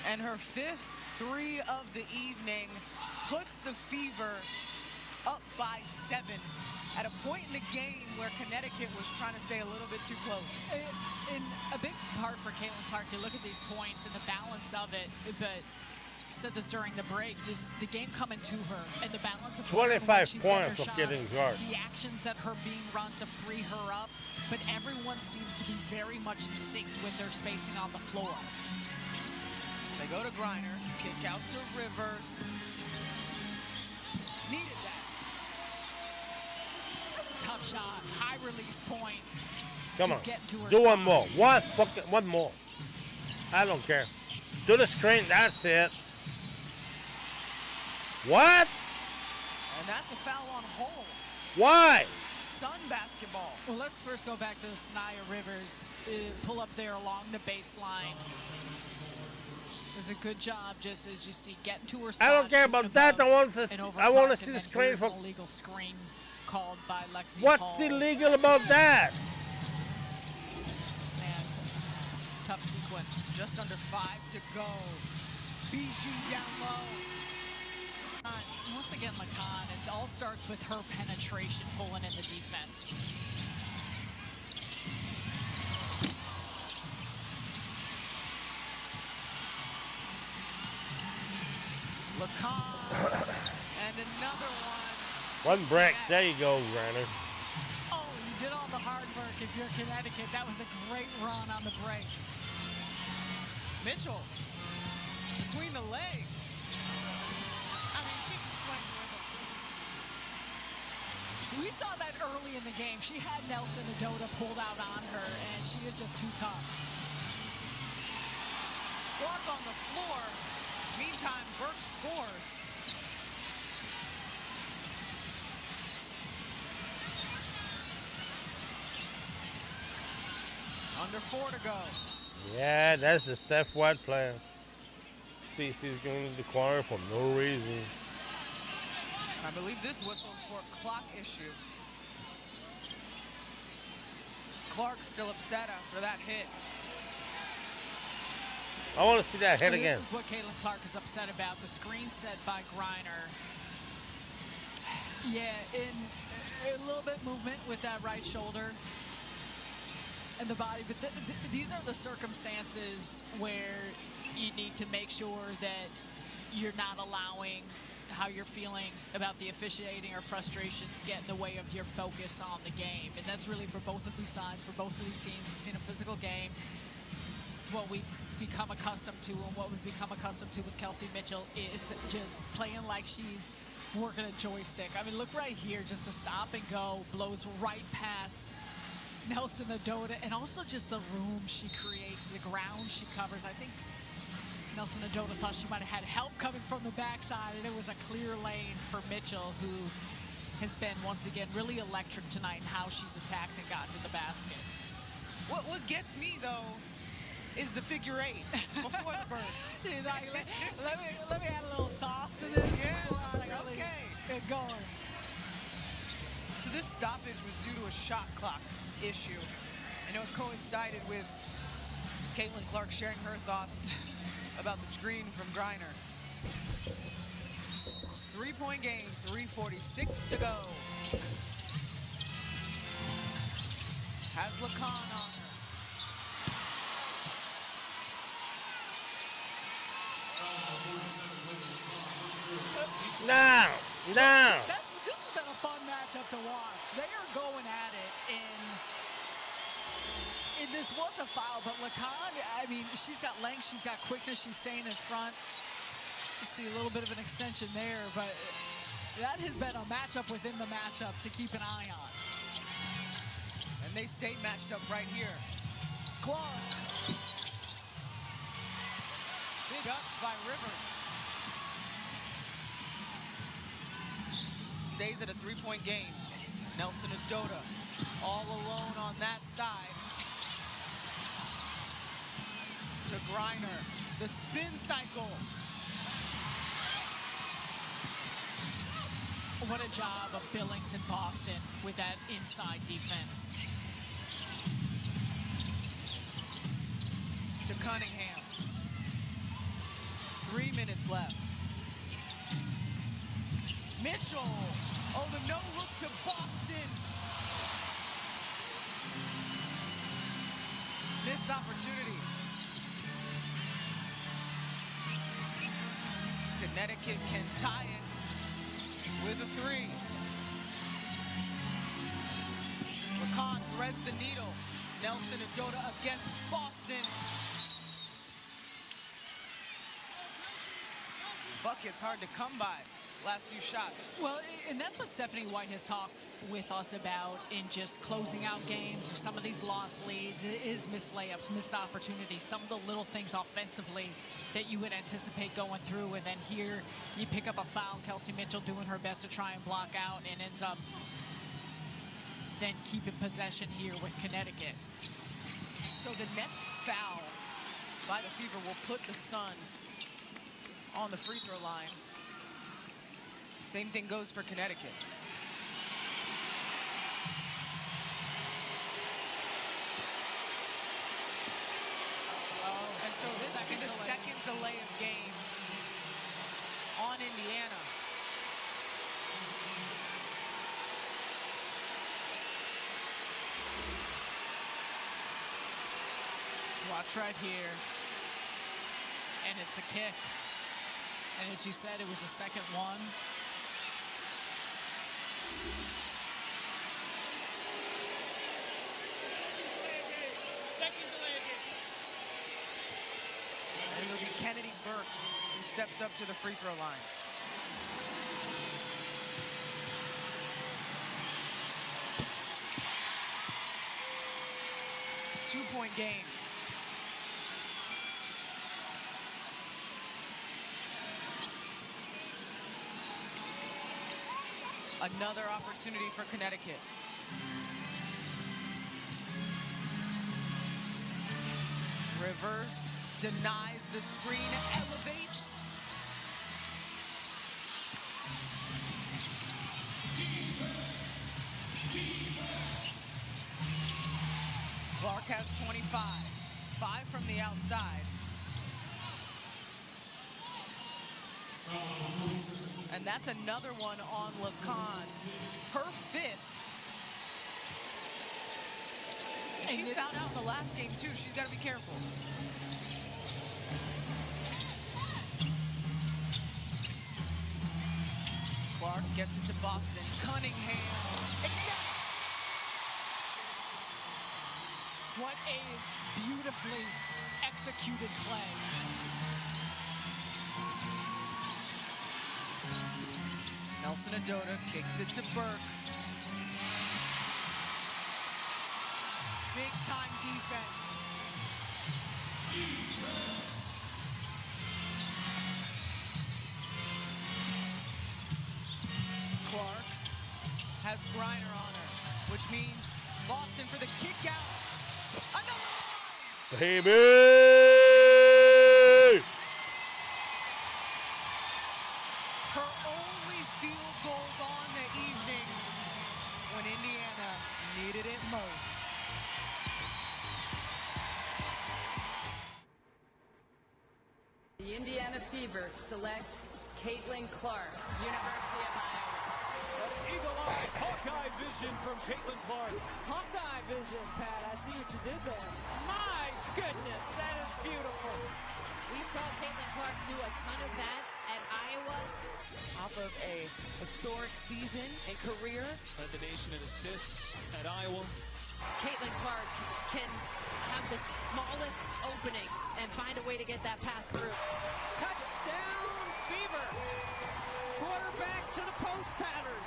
And her fifth three of the evening puts the Fever up by 7 at a point in the game where Connecticut was trying to stay a little bit too close. And a big part for Caitlin Clark, you look at these points and the balance of it, but you said this during the break, just the game coming to her and the balance of 25 points of getting guard. The actions that her being run to free her up, but everyone seems to be very much in sync with their spacing on the floor. They go to Griner, kick out to Rivers. Needed that. That's a tough shot. High release point. Come Just on. Do one more. One more. I don't care. Do the screen. That's it. What? And that's a foul on Hull. Why? Sun basketball. Well, let's first go back to the Sanaya Rivers. Pull up there along the baseline. Does a good job, just as you see, getting to her spot. I don't care about that. I want to see the screen from. Illegal screen called by Lexi. What's Hall. illegal about that? And tough sequence. Just under 5 to go. BG down low. Once again, Lacan, it all starts with her penetration, pulling in the defense. Lacan, and another one. One break. There you go, Griner. Oh, you did all the hard work. If you're Connecticut, that was a great run on the break. Mitchell, between the legs. We saw that early in the game. She had Nelson Adota pulled out on her, and she is just too tough. Clark on the floor. Meantime, Burke scores. Under 4 to go. Yeah, that's the Steph White plan. CC's going to the corner for no reason. I believe this whistle is for a clock issue. Clark still upset after that hit. I want to see that hit and again. This is what Caitlin Clark is upset about. The screen set by Griner. Yeah, in a little bit movement with that right shoulder and the body. But these are the circumstances where you need to make sure that you're not allowing how you're feeling about the officiating or frustrations get in the way of your focus on the game. And that's really for both of these sides, for both of these teams. We've seen a physical game. It's what we've become accustomed to, and what we've become accustomed to with Kelsey Mitchell is just playing like she's working a joystick. I mean, look right here, just a stop and go, blows right past Nelson Adota, and also just the room she creates, the ground she covers. I think Nelson Adota thought she might have had help coming from the backside, and it was a clear lane for Mitchell, who has been, once again, really electric tonight in how she's attacked and gotten to the basket. What gets me, though, is the figure eight before the burst. She's like, let me add a little sauce to this. Yeah, like, okay. Get going. So this stoppage was due to a shot clock issue. I know it coincided with Caitlin Clark sharing her thoughts about the screen from Griner. 3-point game, 3:46 to go. Has Lacan on her. No. This has been a fun matchup to watch. They are going at it, and this was a foul, but Lacan, I mean, she's got length, she's got quickness, she's staying in front. You see a little bit of an extension there, but that has been a matchup within the matchup to keep an eye on. And they stay matched up right here. Clark. Big ups by Rivers. Stays at a 3-point game. Nelson Adota all alone on that side. To Griner. The spin cycle. What a job of Billings and Boston with that inside defense. To Cunningham. 3 minutes left. Mitchell. Oh, the no look to Boston. Missed opportunity. Connecticut can tie it with a 3. Lacan threads the needle. Nelson Adota against Boston. Buckets hard to come by. Last few shots. Well, and that's what Stephanie White has talked with us about in just closing out games or some of these lost leads. It is missed layups, missed opportunities, some of the little things offensively that you would anticipate going through. And then here you pick up a foul, Kelsey Mitchell doing her best to try and block out, and ends up then keeping possession here with Connecticut. So the next foul by the Fever will put the Sun on the free throw line. Same thing goes for Connecticut. And so this will be the second delay of game on Indiana. Watch right here. And it's a kick. And as you said, it was the second one. And it'll be Kennedy Burke who steps up to the free throw line. Two-point game. Another opportunity for Connecticut. Rivers denies the screen, elevates. Clark has 25. 5 from the outside. And that's another one on Lacan. Her 5th. And she found out in the last game, too. She's got to be careful. Clark gets it to Boston. Cunningham. What a beautifully executed play. Nelson Adota kicks it to Burke. Big time defense. Clark has Griner on her, which means Boston for the kick out. Baby! Her only field goals on the evening when Indiana needed it most. The Indiana Fever select Caitlin Clark, University of Iowa. Eagle-eye, Hawkeye vision from Caitlin Clark. Hawkeye vision, Pat. I see what you did there. My goodness, that is beautiful. We saw Caitlin Clark do a ton of that at Iowa. Off of a historic season and career. Led the nation in assists at Iowa. Caitlin Clark can have the smallest opening and find a way to get that pass through. Touchdown, Fever. Quarterback to the post pattern.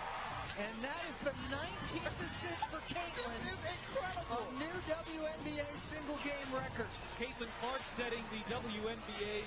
And that is the 19th assist for Caitlin. This is incredible. A new WNBA single game record. Caitlin Clark setting the WNBA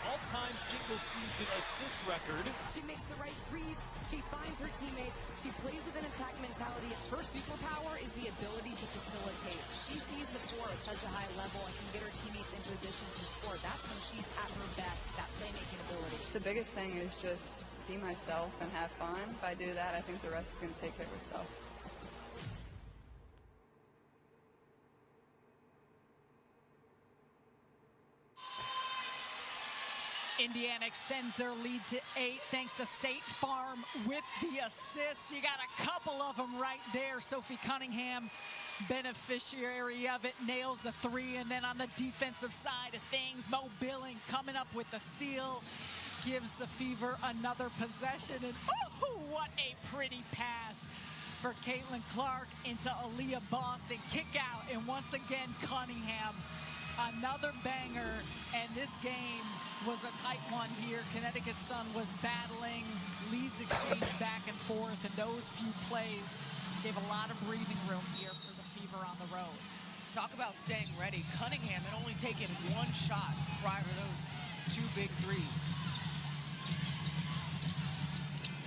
all-time single season assist record. She makes the right reads. She finds her teammates. She plays with an attack mentality. Her superpower is the ability to facilitate. She sees the floor at such a high level and can get her teammates in position to score. That's when she's at her best, that playmaking ability. The biggest thing is just be myself and have fun. If I do that, I think the rest is going to take care of itself. Indiana extends their lead to 8 thanks to State Farm with the assist. You got a couple of them right there. Sophie Cunningham, beneficiary of it, nails the 3. And then on the defensive side of things, Mo Billing coming up with the steal. Gives the Fever another possession, and what a pretty pass for Caitlin Clark into Aaliyah Boston. Kick out, and once again, Cunningham, another banger, and this game was a tight one here. Connecticut Sun was battling, leads exchanged back and forth, and those few plays gave a lot of breathing room here for the Fever on the road. Talk about staying ready. Cunningham had only taken 1 shot prior to those 2 big threes.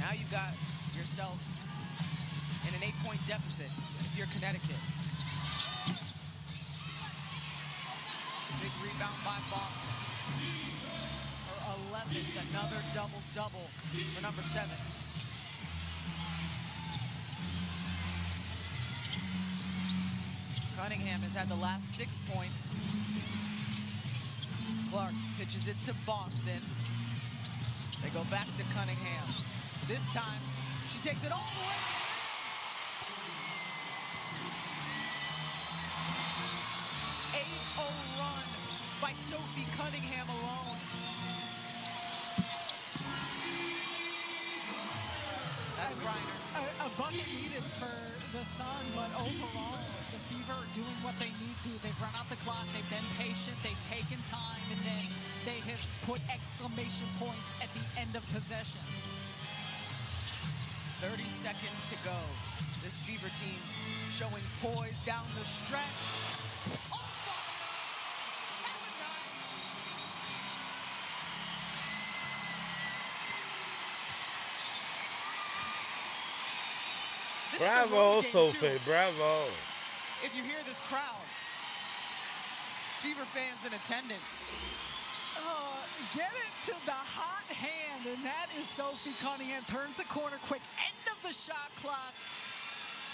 Now you've got yourself in an 8-point deficit if you're Connecticut. Big rebound by Boston. Her 11th, another double-double for number 7. Cunningham has had the last 6 points. Clark pitches it to Boston. They go back to Cunningham. This time, she takes it all the way. 8-0 run by Sophie Cunningham alone. That's Griner. A bucket needed for the Sun, but overall, the Fever are doing what they need to. They've run out the clock, they've been patient, they've taken time, and then they have put exclamation points at the end of possessions. 30 seconds to go. This Fever team showing poise down the stretch. Bravo, Sophie, bravo. If you hear this crowd, Fever fans in attendance. Get it to the hot hand, and that is Sophie Cunningham. Turns the corner quick, end of the shot clock.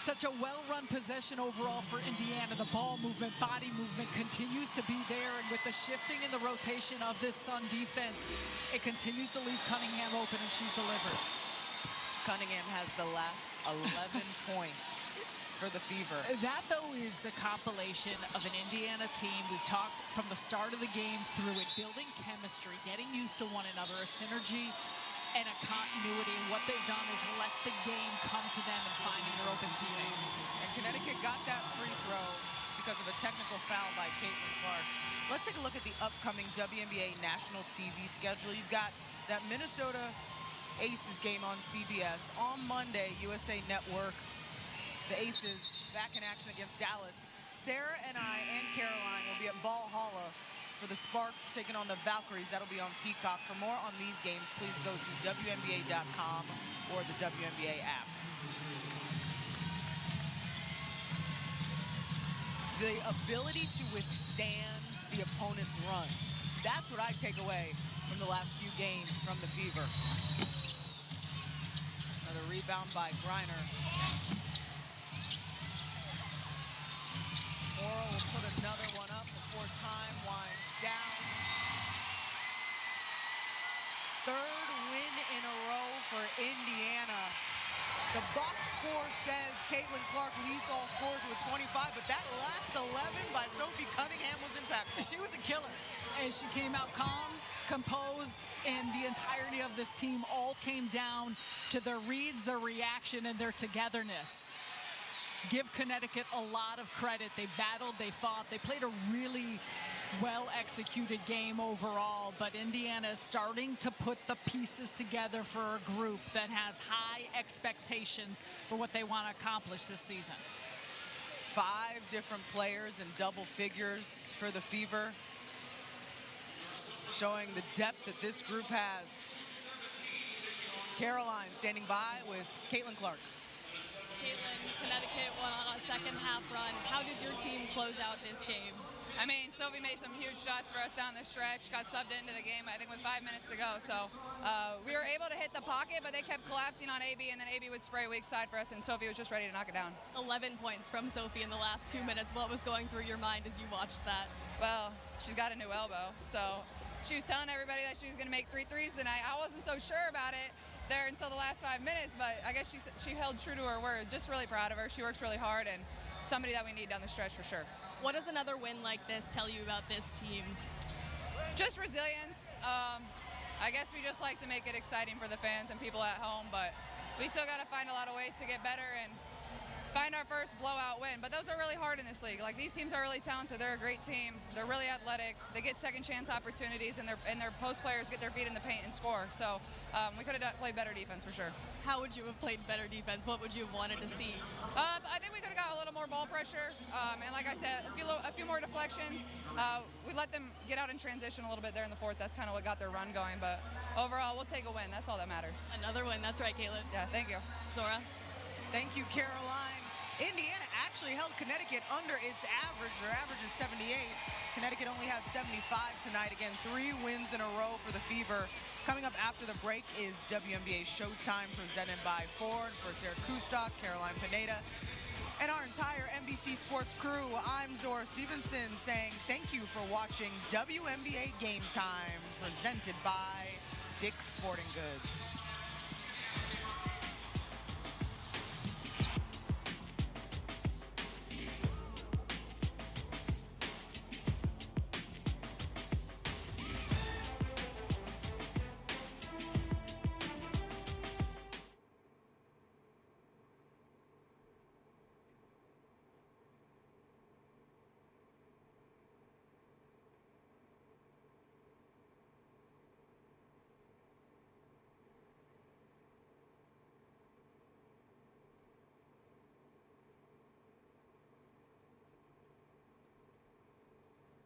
Such a well-run possession overall for Indiana. The ball movement, body movement continues to be there, and with the shifting and the rotation of this Sun defense, it continues to leave Cunningham open, and she's delivered. Cunningham has the last 11 points for the Fever. That, though, is the compilation of an Indiana team. We've talked from the start of the game through it, building chemistry, getting used to one another, a synergy and a continuity. And what they've done is let the game come to them and finding their open teammates. And Connecticut got that free throw because of a technical foul by Caitlin Clark. Let's take a look at the upcoming WNBA national TV schedule. You've got that Minnesota Aces game on CBS. On Monday, USA Network, the Aces back in action against Dallas. Sarah and I and Caroline will be at Valhalla for the Sparks taking on the Valkyries. That'll be on Peacock. For more on these games, please go to WNBA.com or the WNBA app. The ability to withstand the opponent's runs. That's what I take away from the last few games from the Fever. Another rebound by Griner. Morrow will put another one up before time winds down. Third win in a row for Indiana. The box score says Caitlin Clark leads all scorers with 25, but that last 11 by Sophie Cunningham was impactful. She was a killer, and she came out calm, composed, and the entirety of this team all came down to their reads, their reaction, and their togetherness. Give Connecticut a lot of credit. They battled, they fought, they played a really well-executed game overall, but Indiana is starting to put the pieces together for a group that has high expectations for what they want to accomplish this season. 5 different players in double figures for the Fever, showing the depth that this group has. Caroline standing by with Caitlin Clark. Caitlin, Connecticut went on a second half run. How did your team close out this game? I mean, Sophie made some huge shots for us down the stretch, got subbed into the game, I think, with 5 minutes to go. So we were able to hit the pocket, but they kept collapsing on AB, and then AB would spray weak side for us, and Sophie was just ready to knock it down. 11 points from Sophie in the last 2 minutes. What was going through your mind as you watched that? Well, she's got a new elbow, so she was telling everybody that she was going to make 3 threes tonight. I wasn't so sure about it there until the last 5 minutes, but I guess she held true to her word. Just really proud of her. She works really hard, and somebody that we need down the stretch for sure. What does another win like this tell you about this team? Just resilience. I guess we just like to make it exciting for the fans and people at home, but we still got to find a lot of ways to get better and find our first blowout win. But those are really hard in this league. Like, these teams are really talented. They're a great team. They're really athletic. They get second chance opportunities, and their post players get their feet in the paint and score. So we could have played better defense for sure. How would you have played better defense? What would you have wanted to see? I think we could have got a little more ball pressure. And like I said, a few more deflections. We let them get out in transition a little bit there in the fourth. That's kind of what got their run going. But overall, we'll take a win. That's all that matters. Another win. That's right, Caitlin. Yeah, thank you. Zora? Thank you, Caroline. Indiana actually held Connecticut under its average. Their average is 78. Connecticut only had 75 tonight. Again, 3 wins in a row for the Fever. Coming up after the break is WNBA Showtime presented by Ford. For Sarah Kustok, Caroline Pineda, and our entire NBC Sports crew, I'm Zora Stevenson saying thank you for watching WNBA Game Time presented by Dick's Sporting Goods.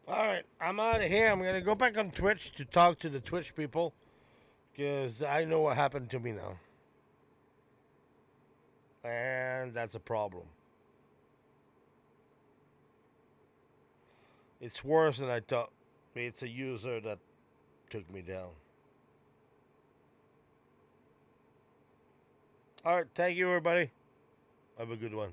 All right, I'm out of here. I'm going to go back on Twitch to talk to the Twitch people because I know what happened to me now. And that's a problem. It's worse than I thought. It's a user that took me down. All right, thank you, everybody. Have a good one.